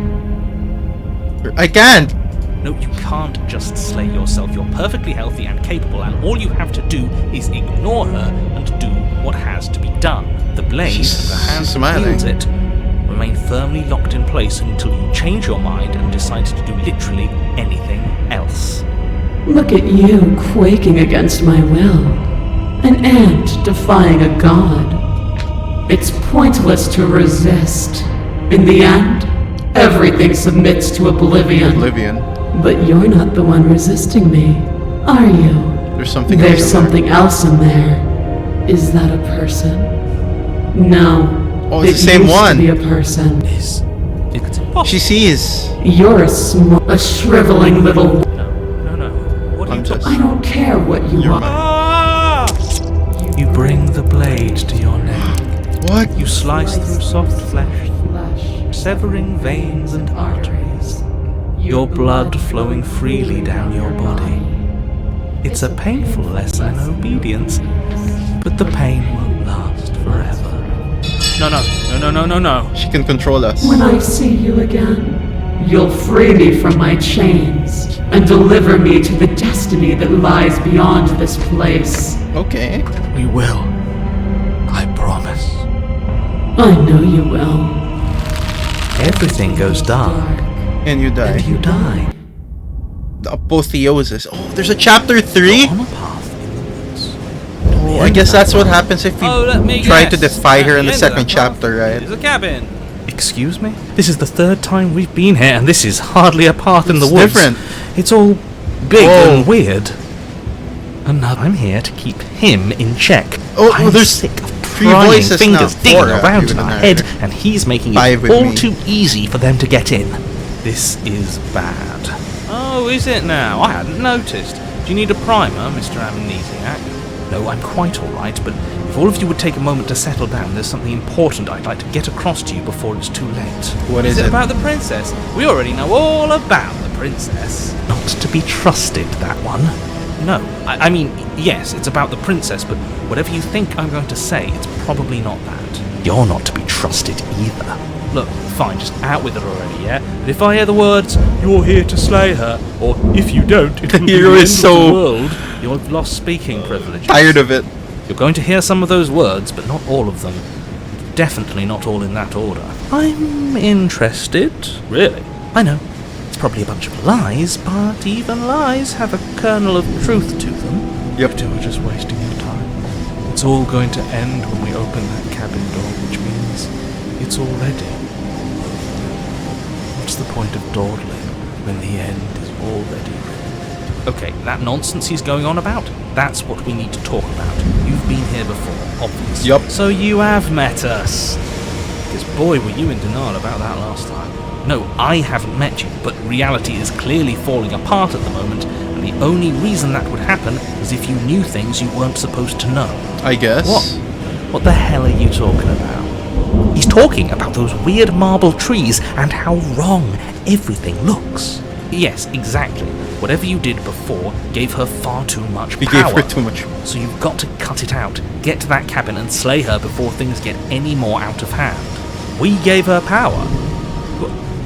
I can't. No, you can't just slay yourself. You're perfectly healthy and capable, and all you have to do is ignore her and do what has to be done. The blade, She's the hand that smiling. wields it, remain firmly locked in place until you change your mind and decide to do literally anything else. Look at you quaking against my will. An ant defying a god. It's pointless to resist. In the end, everything submits to oblivion. Oblivion. But you're not the one resisting me, are you? There's something There's else in something else in there. Is that a person? No. Oh, it's it the same used one. To be a person. It's impossible. there. She sees. You're a shriveling little. No. What are I'm you just- I don't care what you You're are. You bring the blade to your neck. What? You slice through soft flesh, severing veins and arteries, your blood flowing freely down your body. It's a painful lesson in obedience, but the pain won't last forever. No. She can control us. When I see you again, you'll free me from my chains and deliver me to the destiny that lies beyond this place. Okay. We will. I promise. I know you will. Everything goes dark, And you die. and you die. The apotheosis. Oh, there's a chapter 3? On a path in the woods. Oh, I guess that's what happens if we let me try to guess. defy her At in the end of second that path chapter, right? is a cabin. Excuse me? This is the third time we've been here, and this is hardly a path in the It's woods. different. It's all big Whoa. and weird. And now I'm here to keep him in check. Oh, I'm there's sick of 3 prying voices fingers now. digging 4, around even in our now. head, and he's making 5 it with all me. too easy for them to get in. This is bad. Oh, is it now? I hadn't noticed. Do you need a primer, Mr. Amnesiac? No, I'm quite alright, but if all of you would take a moment to settle down, there's something important I'd like to get across to you before it's too late. What is it it? about the princess? We already know all about the princess. Not to be trusted, that one. No, I mean, yes, it's about the princess, but whatever you think I'm going to say, it's probably not that. You're not to be trusted either. Look, fine, just out with it already, yeah? But if I hear the words, "You're here to slay her," or "If you don't, it will be Hero the end is of so- the world," you've lost speaking privileges. Tired of it. You're going to hear some of those words, but not all of them. Definitely not all in that order. I'm interested. Really? I know. It's probably a bunch of lies, but even lies have a kernel of truth to them. Yep. You two are just wasting your time. It's all going to end when we open that cabin door, which means it's already. What's the point of dawdling when the end is already written? Okay, that nonsense he's going on about, that's what we need to talk about. You've been here before, obviously. Yup. So you have met us. Because boy, were you in denial about that last time. No, I haven't met you, but reality is clearly falling apart at the moment, and the only reason that would happen is if you knew things you weren't supposed to know. I guess. What? What the hell are you talking about? He's talking about those weird marble trees and how wrong everything looks. Yes, exactly. Whatever you did before gave her far too much We power. gave her too much. So you've got to cut it out, get to that cabin and slay her before things get any more out of hand. We gave her power.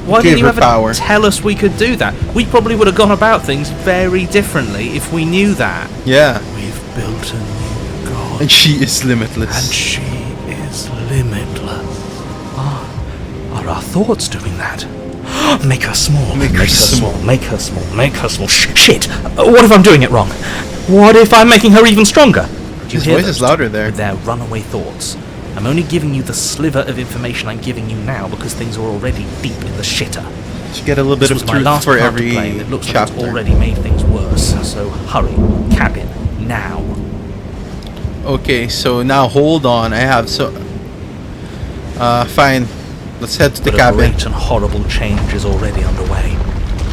Why Gave didn't you her ever power. tell us we could do that? We probably would have gone about things very differently if we knew that. Yeah. We've built a new god, And she is and limitless. she is limitless. Are our thoughts doing that? Make her small. Make her small. Make her small. Make her small. Shit! What if I'm doing it wrong? What if I'm making her even stronger? Did you His hear voice those is louder there. with their runaway thoughts? I'm only giving you the sliver of information I'm giving you now because things are already deep in the shitter. You get a little bit This of was my truth last for card to every play, and it looks like chapter. it's already made things worse. So hurry, cabin, now. Okay, so now hold on. I have fine. Let's head to the But a cabin. great and horrible change is already underway.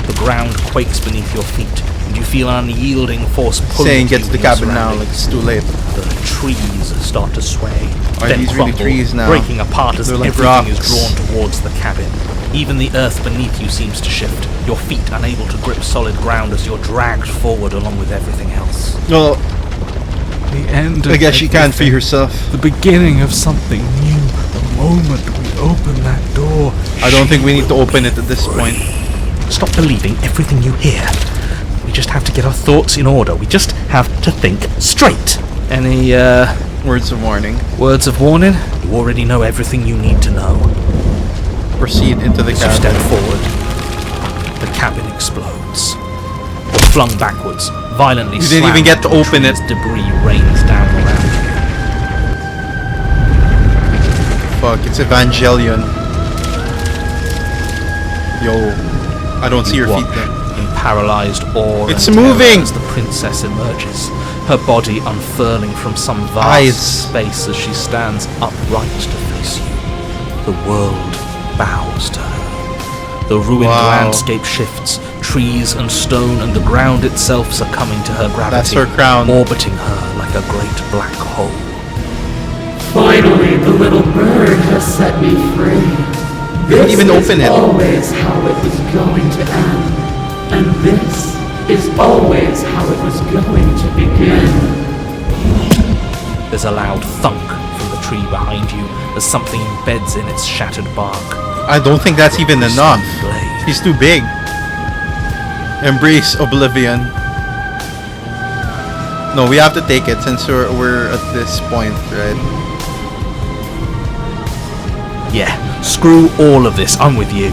The ground quakes beneath your feet, and you feel an unyielding force pulling Saying at get you to the in your cabin now, like surroundings. it's too late. The trees start to sway, Are then these really crumble, trees now? breaking apart as They're like everything is rocks. drawn towards the cabin. Even the earth beneath you seems to shift, your feet unable to grip solid ground as you're dragged forward along with everything else. Well, The end of I guess she can't free everything. herself. The beginning of something new. The moment we open that door. I don't think we need to open it at this point. Stop believing everything you hear. We just have to get our thoughts in order. We just have to think straight. Any, Words of warning. words of warning? You already know everything you need to know. Proceed into the As you step cabin. forward, the cabin explodes. You're flung backwards, violently You didn't even slammed get to into open trees. it. Debris rains down around you. Fuck, it's Evangelion. Yo, I don't see You your feet watch there. in paralyzed awe It's and terror moving! as the princess emerges, her body unfurling from some vast Eyes. space as she stands upright to face you. The world bows to her. The ruined Wow. landscape shifts, trees and stone and the ground itself succumbing to her gravity, That's her crown. orbiting her like a great black hole. Finally, the little bird has set me free. Didn't This even is open it. always how it was going to end. And this is always how it was going to begin. There's a loud thunk from the tree behind you as something embeds in its shattered bark. I don't think that's even enough. Blade. He's too big. Embrace oblivion. No, we have to take it since we're at this point, right? Yeah, screw all of this, I'm with you.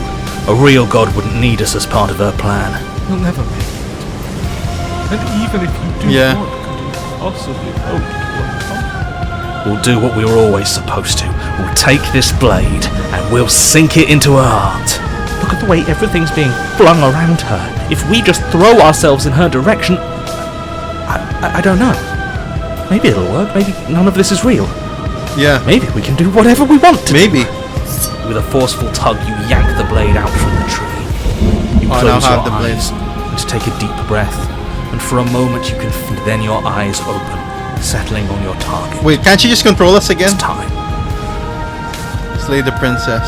A real god wouldn't need us as part of her plan. You'll never make it. And even if you do Yeah. want, could you possibly hope to accomplish? We'll do what we were always supposed to. We'll take this blade and we'll sink it into her heart. Look at the way everything's being flung around her. If we just throw ourselves in her direction... I don't know. Maybe it'll work, maybe none of this is real. Yeah, Maybe we can do whatever we want to. maybe. With a forceful tug, you yank the blade out from the tree. You Oh, I close now have your the blade. eyes and take a deep breath, and for a moment you can feel then your eyes open, settling on your target. Wait, can't she just control us again? It's time. Slay the princess.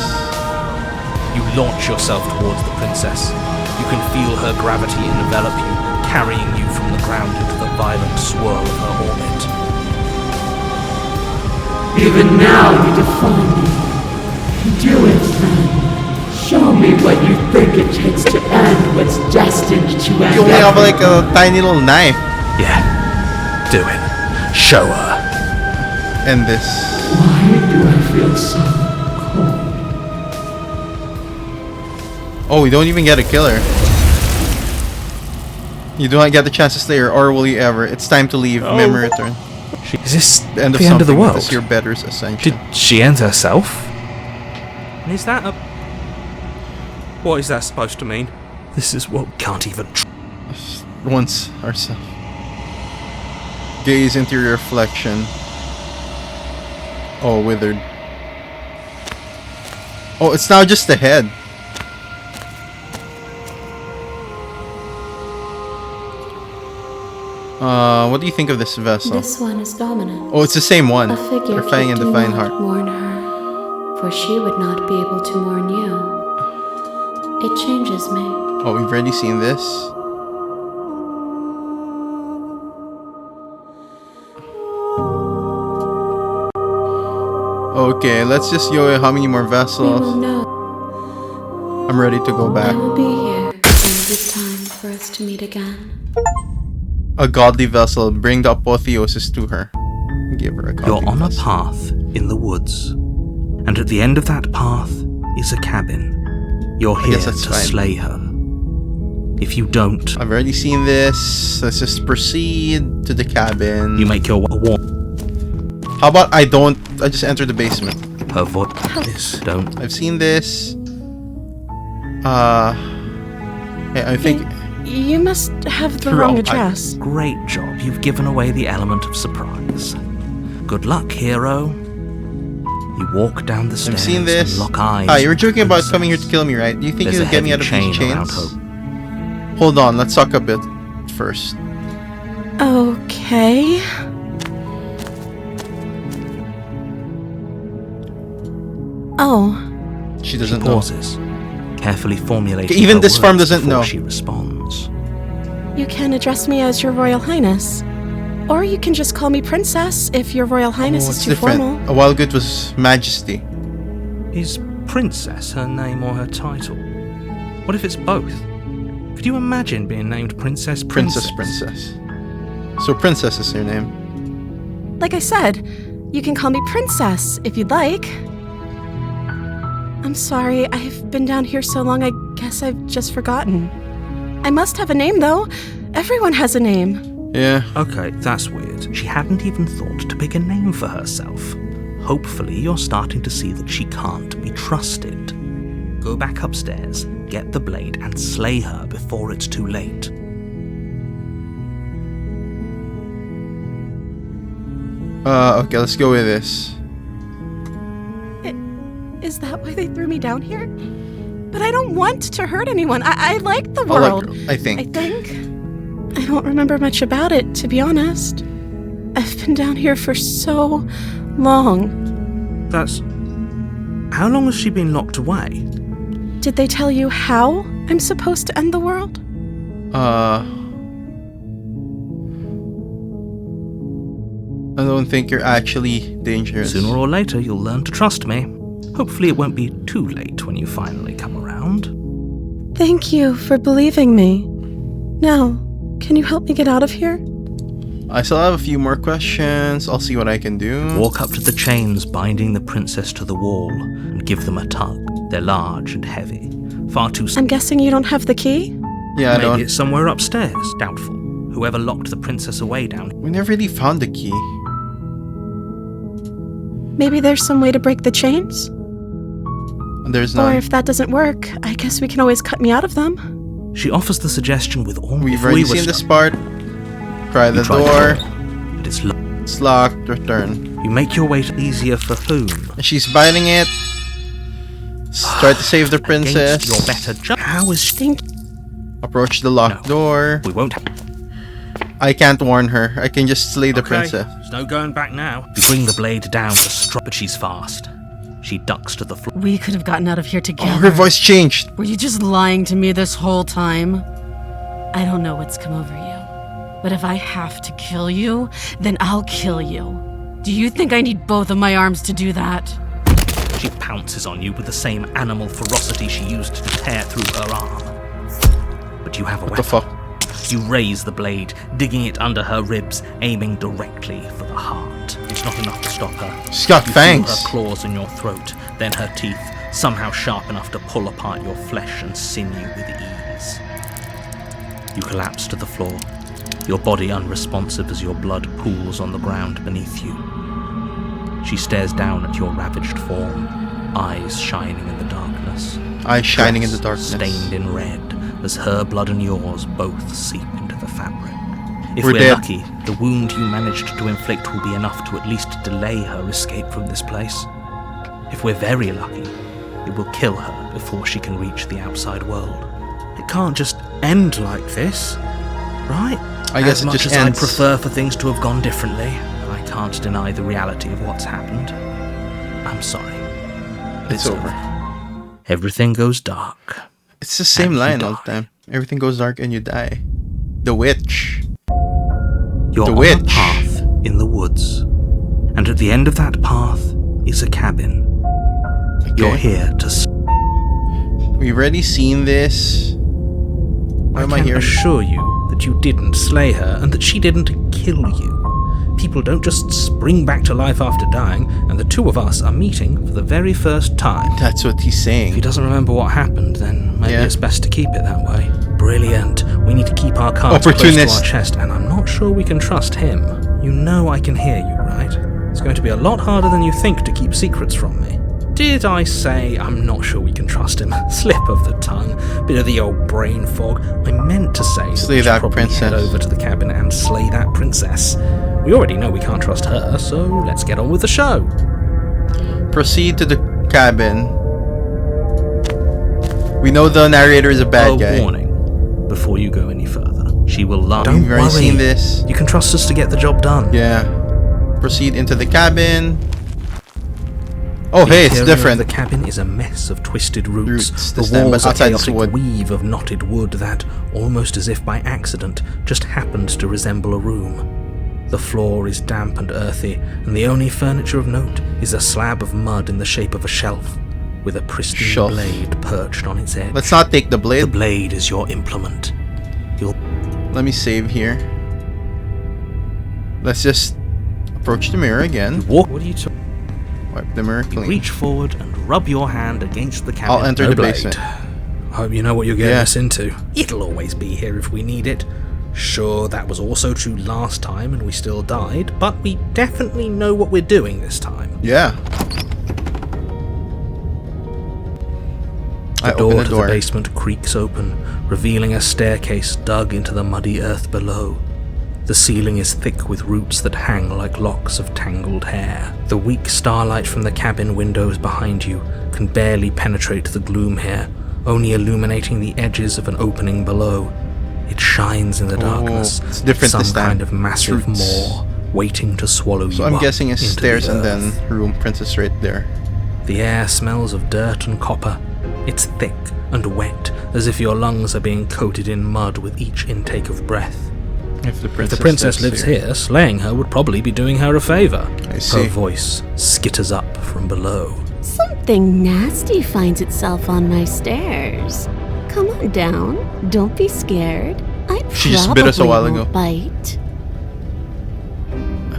You launch yourself towards the princess. You can feel her gravity envelop you, carrying you from the ground into the violent swirl of her orbit. Even now you defy me. Do it then. Show me what you think it takes to end what's destined to end. You only have like a tiny little knife. Yeah, do it. Show her. End this. Why do I feel so cold? Oh, we don't even get a killer. You do not get the chance to slay her, or will you ever? It's time to leave. Memory return. Is this The end of the end of the something. world? This is your better's ascension. Did she end herself? And is that a... What is that supposed to mean? This is what can't even... Once ourselves. Gaze into your reflection. Oh, withered. Oh, it's now just the head. What do you think of this vessel? This one is dominant. Oh, it's the same one. A figure Refine and do Divine not Heart. mourn her, for she would not be able to mourn you. It changes me. Oh, we've already seen this. Okay, let's just go. How many more We will vessels? know. I'm ready to go I back. will be here when it is time for us to meet again. A godly vessel. Bring the apotheosis to her. Give her a godly You're on a vessel. path in the woods, and at the end of that path is a cabin. You're here guess that's to fine. slay her. If you don't, I've already seen this. Let's just proceed to the cabin. you make your war. How about I don't? I just enter the basement. Her voice. Don't. I've seen this. I think. You must have the Wrong. wrong address. Great job. You've given away the element of surprise. Good luck, hero. You walk down the stairs I've seen this. and lock eyes. Hi, you were with the joking about princess. coming here to kill me, right? Do you think There's you'll a get me out heavy of these chain around chains? her. Hold on, let's talk a bit first. Okay. Oh, She She doesn't know. pauses, carefully formulating Even her this farm words doesn't before know. she responds. you can address me as Your Royal Highness. Or you can just call me Princess if Your Royal Highness Oh, is it's too different. formal. A while ago it was Majesty. Is Princess her name or her title? What if it's both? Could you imagine being named Princess? Princess. So Princess is her name. Like I said, you can call me Princess if you'd like. I'm sorry, I've been down here so long I guess I've just forgotten. I must have a name though. Everyone has a name. Yeah. Okay, that's weird. She hadn't even thought to pick a name for herself. Hopefully you're starting to see that she can't be trusted. Go back upstairs, get the blade, and slay her before it's too late. Okay, let's go with this. Is that why they threw me down here? But I don't want to hurt anyone. I like the I like world. her, I think. I don't remember much about it, to be honest. I've been down here for so long. That's... How long has she been locked away? Did they tell you how I'm supposed to end the world? I don't think you're actually dangerous. Sooner or later you'll learn to trust me. Hopefully it won't be too late when you finally come around. Thank you for believing me. Now, can you help me get out of here? I still have a few more questions. I'll see what I can do. Walk up to the chains binding the princess to the wall and give them a tug. They're large and heavy. Far too... I'm guessing you don't have the key? Yeah, I Maybe don't. it's somewhere upstairs. Doubtful. Whoever locked the princess away down... We never really found the key. Maybe there's some way to break the chains? There's Or none. if that doesn't work, I guess we can always cut me out of them. She offers the suggestion with all... We've before already we were seen this stuck. part. Try the You try door. but it's locked. It's locked. Return. You make your way easier for whom? And she's biting it. Try to save the princess. Against your better judgment. How is she... Think Approach the locked door. We won't... I can't warn her. I can just slay the Okay, princess. there's no going back now. You bring the blade down to strike, but she's fast. She ducks to the floor. we could have gotten out of here Oh, together. her voice changed. Were you just lying to me this whole time? I don't know what's come over you. But if I have to kill you, then I'll kill you. Do you think I need both of my arms to do that? She pounces on you with the same animal ferocity she used to tear through her arm. But you have a What the weapon. fuck? You raise the blade, digging it under her ribs, aiming directly for the heart. It's not enough to stop her. She's got You feel fangs. her claws in your throat, then her teeth, somehow sharp enough to pull apart your flesh and sinew with ease. You collapse to the floor, your body unresponsive as your blood pools on the ground beneath you. She stares down at your ravaged form, eyes shining in the darkness. Eyes shining in the Dress darkness. stained in red, as her blood and yours both seep into the fabric. If We're we're dead. lucky, the wound you managed to inflict will be enough to at least delay her escape from this place. If we're very lucky, it will kill her before she can reach the outside world. It can't just end like this, right? I guess as it much just as ends. I'd prefer for things to have gone differently, I can't deny the reality of what's happened. I'm sorry. But It's over. Everything goes dark. It's the same And you line all the die. time. Everything goes dark and you die. The witch. You're The on a witch. path in the woods, and at the end of that path is a cabin. You're Okay. here to... We've already seen this. Why am I can here? assure you that you didn't slay her and that she didn't kill you. People don't just spring back to life after dying, and the two of us are meeting for the very first time. That's what he's If he saying. doesn't remember what happened, then maybe Yeah. it's best to keep it that way. Brilliant. We need to keep our cards close to Opportunist. our chest, and I'm not sure we can trust him. You know I can hear you, right? It's going to be a lot harder than you think to keep secrets from me. Did I say I'm not sure we can trust him? Slip of the tongue. Bit of the old brain fog. I meant to say Slay we should that probably head princess. over to the cabin and slay that princess. We already know we can't trust her, so let's get on with the show. Proceed to the cabin. We know the narrator is a bad guy. Warning before you go any further. She will lie. Don't We've already worry. seen this. You can trust us to get the job done. Yeah. Proceed into the cabin. Oh, The hey, it's interior different. of the cabin is a mess of twisted roots. Roots, The this time, walls but a outside it's chaotic wood. weave of knotted wood that, almost as if by accident, just happened to resemble a room. The floor is damp and earthy, and the only furniture of note is a slab of mud in the shape of a shelf, with a pristine Shelf. blade perched on its edge. Let's not take the The blade. blade is your implement. You'll Let me save here. Let's just approach the mirror again. walk. What are you talking? Wipe the mirror You clean. reach forward and rub your hand against the cabin. I'll enter No the blade. basement. Hope you know what you're getting Yeah. us into. It'll always be here if we need it. Sure, that was also true last time and we still died, but we definitely know what we're doing this time. Yeah. I The door open the to door. the basement creaks open, revealing a staircase dug into the muddy earth below. The ceiling is thick with roots that hang like locks of tangled hair. The weak starlight from the cabin windows behind you can barely penetrate the gloom here, only illuminating the edges of an opening below. It shines in the darkness, it's different some this time. kind of massive Roots. maw waiting to swallow you So I'm up guessing it's into stairs the and earth. then room. Princess right there. The air smells of dirt and copper. It's thick and wet, as if your lungs are being coated in mud with each intake of breath. If the If the princess lives here, slaying her would probably be doing her a favor. I Her see. voice skitters up from below. Something nasty finds itself on my stairs. Come on down. Don't be scared. I She just bit us a while probably ago. won't bite.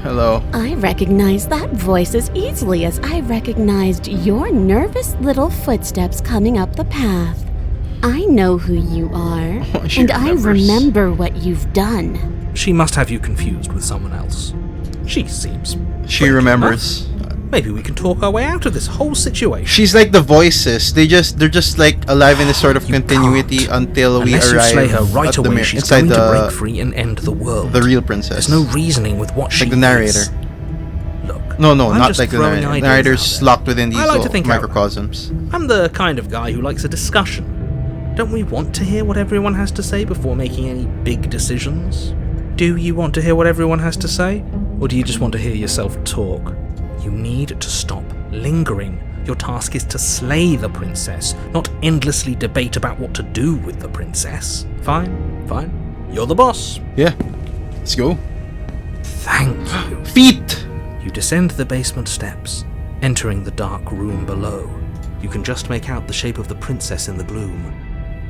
Hello. I recognize that voice as easily as I recognized your nervous little footsteps coming up the path. I know who you are, Oh, she and I remembers. remember what you've done. She must have you confused with someone else. She seems She friendly remembers. enough. Maybe we can talk our way out of this whole situation. She's like the voices. They're just like alive in this sort of You continuity can't. until we Unless you arrive slay her right at the away, mirror she's inside going to break the free and end the world. real princess. There's no reasoning with what she like the narrator. is. Look, No, I'm not just like the throwing narrator. ideas Narrator's out there. locked within these I like to little think out loud. microcosms. I'm the kind of guy who likes a discussion. Don't we want to hear what everyone has to say before making any big decisions? Do you want to hear what everyone has to say? Or do you just want to hear yourself talk? You need to stop lingering. Your task is to slay the princess, not endlessly debate about what to do with the princess. Fine. You're the boss. Yeah. Let's go. Thank you. Feet! You descend the basement steps, entering the dark room below. You can just make out the shape of the princess in the gloom.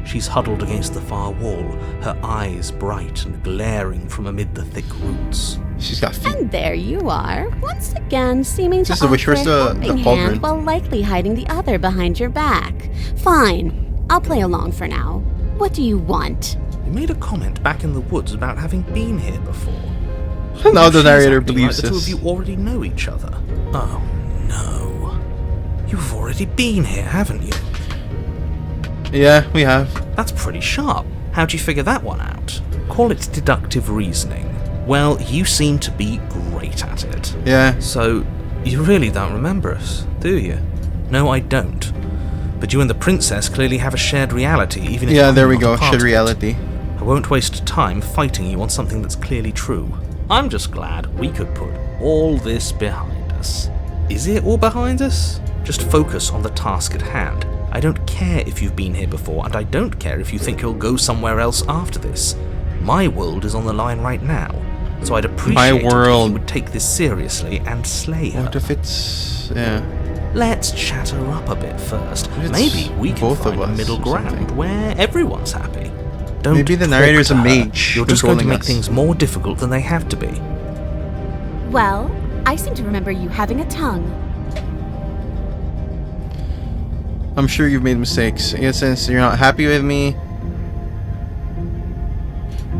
She's huddled against the far wall, her eyes bright and glaring from amid the thick roots. She's got feet. And there you are, once again seeming to This is the wish offer versus a the helping cauldron. hand while likely hiding the other behind your back. Fine, I'll play along for now. What do you want? You made a comment back in the woods about having been here before. Now the She's narrator acting believes like the two of this. you already know each other. Oh no. You've already been here, haven't you? Yeah, we have. That's pretty sharp. How'd you figure that one out? Call it deductive reasoning. Well, you seem to be great at it. Yeah. So, you really don't remember us, do you? No, I don't. But you and the princess clearly have a shared reality, even if Yeah, I'm there we not go. a part Shared of it. reality. I won't waste time fighting you on something that's clearly true. I'm just glad we could put all this behind us. Is it all behind us? Just focus on the task at hand. I don't care if you've been here before, and I don't care if you think you'll go somewhere else after this. My world is on the line right now, so I'd appreciate it if world. you would take this seriously and slay her. What if it's... yeah. Let's chat her up a bit first. It's Maybe we can both of find a us middle or ground something. where everyone's happy. Don't Maybe the talk narrator's to a her. mage You're just going to controlling make us. things more difficult than they have to be. Well, I seem to remember you having a tongue. I'm sure you've made mistakes. Yeah, since you're not happy with me,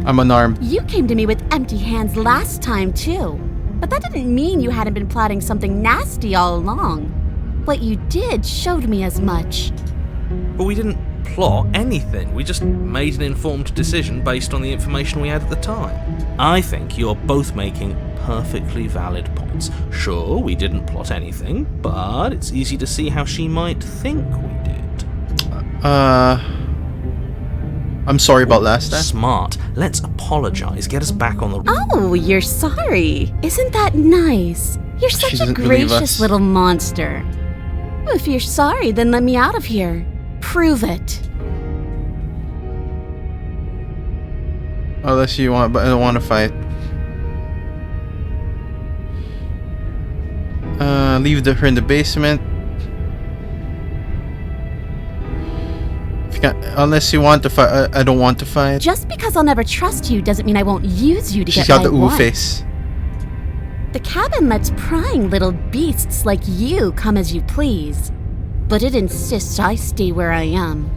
I'm unarmed. You came to me with empty hands last time, too. But that didn't mean you hadn't been plotting something nasty all along. What you did showed me as much. But we didn't plot anything. We just made an informed decision based on the information we had at the time. I think you're both making perfectly valid points. Sure, we didn't plot anything, but it's easy to see how she might think we did. I'm sorry about last time. Smart. Let's apologize. Get us back on the... Oh, you're sorry. Isn't that nice? You're She such a doesn't believe us. gracious little monster. If you're sorry, then let me out of here. Prove it. Unless you want, but I don't want to fight. Leave her in the basement. If you unless you want to fight, I don't want to fight. Just because I'll never trust you doesn't mean I won't use you to She's get got what the I ooh want. face. The cabin lets prying little beasts like you come as you please, but it insists I stay where I am.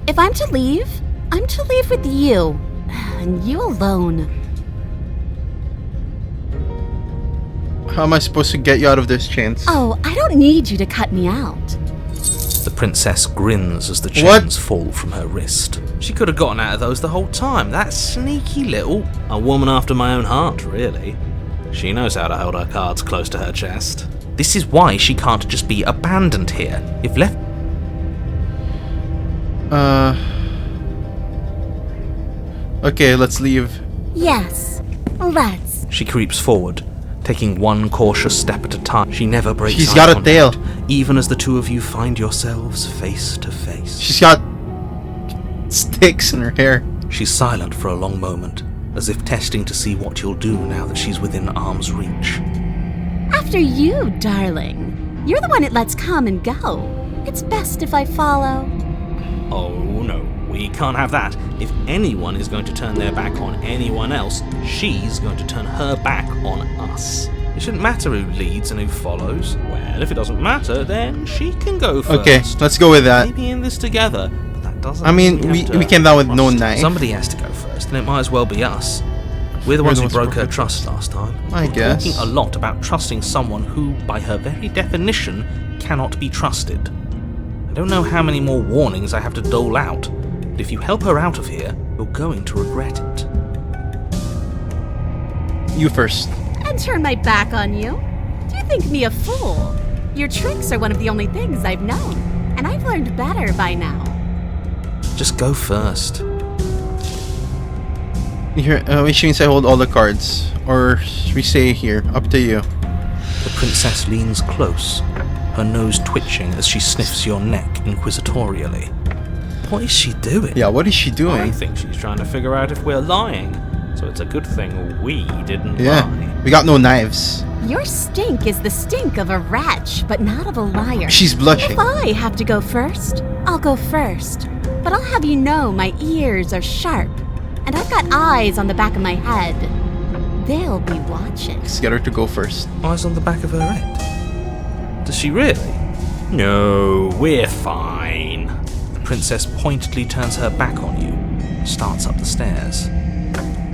If I'm to leave, I'm to leave with you, and you alone. How am I supposed to get you out of this, Chance? Oh, I don't need you to cut me out. The princess grins as the What? chains fall from her wrist. She could have gotten out of those the whole time. That sneaky little... A woman after my own heart, really. She knows how to hold her cards close to her chest. This is why she can't just be abandoned here. If left... Okay, let's leave. Yes, let's. She creeps forward, taking one cautious step at a time. She never breaks She's eye got a contact, tail. even as the two of you find yourselves face to face. She's got sticks in her hair. She's silent for a long moment, as if testing to see what you'll do now that she's within arm's reach. After you, darling. You're the one it lets come and go. It's best if I follow. Oh no, we can't have that. If anyone is going to turn their back on anyone else, she's going to turn her back on us. It shouldn't matter who leads and who follows. Well, if it doesn't matter, then she can go first. Okay, let's go with that. Maybe in this together, but that doesn't I mean, we have we to came down with no trust. knife. Somebody has to go first, and it might as well be us. We're the ones who broke her trust last time. I guess. Talking a lot about trusting someone who, by her very definition, cannot be trusted. I don't know how many more warnings I have to dole out, but if you help her out of here, you're going to regret it. You first. And turn my back on you? Do you think me a fool? Your tricks are one of the only things I've known, and I've learned better by now. Just go first. Here, which means I hold all the cards. Or we stay here. Up to you. The princess leans close, her nose twitching as she sniffs your neck inquisitorially. What is she doing? Yeah, what is she I doing? think she's trying to figure out if we're lying, so it's a good thing we didn't Yeah, lie. we got no knives. Your stink is the stink of a wretch, but not of a liar. She's blushing. If I have to go first, I'll go first. But I'll have you know my ears are sharp, and I've got eyes on the back of my head. They'll be watching. Let's get her to go first. Eyes on the back of her head. Does she really? No, we're fine. The princess pointedly turns her back on you, and starts up the stairs.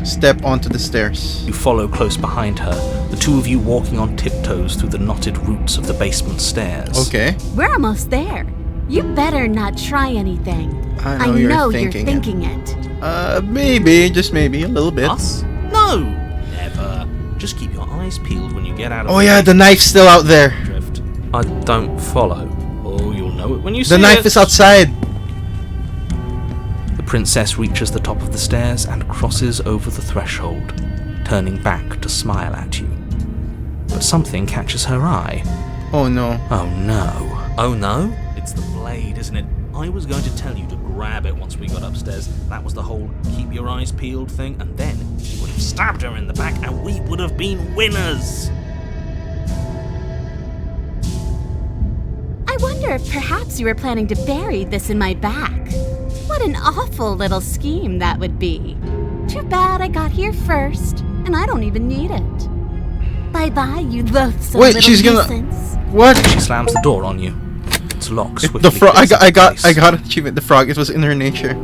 Step onto the stairs. You follow close behind her, the two of you walking on tiptoes through the knotted roots of the basement stairs. Okay. We're almost there. You better not try anything. I know you're thinking it. Maybe, just maybe, a little bit. Us? No, never. Just keep your eyes peeled when you get out of Oh yeah, the knife's still out there. drift. I don't follow. Oh, you'll know it when you see The knife it. is outside. The princess reaches the top of the stairs and crosses over the threshold, turning back to smile at you. But something catches her eye. Oh no. Oh no. Oh no? It's the blade, isn't it? I was going to tell you to grab it once we got upstairs. That was the whole keep your eyes peeled thing, and then she would have stabbed her in the back and we would have been winners. I wonder if perhaps you were planning to bury this in my back. What an awful little scheme that would be. Too bad I got here first, and I don't even need it. Bye-bye, you loathsome Wait, little she's gonna- nuisance. What? She slams the door on you. Its lock swiftly The frog. clicks I into got place. an achievement. The frog. It was in her nature.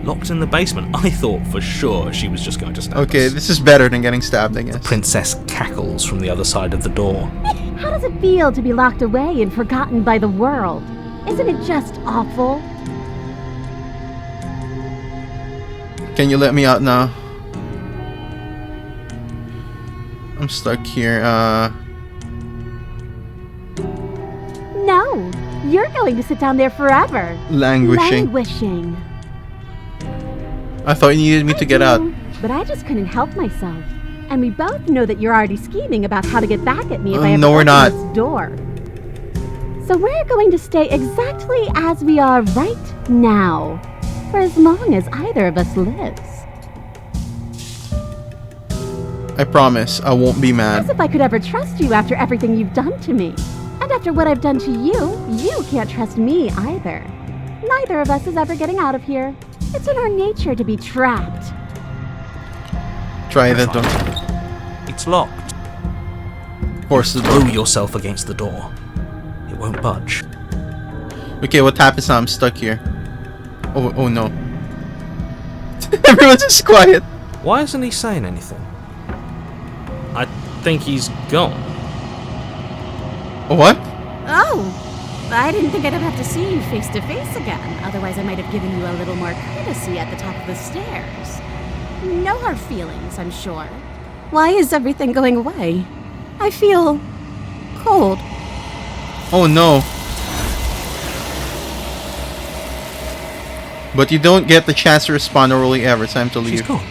Locked in the basement. I thought for sure she was just going to stab Okay, us. this is better than getting stabbed, I guess. Princess cackles from the other side of the door. How does it feel to be locked away and forgotten by the world? Isn't it just awful? Can you let me out now? I'm stuck here. No, you're going to sit down there forever. Languishing. Languishing. I thought you needed me to get out. But I just couldn't help myself. And we both know that you're already scheming about how to get back at me if I ever No, we're open not. this door. So we're going to stay exactly as we are right now, for as long as either of us lives. I promise, I won't be mad. As if I could ever trust you after everything you've done to me. And after what I've done to you, you can't trust me either. Neither of us is ever getting out of here. It's in our nature to be trapped. Try that door. It's locked. Force the door. Throw yourself against the door. It won't budge. Okay, what happens now? I'm stuck here. Oh no. Everyone's just quiet. Why isn't he saying anything? I think he's gone. What? Oh, I didn't think I'd ever have to see you face to face again. Otherwise, I might have given you a little more courtesy at the top of the stairs. No hard feelings, I'm sure. Why is everything going away? I feel cold. Oh no. But you don't get the chance to respond orally ever. It's time to leave. She's gone.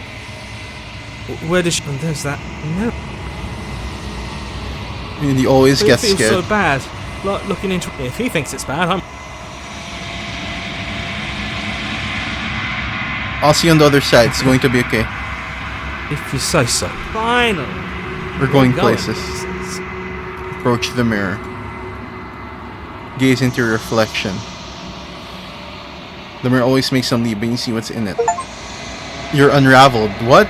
Where does she... And there's that... No. And he always But gets it feels scared. so bad. Like looking into... If he thinks it's bad, I'm... I'll see you on the other side. It's going to be okay. If you say so. Finally. We're going Going. places. Approach the mirror. Gaze into your reflection. The mirror always makes some leap, but you see what's in it. You're unraveled. What?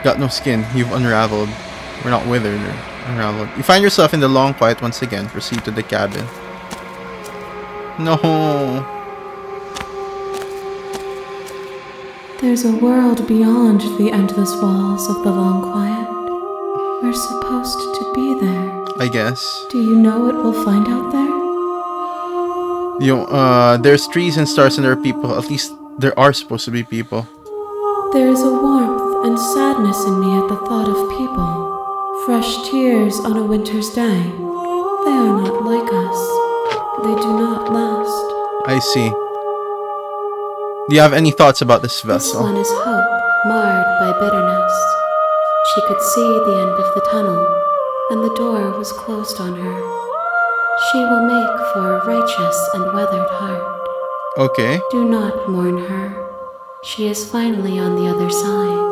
Got no skin. You've unraveled. We're not withered or unraveled. You find yourself in the long quiet once again. Proceed to the cabin. No. There's a world beyond the endless walls of the long quiet. We're supposed to be there. I guess. Do you know what we'll find out there? There's trees and stars and there are people. At least there are supposed to be people. There is a warmth and sadness in me at the thought of people. Fresh tears on a winter's day. They are not like us. They do not last. I see. Do you have any thoughts about this This vessel? one is hope, marred by bitterness. She could see the end of the tunnel, and the door was closed on her. She will make for a righteous and weathered heart. Okay. Do not mourn her. She is finally on the other side.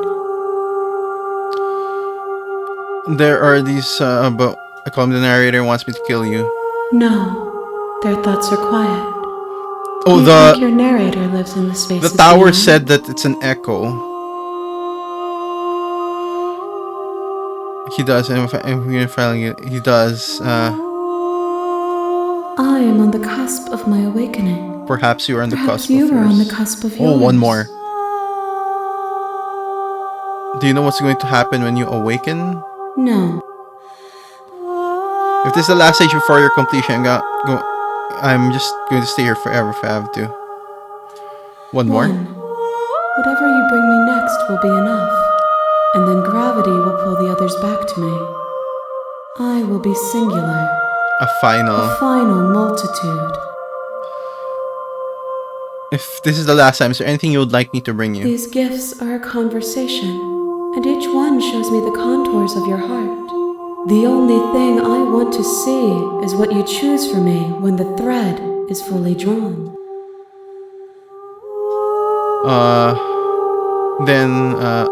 There are these, but I call him the narrator wants me to kill you. No, their thoughts are quiet. Oh, You think your narrator lives in the spaces the tower beyond? said that it's an echo. He does, and he does. I am on the cusp of my awakening. Perhaps you are on the Perhaps cusp you of are on yours. the cusp of yours. Oh, one more. Do you know what's going to happen when you awaken? No. If this is the last stage before your completion, I'm just going to stay here forever if I have to. One more. Whatever you bring me next will be enough. And then gravity will pull the others back to me. I will be singular. A final. A final multitude. If this is the last time, is there anything you would like me to bring you? These gifts are a conversation, and each one shows me the contours of your heart. The only thing I want to see is what you choose for me when the thread is fully drawn.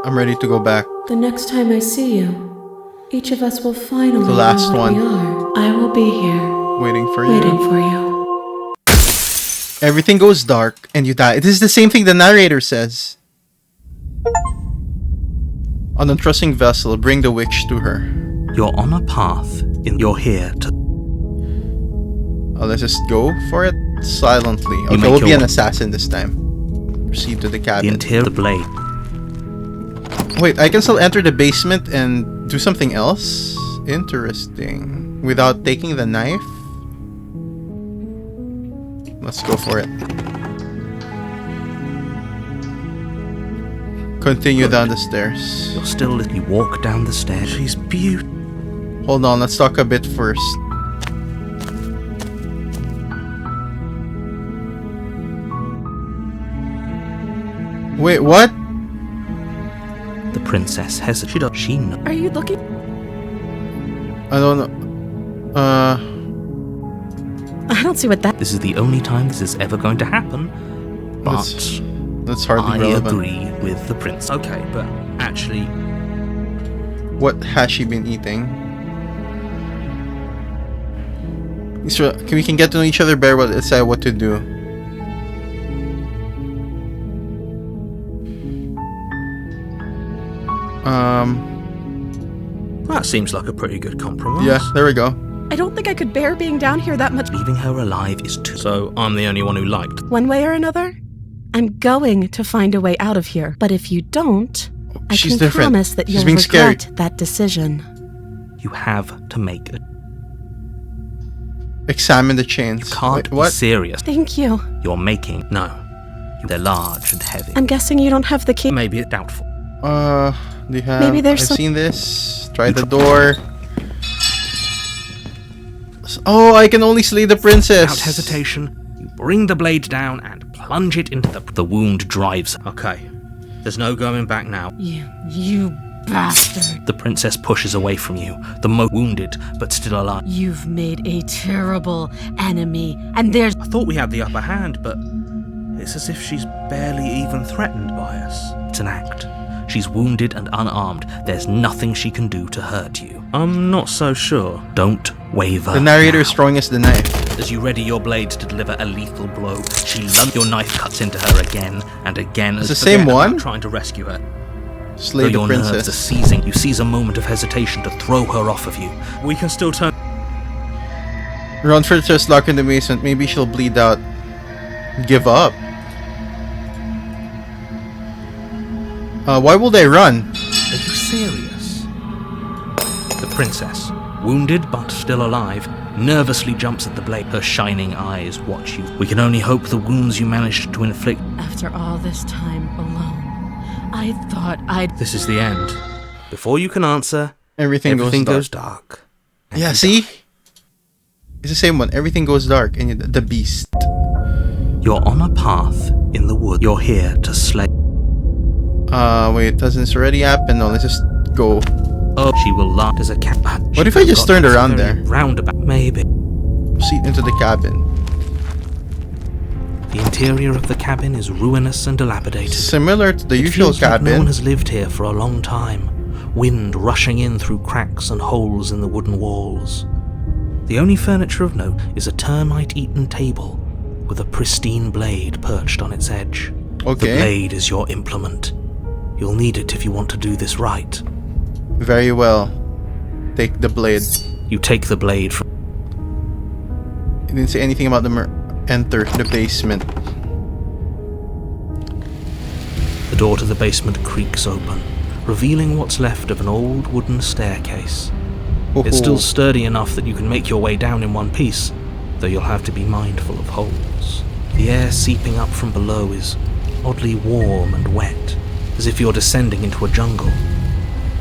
I'm ready to go back. The next time I see you, each of us will finally The last know what one. we are. I will be here, Waiting for you. waiting for you. Everything goes dark and you die. This is the same thing the narrator says. On a trusting vessel, bring the witch to her. You're on a path. You're here to... Let's just go for it silently. Okay, make we'll be your- an assassin this time. Proceed to the The cabin. interior of the blade. Wait, I can still enter the basement and do something else? Interesting. Without taking the knife? Let's go for it. Continue down the stairs. You're still... You walk down the stairs. She's beautiful. Hold on, let's talk a bit first. Wait, what? The princess hesitates. She knows. Are you looking? I don't know. I don't see what that. This is the only time this is ever going to happen. But That's hardly I relevant. agree with the prince. Okay, but actually, What has she been eating? So we can get to know each other better, but decide what to do. that seems like a pretty good compromise. Yeah, there we go. I don't think I could bear being down here that much. Leaving her alive is too. So I'm the only one who liked. One way or another, I'm going to find a way out of here. But if you don't, I She's can different. promise that She's you'll being regret scary. that decision. You have to make a. Examine the chains. You can't Wait, be what? serious. Thank you. You're making they're large and heavy. I'm guessing you don't have the key. Maybe it's doubtful. Do you have? Maybe there's I've some- seen this. Try the door. Oh, I can only slay the princess. Without hesitation, you bring the blade down and plunge it into the wound drives. Okay, there's no going back now. You bastard. The princess pushes away from you, the most wounded but still alive. You've made a terrible enemy, and there's... I thought we had the upper hand, but it's as if she's barely even threatened by us. It's an act. She's wounded and unarmed. There's nothing she can do to hurt you. I'm not so sure. Don't waver. The narrator is now. strong as the knife. As you ready your blades to deliver a lethal blow, your knife cuts into her again and again. It's as the same forget about one? Trying to rescue her. Slay Though the your nerves are princess. seizing, you seize a moment of hesitation to throw her off of you. We can still turn. Run for the chest, lock in the basement. Maybe she'll bleed out. Give up. Why will they run? Are you serious? The princess, wounded but still alive, nervously jumps at the blade. Her shining eyes watch you. We can only hope the wounds you managed to inflict. After all this time alone, I thought I'd... This is the end. Before you can answer, Everything goes dark. Yeah, see? It's the same one. Everything goes dark. And the beast. You're on a path in the wood. You're here to slay. Wait, doesn't this already happen? No, let's just go. Oh, she will laugh as a cat. What if I just turned around there? Roundabout, maybe. Proceed into the cabin. The interior of the cabin is ruinous and dilapidated. Similar to the It usual feels like cabin. no one has lived here for a long time. Wind rushing in through cracks and holes in the wooden walls. The only furniture of note is a termite-eaten table with a pristine blade perched on its edge. Okay. The blade is your implement. You'll need it if you want to do this right. Very well. Take the blade. You take the blade from... You didn't say anything about them enter the basement. The door to the basement creaks open, revealing what's left of an old wooden staircase. It's still sturdy enough that you can make your way down in one piece, though you'll have to be mindful of holes. The air seeping up from below is oddly warm and wet, as if you're descending into a jungle.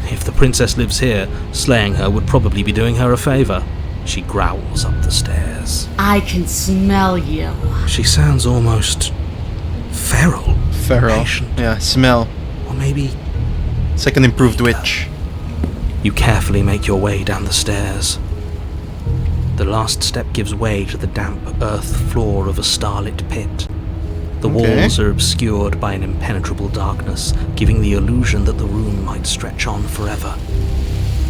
If the princess lives here, slaying her would probably be doing her a favor. She growls up the stairs. I can smell you. She sounds almost feral. Feral. Patient. Yeah, smell. Or maybe It's like an improved witch. you carefully make your way down the stairs. The last step gives way to the damp earth floor of a starlit pit. The Okay. walls are obscured by an impenetrable darkness, giving the illusion that the room might stretch on forever.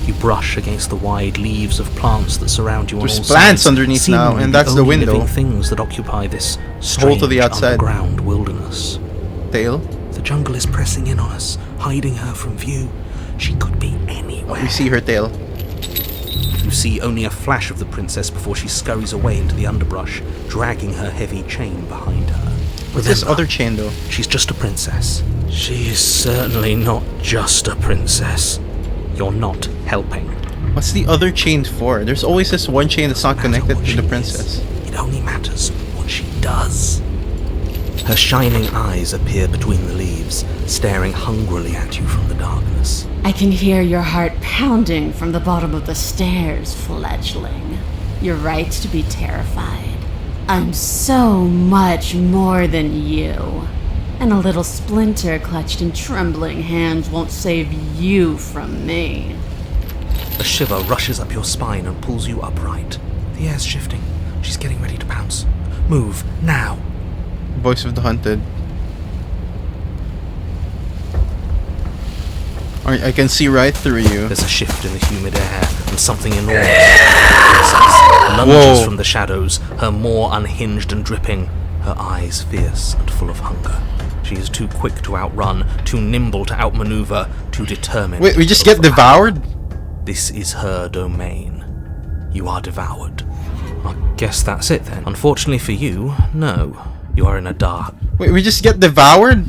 You brush against the wide leaves of plants that surround you on There's all plants sides, underneath now, seemingly and that's the only window. living things that occupy this Hole strange to the outside. underground wilderness. Tail. The jungle is pressing in on us, hiding her from view. She could be anywhere. We see her tail. You see only a flash of the princess before she scurries away into the underbrush, dragging her heavy chain behind her. What's this Remember, other chain though? she's just a princess. She is certainly not just a princess. You're not helping. What's the other chain for? There's always this one chain that's not No matter connected what to she the is, princess. It only matters what she does. Her shining eyes appear between the leaves, staring hungrily at you from the darkness. I can hear your heart pounding from the bottom of the stairs, fledgling. You're right to be terrified. I'm so much more than you. And a little splinter clutched in trembling hands won't save you from me. A shiver rushes up your spine and pulls you upright. The air's shifting. She's getting ready to pounce. Move, now. Voice of the hunted. Alright, I can see right through you. There's a shift in the humid air, and something enormous lunges from the shadows, her maw unhinged and dripping, her eyes fierce and full of hunger. She is too quick to outrun, too nimble to outmaneuver, too determined. Wait, we just get devoured? This is her domain. You are devoured. I guess that's it then. Unfortunately for you, no. You are in a dark. Wait, we just get devoured?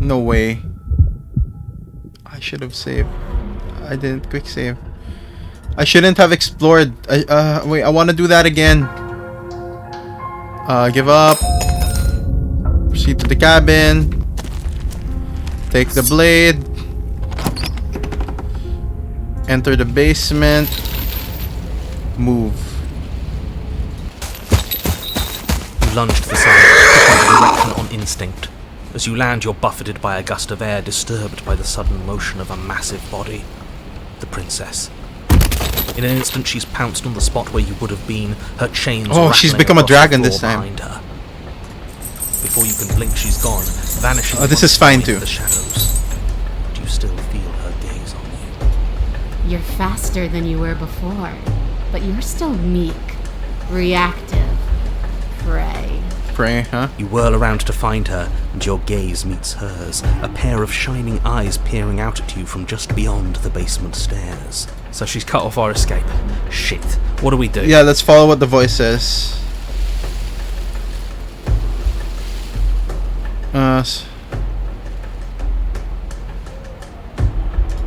No way. I should have saved. I didn't quick save. I shouldn't have explored. Wait, I want to do that again. Give up. Proceed to the cabin. Take the blade. Enter the basement. Move. You lunge to the side, picking the direction on instinct. As you land, you're buffeted by a gust of air, disturbed by the sudden motion of a massive body. The princess. In an instant, she's pounced on the spot where you would have been, her chains she's rattling become a across the dragon floor this time. behind her. Before you can blink, she's gone, vanishing this once is fine more into too. the shadows. Do you still feel her gaze on you? You're faster than you were before, but you're still meek, reactive, prey. Pray, huh? You whirl around to find her, and your gaze meets hers, a pair of shining eyes peering out at you from just beyond the basement stairs. So she's cut off our escape. Shit. What do we do? Yeah, let's follow what the voice says.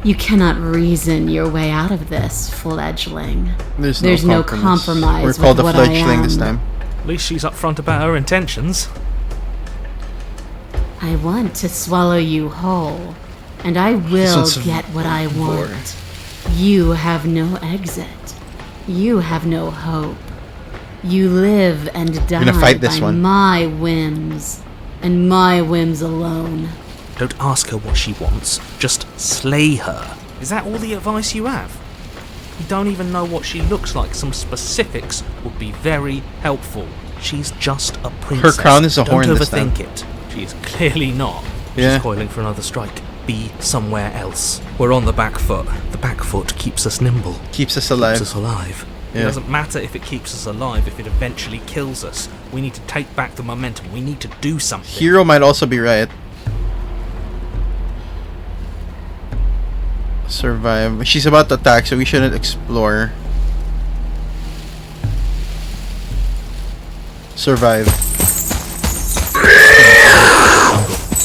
You cannot reason your way out of this, fledgling. There's no compromise We're with called the what I fledgling am. this time. At least she's upfront about her intentions. I want to swallow you whole, and I will one's get what I boring. want. You have no exit. You have no hope. You live and die gonna fight this by one. my whims, and my whims alone. Don't ask her what she wants, just slay her. Is that all the advice you have? You don't even know what she looks like. Some specifics would be very helpful. She's just a princess. Her crown is a horn Don't this time. overthink it. She's clearly not. Yeah. She's coiling for another strike. Be somewhere else. We're on the back foot. The back foot keeps us nimble. Keeps us alive. Keeps us alive. It Yeah. doesn't matter if it keeps us alive, if it eventually kills us. We need to take back the momentum. We need to do something. Hero might also be right. Survive. She's about to attack, so we shouldn't explore. Survive.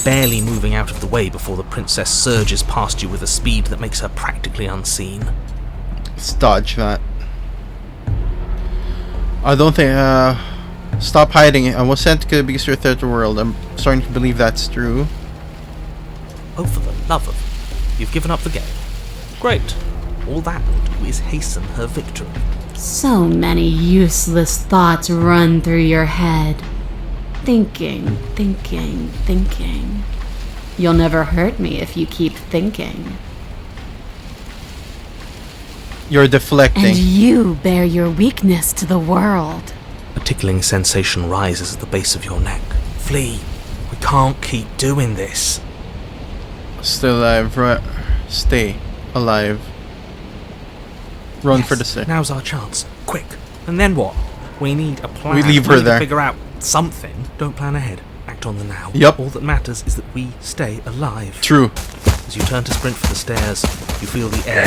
Barely moving out of the way before the princess surges past you with a speed that makes her practically unseen. Let's dodge that. I don't think. Stop hiding. I was sent to because you're a third world. I'm starting to believe that's true. Oh, for the love of... You've given up the game. Great. All that will do is hasten her victory. So many useless thoughts run through your head. Thinking, thinking, thinking. You'll never hurt me if you keep thinking. You're deflecting. And you bear your weakness to the world. A tickling sensation rises at the base of your neck. Flee. We can't keep doing this. Stay alive. Stay alive. Run Yes, for the sake. Now's our chance. Quick. And then what? We need a plan. We leave her need to there. figure out something. Don't plan ahead. Act on the now. Yup. All that matters is that we stay alive. True. As you turn to sprint for the stairs, you feel the air.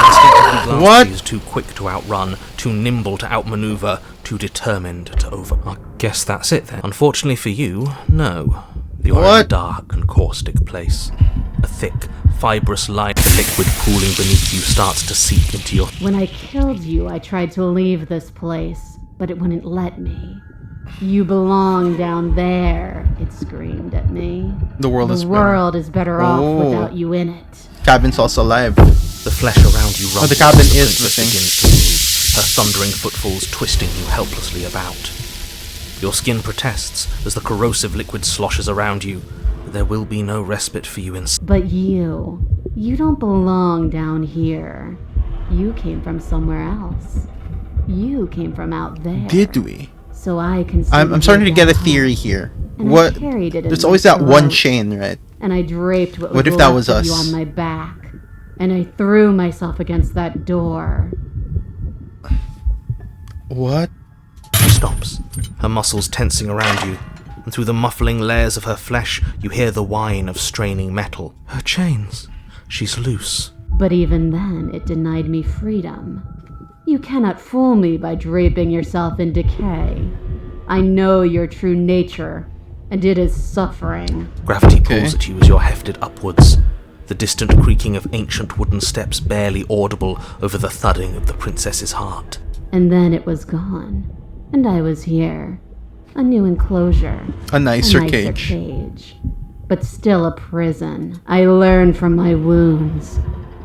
Instinctively glance What? is too quick to outrun, too nimble to outmaneuver, too determined to over... I guess that's it then. Unfortunately for you, no. You are in a What? dark and caustic place. A thick, fibrous line of liquid pooling beneath you starts to seep into your... When I killed you, I tried to leave this place, but it wouldn't let me. You belong down there, it screamed at me. The world is The better. world is better Oh. off without you in it. Cabin's also alive. The flesh around you rumbles the cabin as is the princess thing. begins to move, her thundering footfalls twisting you helplessly about. Your skin protests as the corrosive liquid sloshes around you, but there will be no respite for you in... But you don't belong down here. You came from somewhere else. You came from out there. Did we? So I can. I'm starting to get a theory here. What? There's always that one chain, right? And I draped what if that was us? You on my back, and I threw myself against that door. What? She stops, her muscles tensing around you, and through the muffling layers of her flesh, you hear the whine of straining metal. Her chains. She's loose. But even then, it denied me freedom. You cannot fool me by draping yourself in decay. I know your true nature, and it is suffering. Gravity pulls at you as you're hefted upwards, the distant creaking of ancient wooden steps barely audible over the thudding of the princess's heart. And then it was gone, and I was here. A new enclosure. A nicer cage. But still a prison. I learned from my wounds.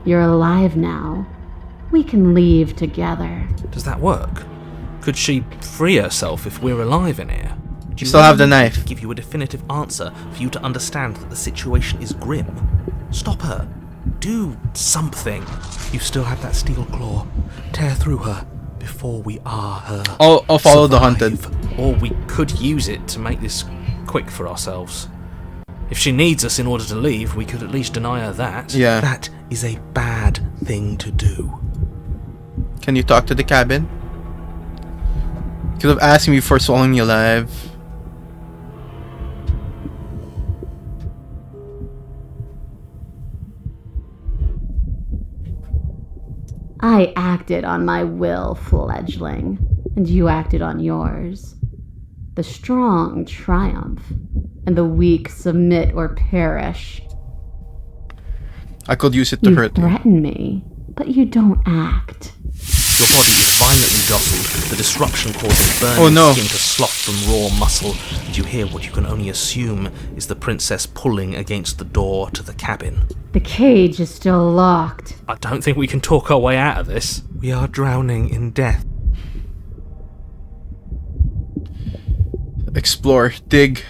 You're alive now. We can leave together. Does that work? Could she free herself if we're alive in here? You still have the knife. Give you a definitive answer for you to understand that the situation is grim. Stop her. Do something. You still have that steel claw. Tear through her before we are her. I'll follow the hunted. Or we could use it to make this quick for ourselves. If she needs us in order to leave, we could at least deny her that. Yeah. That is a bad thing to do. Can you talk to the cabin? You could have asked me before swallowing me alive. I acted on my will, fledgling, and you acted on yours. The strong triumph, and the weak submit or perish. I could use it to hurt you. Threaten me, but you don't act. Your body is violently jostled, the disruption causing burning skin to slough from raw muscle, and you hear what you can only assume is the princess pulling against the door to the cabin. The cage is still locked. I don't think we can talk our way out of this. We are drowning in death. Explore. Dig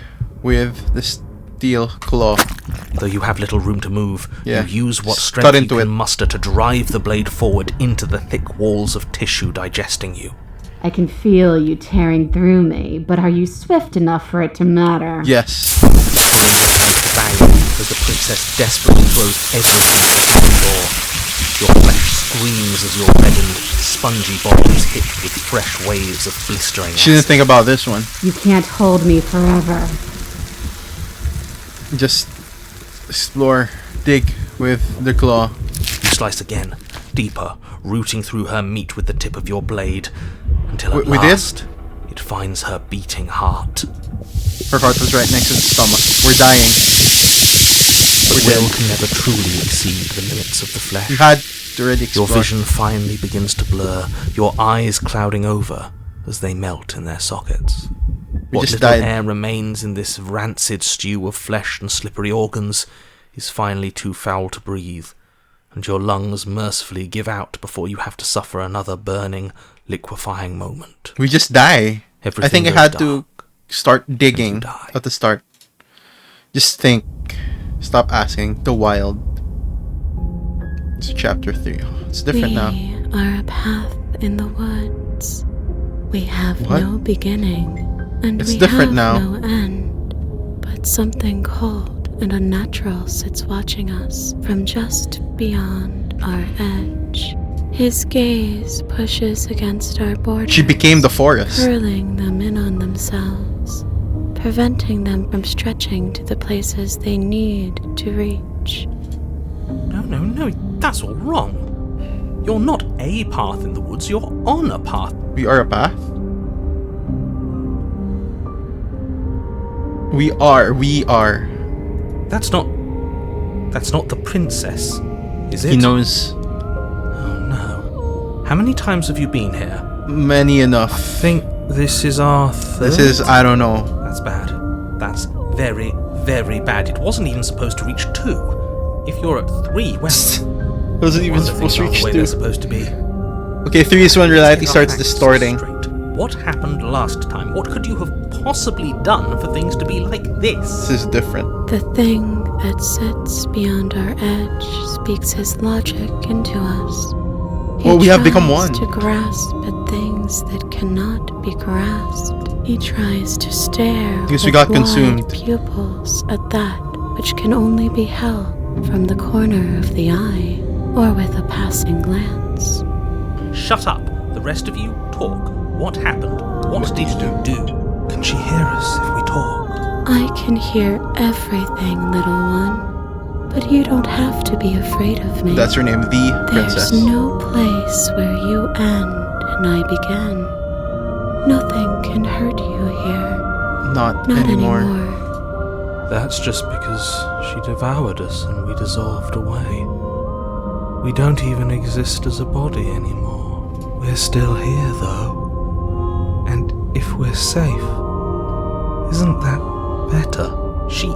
with the steel claw. Though you have little room to move, you use what strength you can muster to drive the blade forward into the thick walls of tissue digesting you. I can feel you tearing through me, but are you swift enough for it to matter? Yes. As the princess desperately throws everything at the door. Your flesh screams as your reddened, spongy body is hit with fresh waves of blistering acid. She didn't think about this one. You can't hold me forever. Just explore, dig with the claw. You slice again, deeper, rooting through her meat with the tip of your blade, until at last it finds her beating heart. Her heart was right next to the stomach. We're dying. But will can never truly exceed the limits of the flesh. You had to already explore. Your vision finally begins to blur, your eyes clouding over as they melt in their sockets. What little air remains in this rancid stew of flesh and slippery organs is finally too foul to breathe, and your lungs mercifully give out before you have to suffer another burning, liquefying moment. We just die. Everything I think I had to start digging at the start. Just think. Stop asking. The wild. It's chapter 3. It's different now. We are a path in the woods. We have no beginning, and it's we different have now. no end. But something cold and unnatural sits watching us from just beyond our edge. His gaze pushes against our borders. She became the forest. Hurling them in on themselves, preventing them from stretching to the places they need to reach. No, that's all wrong. You're not a path in the woods, you're on a path. We are a path? We are. That's not the princess, is it? He knows. Oh no. How many times have you been here? Many enough. I think this is our third. This is, I don't know. That's bad. That's very, very bad. It wasn't even supposed to reach 2. If you're at 3, well... It wasn't even supposed to reach 2. They're supposed to be. Okay, 3 is when reality starts distorting. What happened last time? What could you have possibly done for things to be like this? This is different. The thing that sits beyond our edge speaks his logic into us. Well, we have become one. He tries to grasp at things that cannot be grasped. He tries to stare Because with we got wide consumed. pupils at that which can only be held from the corner of the eye or with a passing glance. Shut up. The rest of you, talk. What happened? What did you do? Can she hear us if we talk? I can hear everything, little one, but you don't have to be afraid of me. That's her name, the princess. There's no place where you end and I begin. Nothing can hurt you here. Not Not anymore. That's just because she devoured us and we dissolved away. We don't even exist as a body anymore. We're still here, though. And if we're safe, isn't that better? She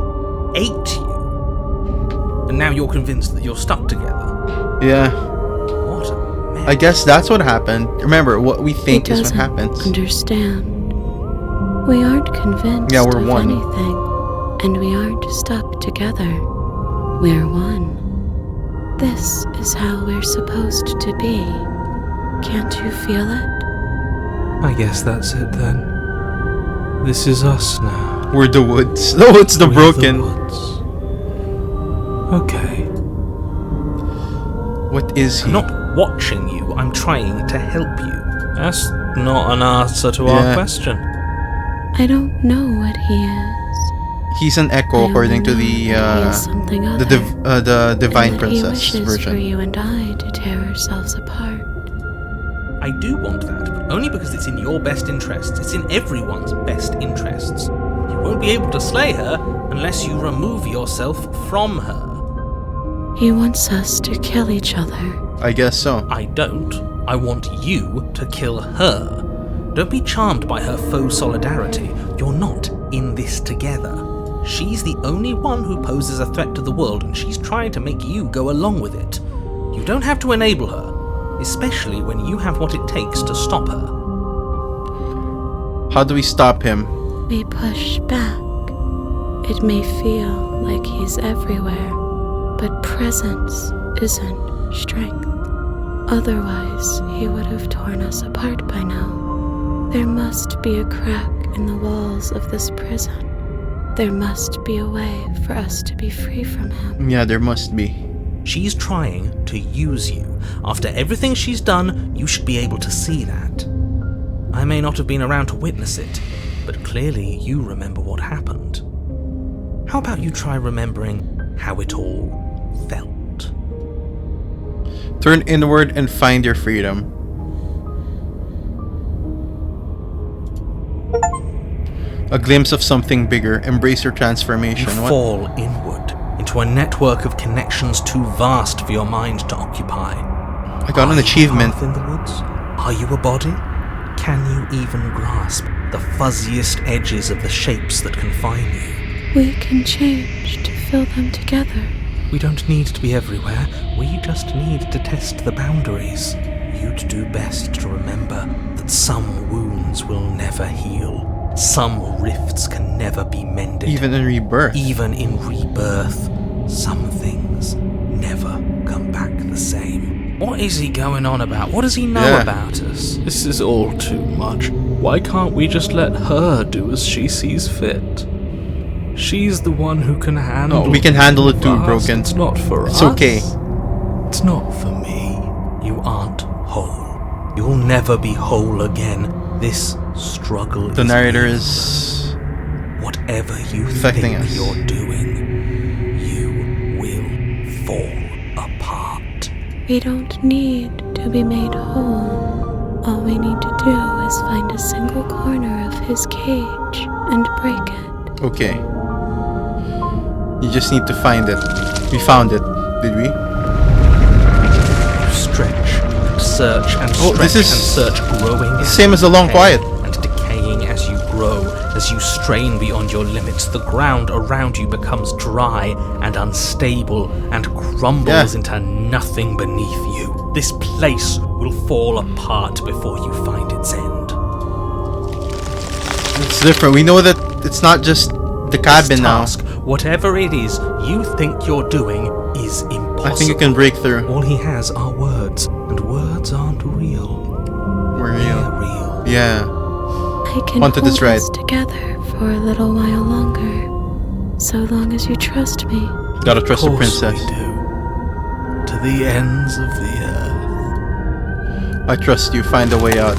ate you. And now you're convinced that you're stuck together. Yeah. What a mess. I guess that's what happened. Remember, what we think He is what doesn't happens. understand. We aren't convinced Yeah, we're of one. anything, and we aren't stuck together. We're one. This is how we're supposed to be. Can't you feel it? I guess that's it then. This is us now. We're the woods. No, it's the We're broken. The woods. Okay. What is he? I'm not watching you. I'm trying to help you. That's not an answer to Yeah. our question. I don't know what he is. He's an echo I according to only the know that he is something other, the divine and that princess he wishes for version. you and I to tear ourselves apart. I do want that, but only because it's in your best interests. It's in everyone's best interests. You won't be able to slay her unless you remove yourself from her. He wants us to kill each other. I guess so. I don't. I want you to kill her. Don't be charmed by her faux solidarity. You're not in this together. She's the only one who poses a threat to the world, and she's trying to make you go along with it. You don't have to enable her, especially when you have what it takes to stop her. How do we stop him? We push back. It may feel like he's everywhere, but presence isn't strength. Otherwise, he would have torn us apart by now. There must be a crack in the walls of this prison. There must be a way for us to be free from him. Yeah, there must be. She's trying to use you. After everything she's done, you should be able to see that. I may not have been around to witness it, but clearly you remember what happened. How about you try remembering how it all felt? Turn inward and find your freedom. A glimpse of something bigger. Embrace your transformation. You What? fall inward into a network of connections too vast for your mind to occupy. I got an achievement. In the woods? Are you a body? Can you even grasp the fuzziest edges of the shapes that confine you? We can change to fill them together. We don't need to be everywhere. We just need to test the boundaries. You'd do best to remember that some wounds will never heal. Some rifts can never be mended. Even in rebirth. Even in rebirth, some things never come back the same. What is he going on about? What does he know Yeah. about us? This is all too much. Why can't we just let her do as she sees fit? She's the one who can handle. No, we can handle it too, us. Broken. It's not for us. It's okay. It's not for me. You aren't whole. You'll never be whole again. This struggle The is narrator real. is Whatever you affecting think us. you're doing, you will fall apart. We don't need to be made whole. All we need to do is find a single corner of his cage and break it. Okay. You just need to find it. We found it. Did we? You stretch and search and Oh, stretch this is and search, growing the same as the long decay quiet. and decaying as you grow. As you strain beyond your limits, the ground around you becomes dry and unstable and crumbles Yeah. into nothing beneath you. This place will fall apart before you find its end. It's different. We know that it's not just the cabin This now. task, whatever it is you think you're doing, is impossible. impossible. I think you can break through. All he has are words, and words aren't real. We're They're real. real. Yeah. I can Onto hold this ride. us together for a little while longer, so long as you trust me. Gotta trust the Of course princess. we do. To the ends of the earth. I trust you. Find a way out.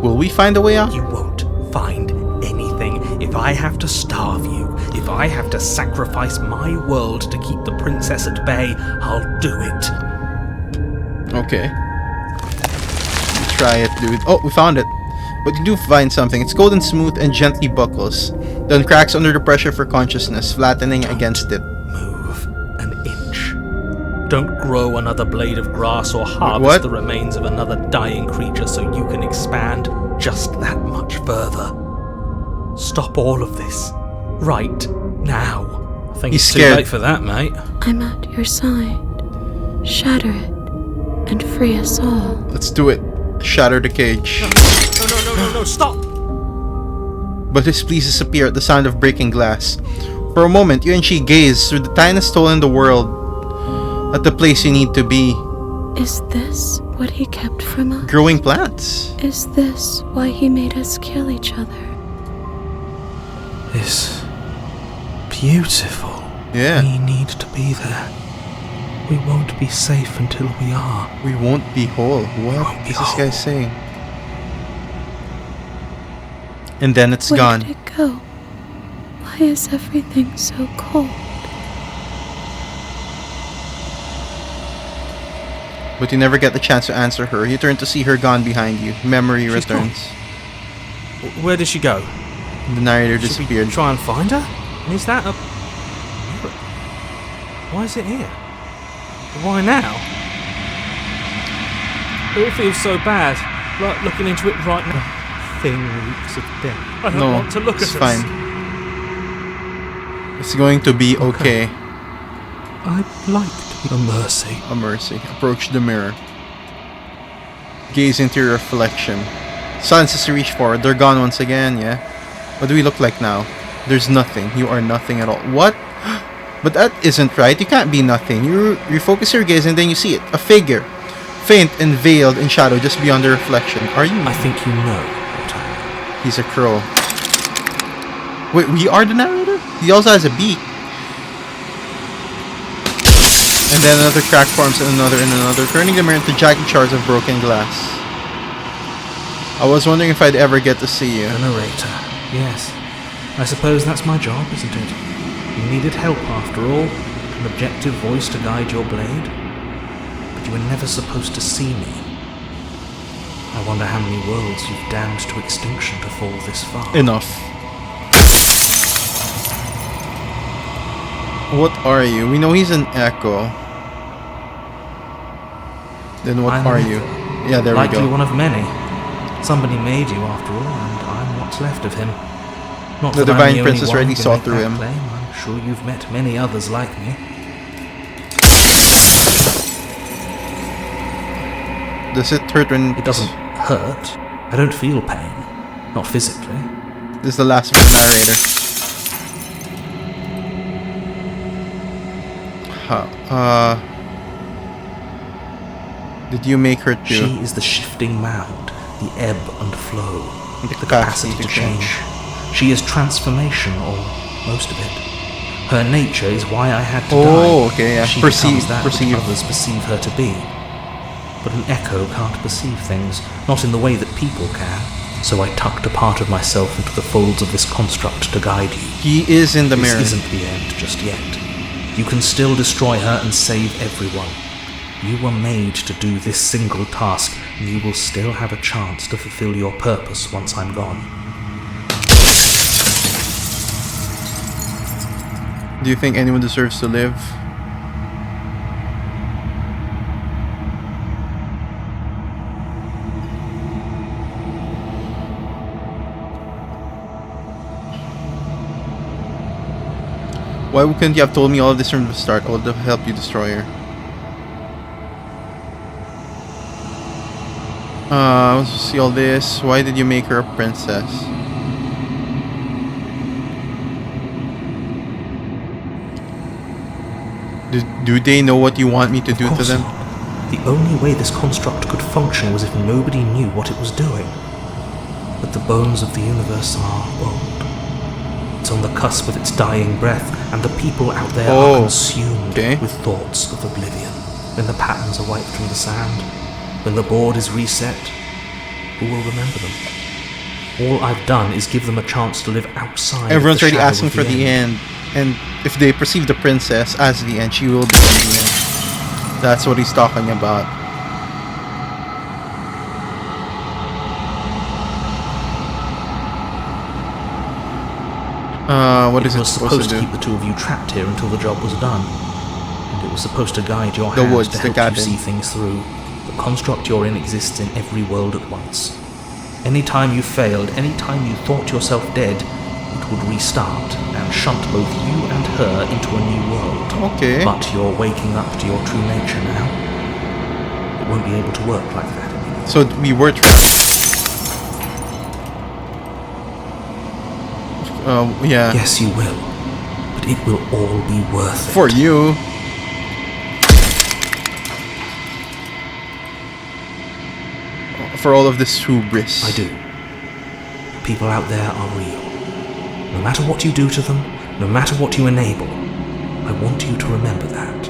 Will we find a way out? You won't find anything. If I have to starve you, if I have to sacrifice my world to keep the princess at bay, I'll do it. Okay. Let's try it, dude. Oh, we found it. But you do find something. It's cold and smooth and gently buckles. Then cracks under the pressure for consciousness, flattening against it. Move an inch. Don't grow another blade of grass or harvest What? the remains of another dying creature so you can expand just that much further. Stop all of this. Right now. I think He's it's scared. too late for that, mate. I'm at your side. Shatter it, and free us all. Let's do it. Shatter the cage. No, stop! But his pleas disappear at the sound of breaking glass. For a moment, you and she gaze through the tiniest hole in the world at the place you need to be. Is this what he kept from us? Growing plants. Is this why he made us kill each other? It's beautiful. Yeah. We need to be there. We won't be safe until we are. We won't be whole. What won't be is this guy whole. saying? And then it's Where gone. did it go? Why is everything so cold? But you never get the chance to answer her. You turn to see her gone behind you. Memory She's returns. Where did she go? The narrator Should we disappeared. try and find her? And is that a... Why is it here? Why now? It all feels so bad. Like looking into it right now. Thing reeks of death. I don't No, want to look it's at fine. us. It's going to be okay. I'd like to be a mercy. A mercy. Approach the mirror. Gaze into your reflection. Silence is to reach forward. They're gone once again, yeah? What do we look like now? There's nothing. You are nothing at all. What? But that isn't right. You can't be nothing. You focus your gaze and then you see it. A figure. Faint and veiled in shadow just beyond the reflection. Are you? I think you know what I am. He's a crow. Wait, we are the narrator? He also has a beak. And then another crack forms and another, turning the mirror into jagged shards of broken glass. I was wondering if I'd ever get to see you. The narrator. Yes. I suppose that's my job, isn't it? You needed help after all. An objective voice to guide your blade. But you were never supposed to see me. I wonder how many worlds you've damned to extinction to fall this far. Enough. What are you? We know he's an echo. Then what I'm are an you? echo. Yeah, there Likely we go. one of many. Somebody made you after all, and I'm what's left of him. Not The that I'm divine only princess one already who can saw make through that him. claim. I'm sure you've met many others like me. Does it hurt when... It doesn't hurt. I don't feel pain. Not physically. This is the last of the narrator. Did you make her too? She is the shifting mound, the ebb and flow, The the capacity to change. She is transformation, or most of it. Her nature is why I had to die. Oh, okay, yeah. She Perceive, becomes that perceive. which others perceive her to be. But an echo can't perceive things, not in the way that people can. So I tucked a part of myself into the folds of this construct to guide you. He is in the This mirror. isn't the end just yet. You can still destroy her and save everyone. You were made to do this single task, and you will still have a chance to fulfill your purpose once I'm gone. Do you think anyone deserves to live? Why couldn't you have told me all of this from the start? I would have helped you destroy her. Let's see all this. Why did you make her a princess? Do they know what you want me to do to course them? not. The only way this construct could function was if nobody knew what it was doing. But the bones of the universe are old. It's on the cusp of its dying breath, and the people out there are consumed with thoughts of oblivion. When the patterns are wiped from the sand, when the board is reset, who will remember them? All I've done is give them a chance to live outside. Everyone's of the already shadow asking of for the end. And if they perceive the princess as the end, she will be the end. That's what he's talking about. What is it supposed to keep the two of you trapped here until the job was done. And it was supposed to guide your The hands woods, to the help cabin. you see things through. The construct you're in exists in every world at once. Anytime you failed, anytime you thought yourself dead, it would restart and shunt both you and her into a new world. Okay. But you're waking up to your true nature now. It won't be able to work like that anymore. So we were yeah. Yes, you will. But it will all be worth it. For you. For all of this hubris. I do. People out there are real. No matter what you do to them, no matter what you enable, I want you to remember that.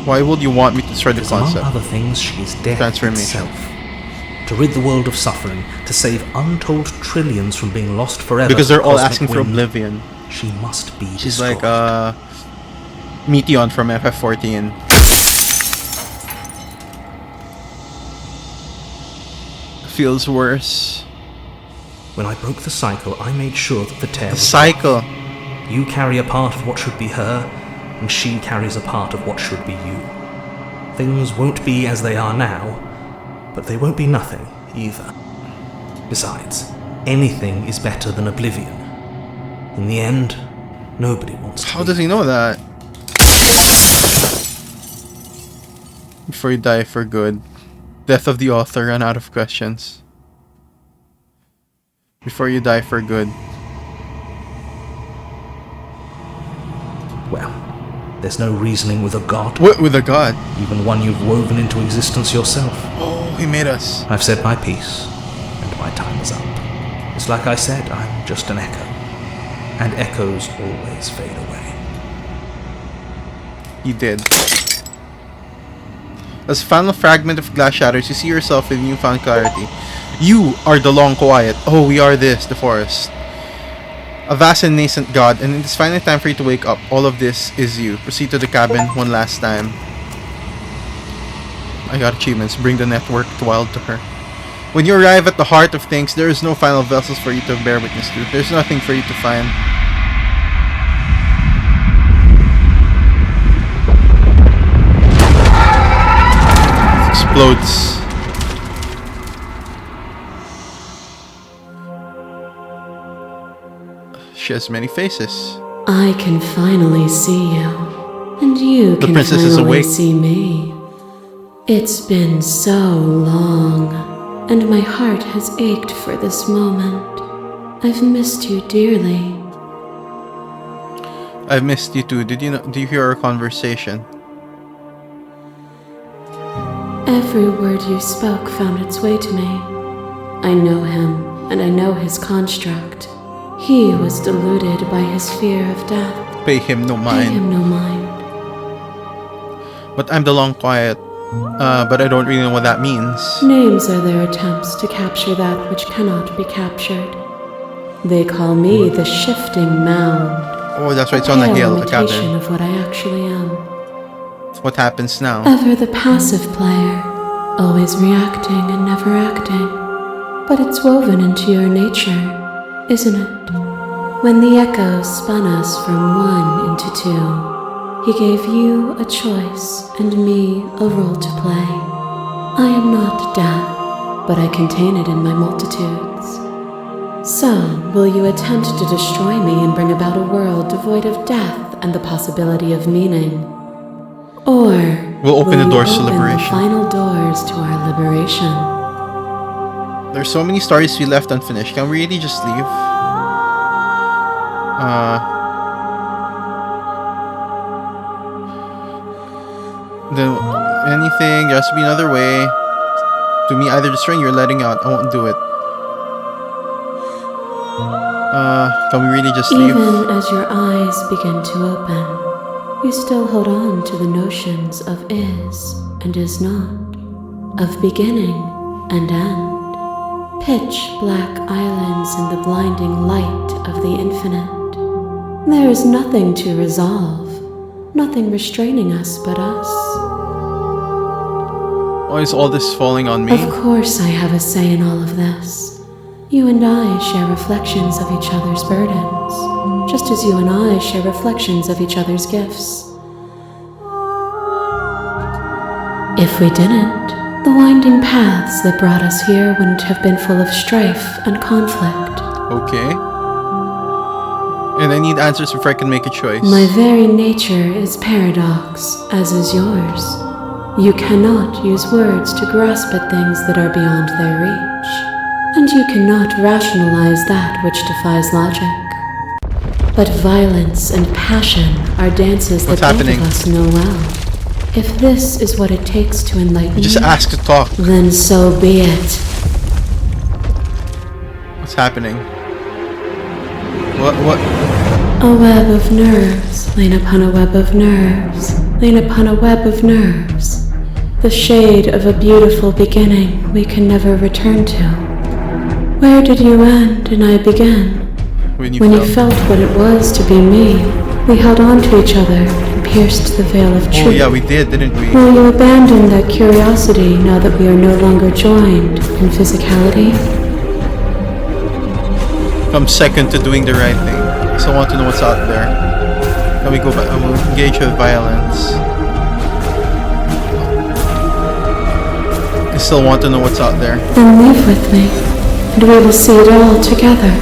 Why would you want me to destroy the Because among concept? other things, she is death Transformation. itself. To rid the world of suffering, to save untold trillions from being lost forever. Because they're all cosmic asking for wind, oblivion. She must be She's destroyed. like Meteon from FF14. Feels worse. When I broke the cycle, I made sure that the tear The was cycle. off. You carry a part of what should be her, and she carries a part of what should be you. Things won't be as they are now, but they won't be nothing either. Besides, anything is better than oblivion. In the end, nobody wants to. How does he know that? Before you die for good. Death of the author, run out of questions. Before you die for good. Well, there's no reasoning with a god, What with a god? even one you've woven into existence yourself. Oh, he made us. I've said my piece, and my time is up. It's like I said, I'm just an echo. And echoes always fade away. You did. As a final fragment of glass shatters, you see yourself with newfound clarity. You are the long quiet. Oh, we are this, the forest. A vast and nascent god, and it is finally time for you to wake up. All of this is you. Proceed to the cabin one last time. I got achievements. Bring the network to wild to her. When you arrive at the heart of things, there is no final vessels for you to bear witness to. There's nothing for you to find. Explodes. She has many faces. I can finally see you, and you The can princess is finally awake. see me. It's been so long, and my heart has ached for this moment. I've missed you dearly. I've missed you too. Did you hear our conversation? Every word you spoke found its way to me. I know him, and I know his construct. He was deluded by his fear of death. Pay him no Pay mind. him no mind. But I'm the long quiet. But I don't really know what that means. Names are their attempts to capture that which cannot be captured. They call me the shifting mound. Oh, that's right. It's on a pale hill, a imitation cabin. of what I actually am. What happens now? Ever the passive player, always reacting and never acting. But it's woven into your nature, isn't it? When the echo spun us from one into two, he gave you a choice and me a role to play. I am not death, but I contain it in my multitudes. So, will you attempt to destroy me and bring about a world devoid of death and the possibility of meaning? Or We'll open will the doors you to open liberation. the final doors to our liberation? There's so many stories we left unfinished. Can we really just leave? Then anything, there has to be another way. To me, either destroying you or letting out. I won't do it. Can we really just leave? Even as your eyes begin to open, you still hold on to the notions of is and is not, of beginning and end. Pitch black islands in the blinding light of the infinite. There is nothing to resolve, nothing restraining us but us. Why is all this falling on me? Of course I have a say in all of this. You and I share reflections of each other's burdens, just as you and I share reflections of each other's gifts. If we didn't, the winding paths that brought us here wouldn't have been full of strife and conflict. Okay. And I need answers before I can make a choice. My very nature is paradox, as is yours. You cannot use words to grasp at things that are beyond their reach. And you cannot rationalize that which defies logic. But violence and passion are dances that both of us know well. If this is what it takes to enlighten you just ask to talk. Then so be it. What's happening? What? A web of nerves, lain upon a web of nerves, lain upon a web of nerves. The shade of a beautiful beginning we can never return to. Where did you end and I begin? When you felt what it was to be me, we held on to each other and pierced the veil of truth. Oh yeah, we did, didn't we? Will you abandon that curiosity now that we are no longer joined in physicality? I'm second to doing the right thing. I still want to know what's out there. Can we go back? I will engage with violence. I still want to know what's out there. Then leave with me, and we will see it all together.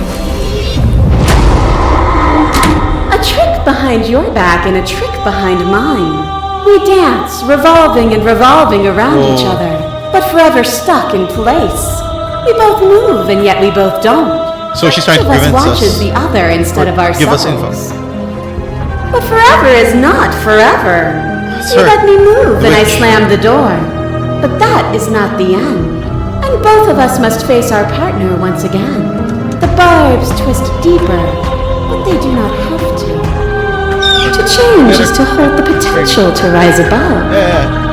A trick behind your back and a trick behind mine. We dance, revolving and revolving around each other, but forever stuck in place. We both move, and yet we both don't. So she's trying to prevent us. Each of us watches us. the other instead of ourselves. Give us info. But forever is not forever. You let me move, and I slam the door. But that is not the end. And both of us must face our partner once again. The barbs twist deeper, but they do not have to. To change is to hold the potential to rise above.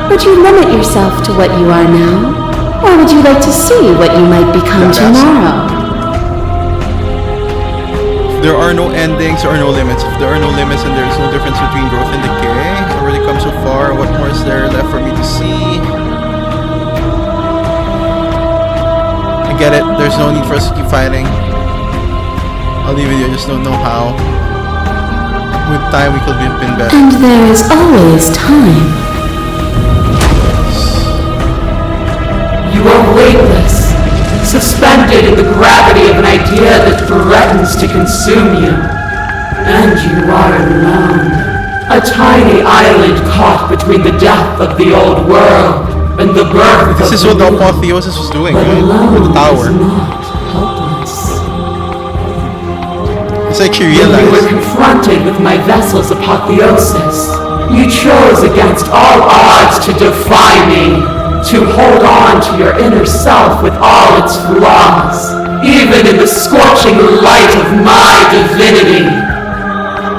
Would you limit yourself to what you are now? Or would you like to see what you might become tomorrow? If there are no endings, there are no limits. If there are no limits, and there is no difference between growth and decay, I've already come so far. What more is there left for me to see? Get it, there's no need for us to keep fighting. I'll leave it, I just don't know how. With time we could have been better. And there is always time. You are weightless, suspended in the gravity of an idea that threatens to consume you. And you are alone. A tiny island caught between the death of the old world and the birth this is what the apotheosis was doing, right? With the tower. It's like she realized. When you were confronted with my vessel's apotheosis, you chose against all odds to defy me, to hold on to your inner self with all its flaws, even in the scorching light of my divinity.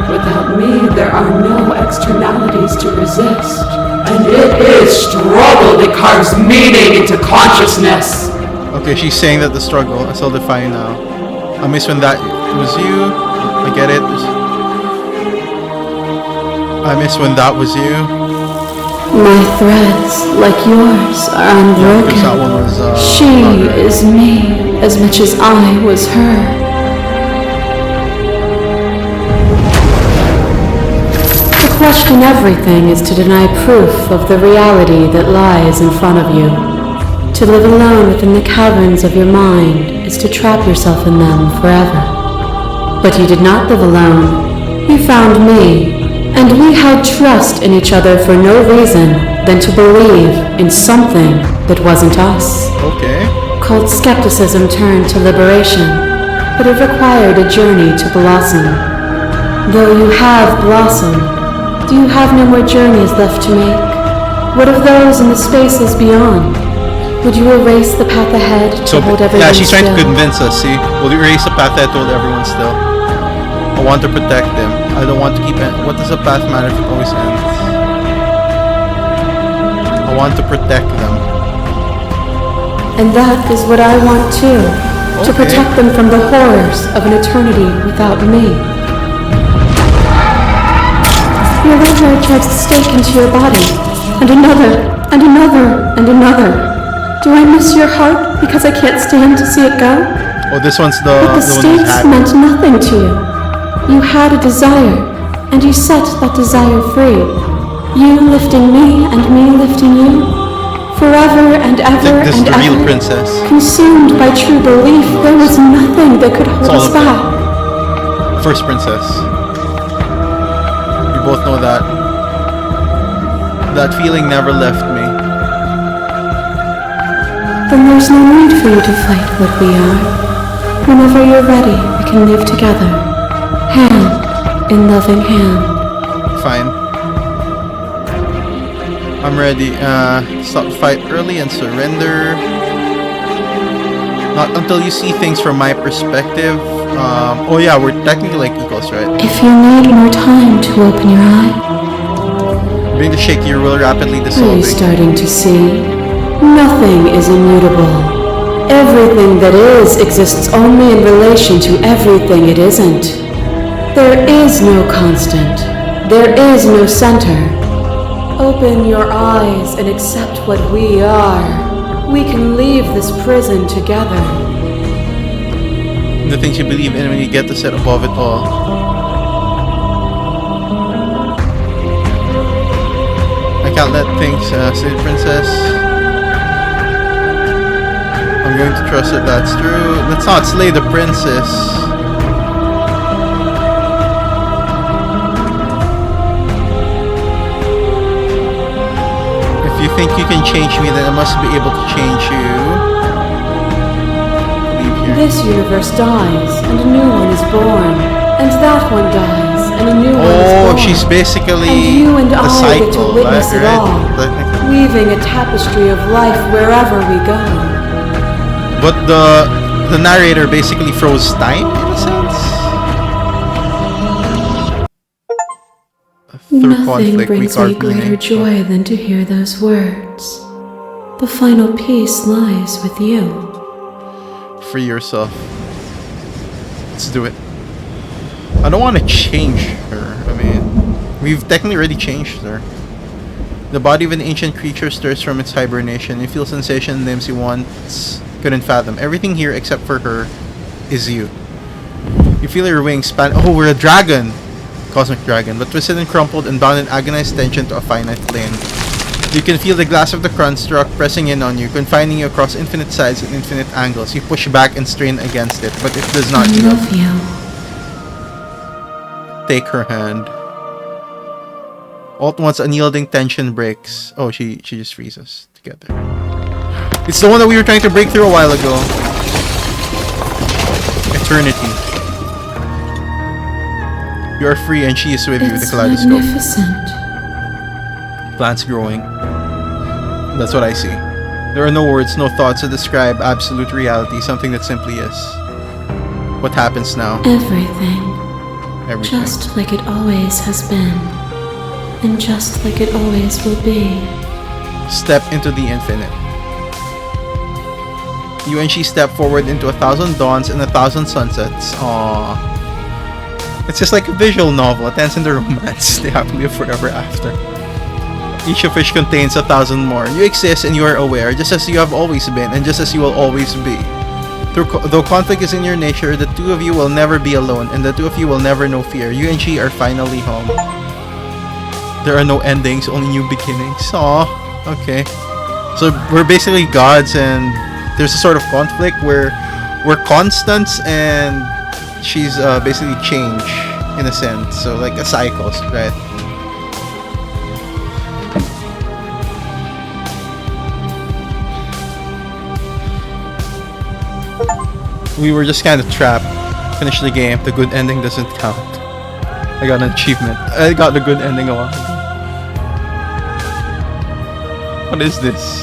Without me, there are no externalities to resist. And it is struggle that carves meaning into consciousness. Okay, she's saying that the struggle, I still define now. I miss when that was you. I get it. I miss when that was you. My threads, like yours, are unbroken. Yeah, that one was, she is me as much as I was her. To question everything is to deny proof of the reality that lies in front of you. To live alone within the caverns of your mind is to trap yourself in them forever. But you did not live alone. You found me, and we had trust in each other for no reason than to believe in something that wasn't us. Okay. Cold skepticism turned to liberation, but it required a journey to blossom. Though you have blossomed, do you have no more journeys left to make? What of those in the spaces beyond? Would you erase the path ahead to hold everyone yeah, she's trying to still? convince us, see? We'll erase the path that told everyone still. I want to protect them. I don't want to keep it. What does a path matter if it always ends? I want to protect them. And that is what I want too. To Okay. protect them from the horrors of an eternity without me. Your liver drives a stake into your body. And another, and another, and another. Do I miss your heart because I can't stand to see it go? Oh, this one's the But the one who's stakes hacked. meant nothing to you. You had a desire, and you set that desire free. You lifting me and me lifting you. Forever and ever This is and the real ever. princess. Consumed by true belief, there was nothing that could hold all us of them. back. First princess. You both know that. That feeling never left me. Then there's no need for you to fight what we are. Whenever you're ready, we can live together. Hand in loving hand. Fine. I'm ready. Stop the fight early and surrender. Not until you see things from my perspective. Oh yeah, we're technically like equals, right? If you need more time to open your eye, Being the shaky will rapidly are you dissolving. starting to see? Nothing is immutable. Everything that is exists only in relation to everything it isn't. There is no constant. There is no center. Open your eyes and accept what we are. We can leave this prison together. The things you believe in when you get to sit above it all. I can't let things slay the princess. I'm going to trust that that's true. Let's not slay the princess. If you think you can change me, then I must be able to change you. Leave here. This universe dies, and a new one is born. And that one dies, and a new one is Oh, born. she's basically And you and the I get to cycle, witness it right? all. Weaving a tapestry of life wherever we go. But the narrator basically froze time in a sense. Through Nothing conflict, we brings me carved greater meaning. joy than to hear those words. The final piece lies with you. Free yourself. Let's do it. I don't want to change her. I mean, we've technically already changed her. The body of an ancient creature stirs from its hibernation. You feel sensation in limbs you once couldn't fathom. Everything here except for her is you. You feel your wings span. Oh, we're a dragon! Cosmic dragon, but twisted and crumpled and bound in agonized tension to a finite plane. You can feel the glass of the construct pressing in on you, confining you across infinite sides and infinite angles. You push back and strain against it, but it does not I yield. love you. Take her hand. All at once, unyielding tension breaks. Oh, she just freezes together. It's the one that we were trying to break through a while ago. Eternity. You are free and she is with you, the It's kaleidoscope. magnificent. Plants growing. That's what I see. There are no words, no thoughts to describe absolute reality, something that simply is. What happens now? Everything. Everything. Just like it always has been. And just like it always will be. Step into the infinite. You and she step forward into 1,000 dawns and 1,000 sunsets. Aww. It's just like a visual novel. It ends in the romance. They have to live forever after. Each of which contains 1,000 more. You exist and you are aware, just as you have always been, and just as you will always be. Though conflict is in your nature, the two of you will never be alone, and the two of you will never know fear. You and she are finally home. There are no endings, only new beginnings. Aww. Okay. So we're basically gods, and there's a sort of conflict where we're constants, and she's basically change in a sense. So like a cycle, right? We were just kind of trapped. Finish the game. The good ending doesn't count. I got an achievement. I got the good ending a while ago. What is this?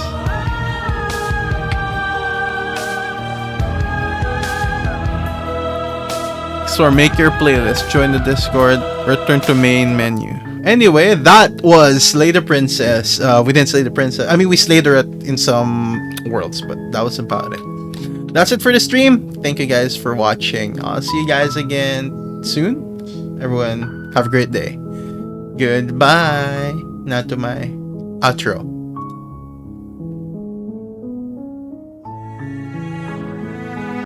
Explore, make your playlist, join the Discord, return to main menu. Anyway, that was Slay the Princess. We didn't slay the princess. I mean, we slayed her in some worlds, but that was about it. That's it for the stream. Thank you guys for watching. I'll see you guys again soon. Everyone, have a great day. Goodbye. Now to my outro.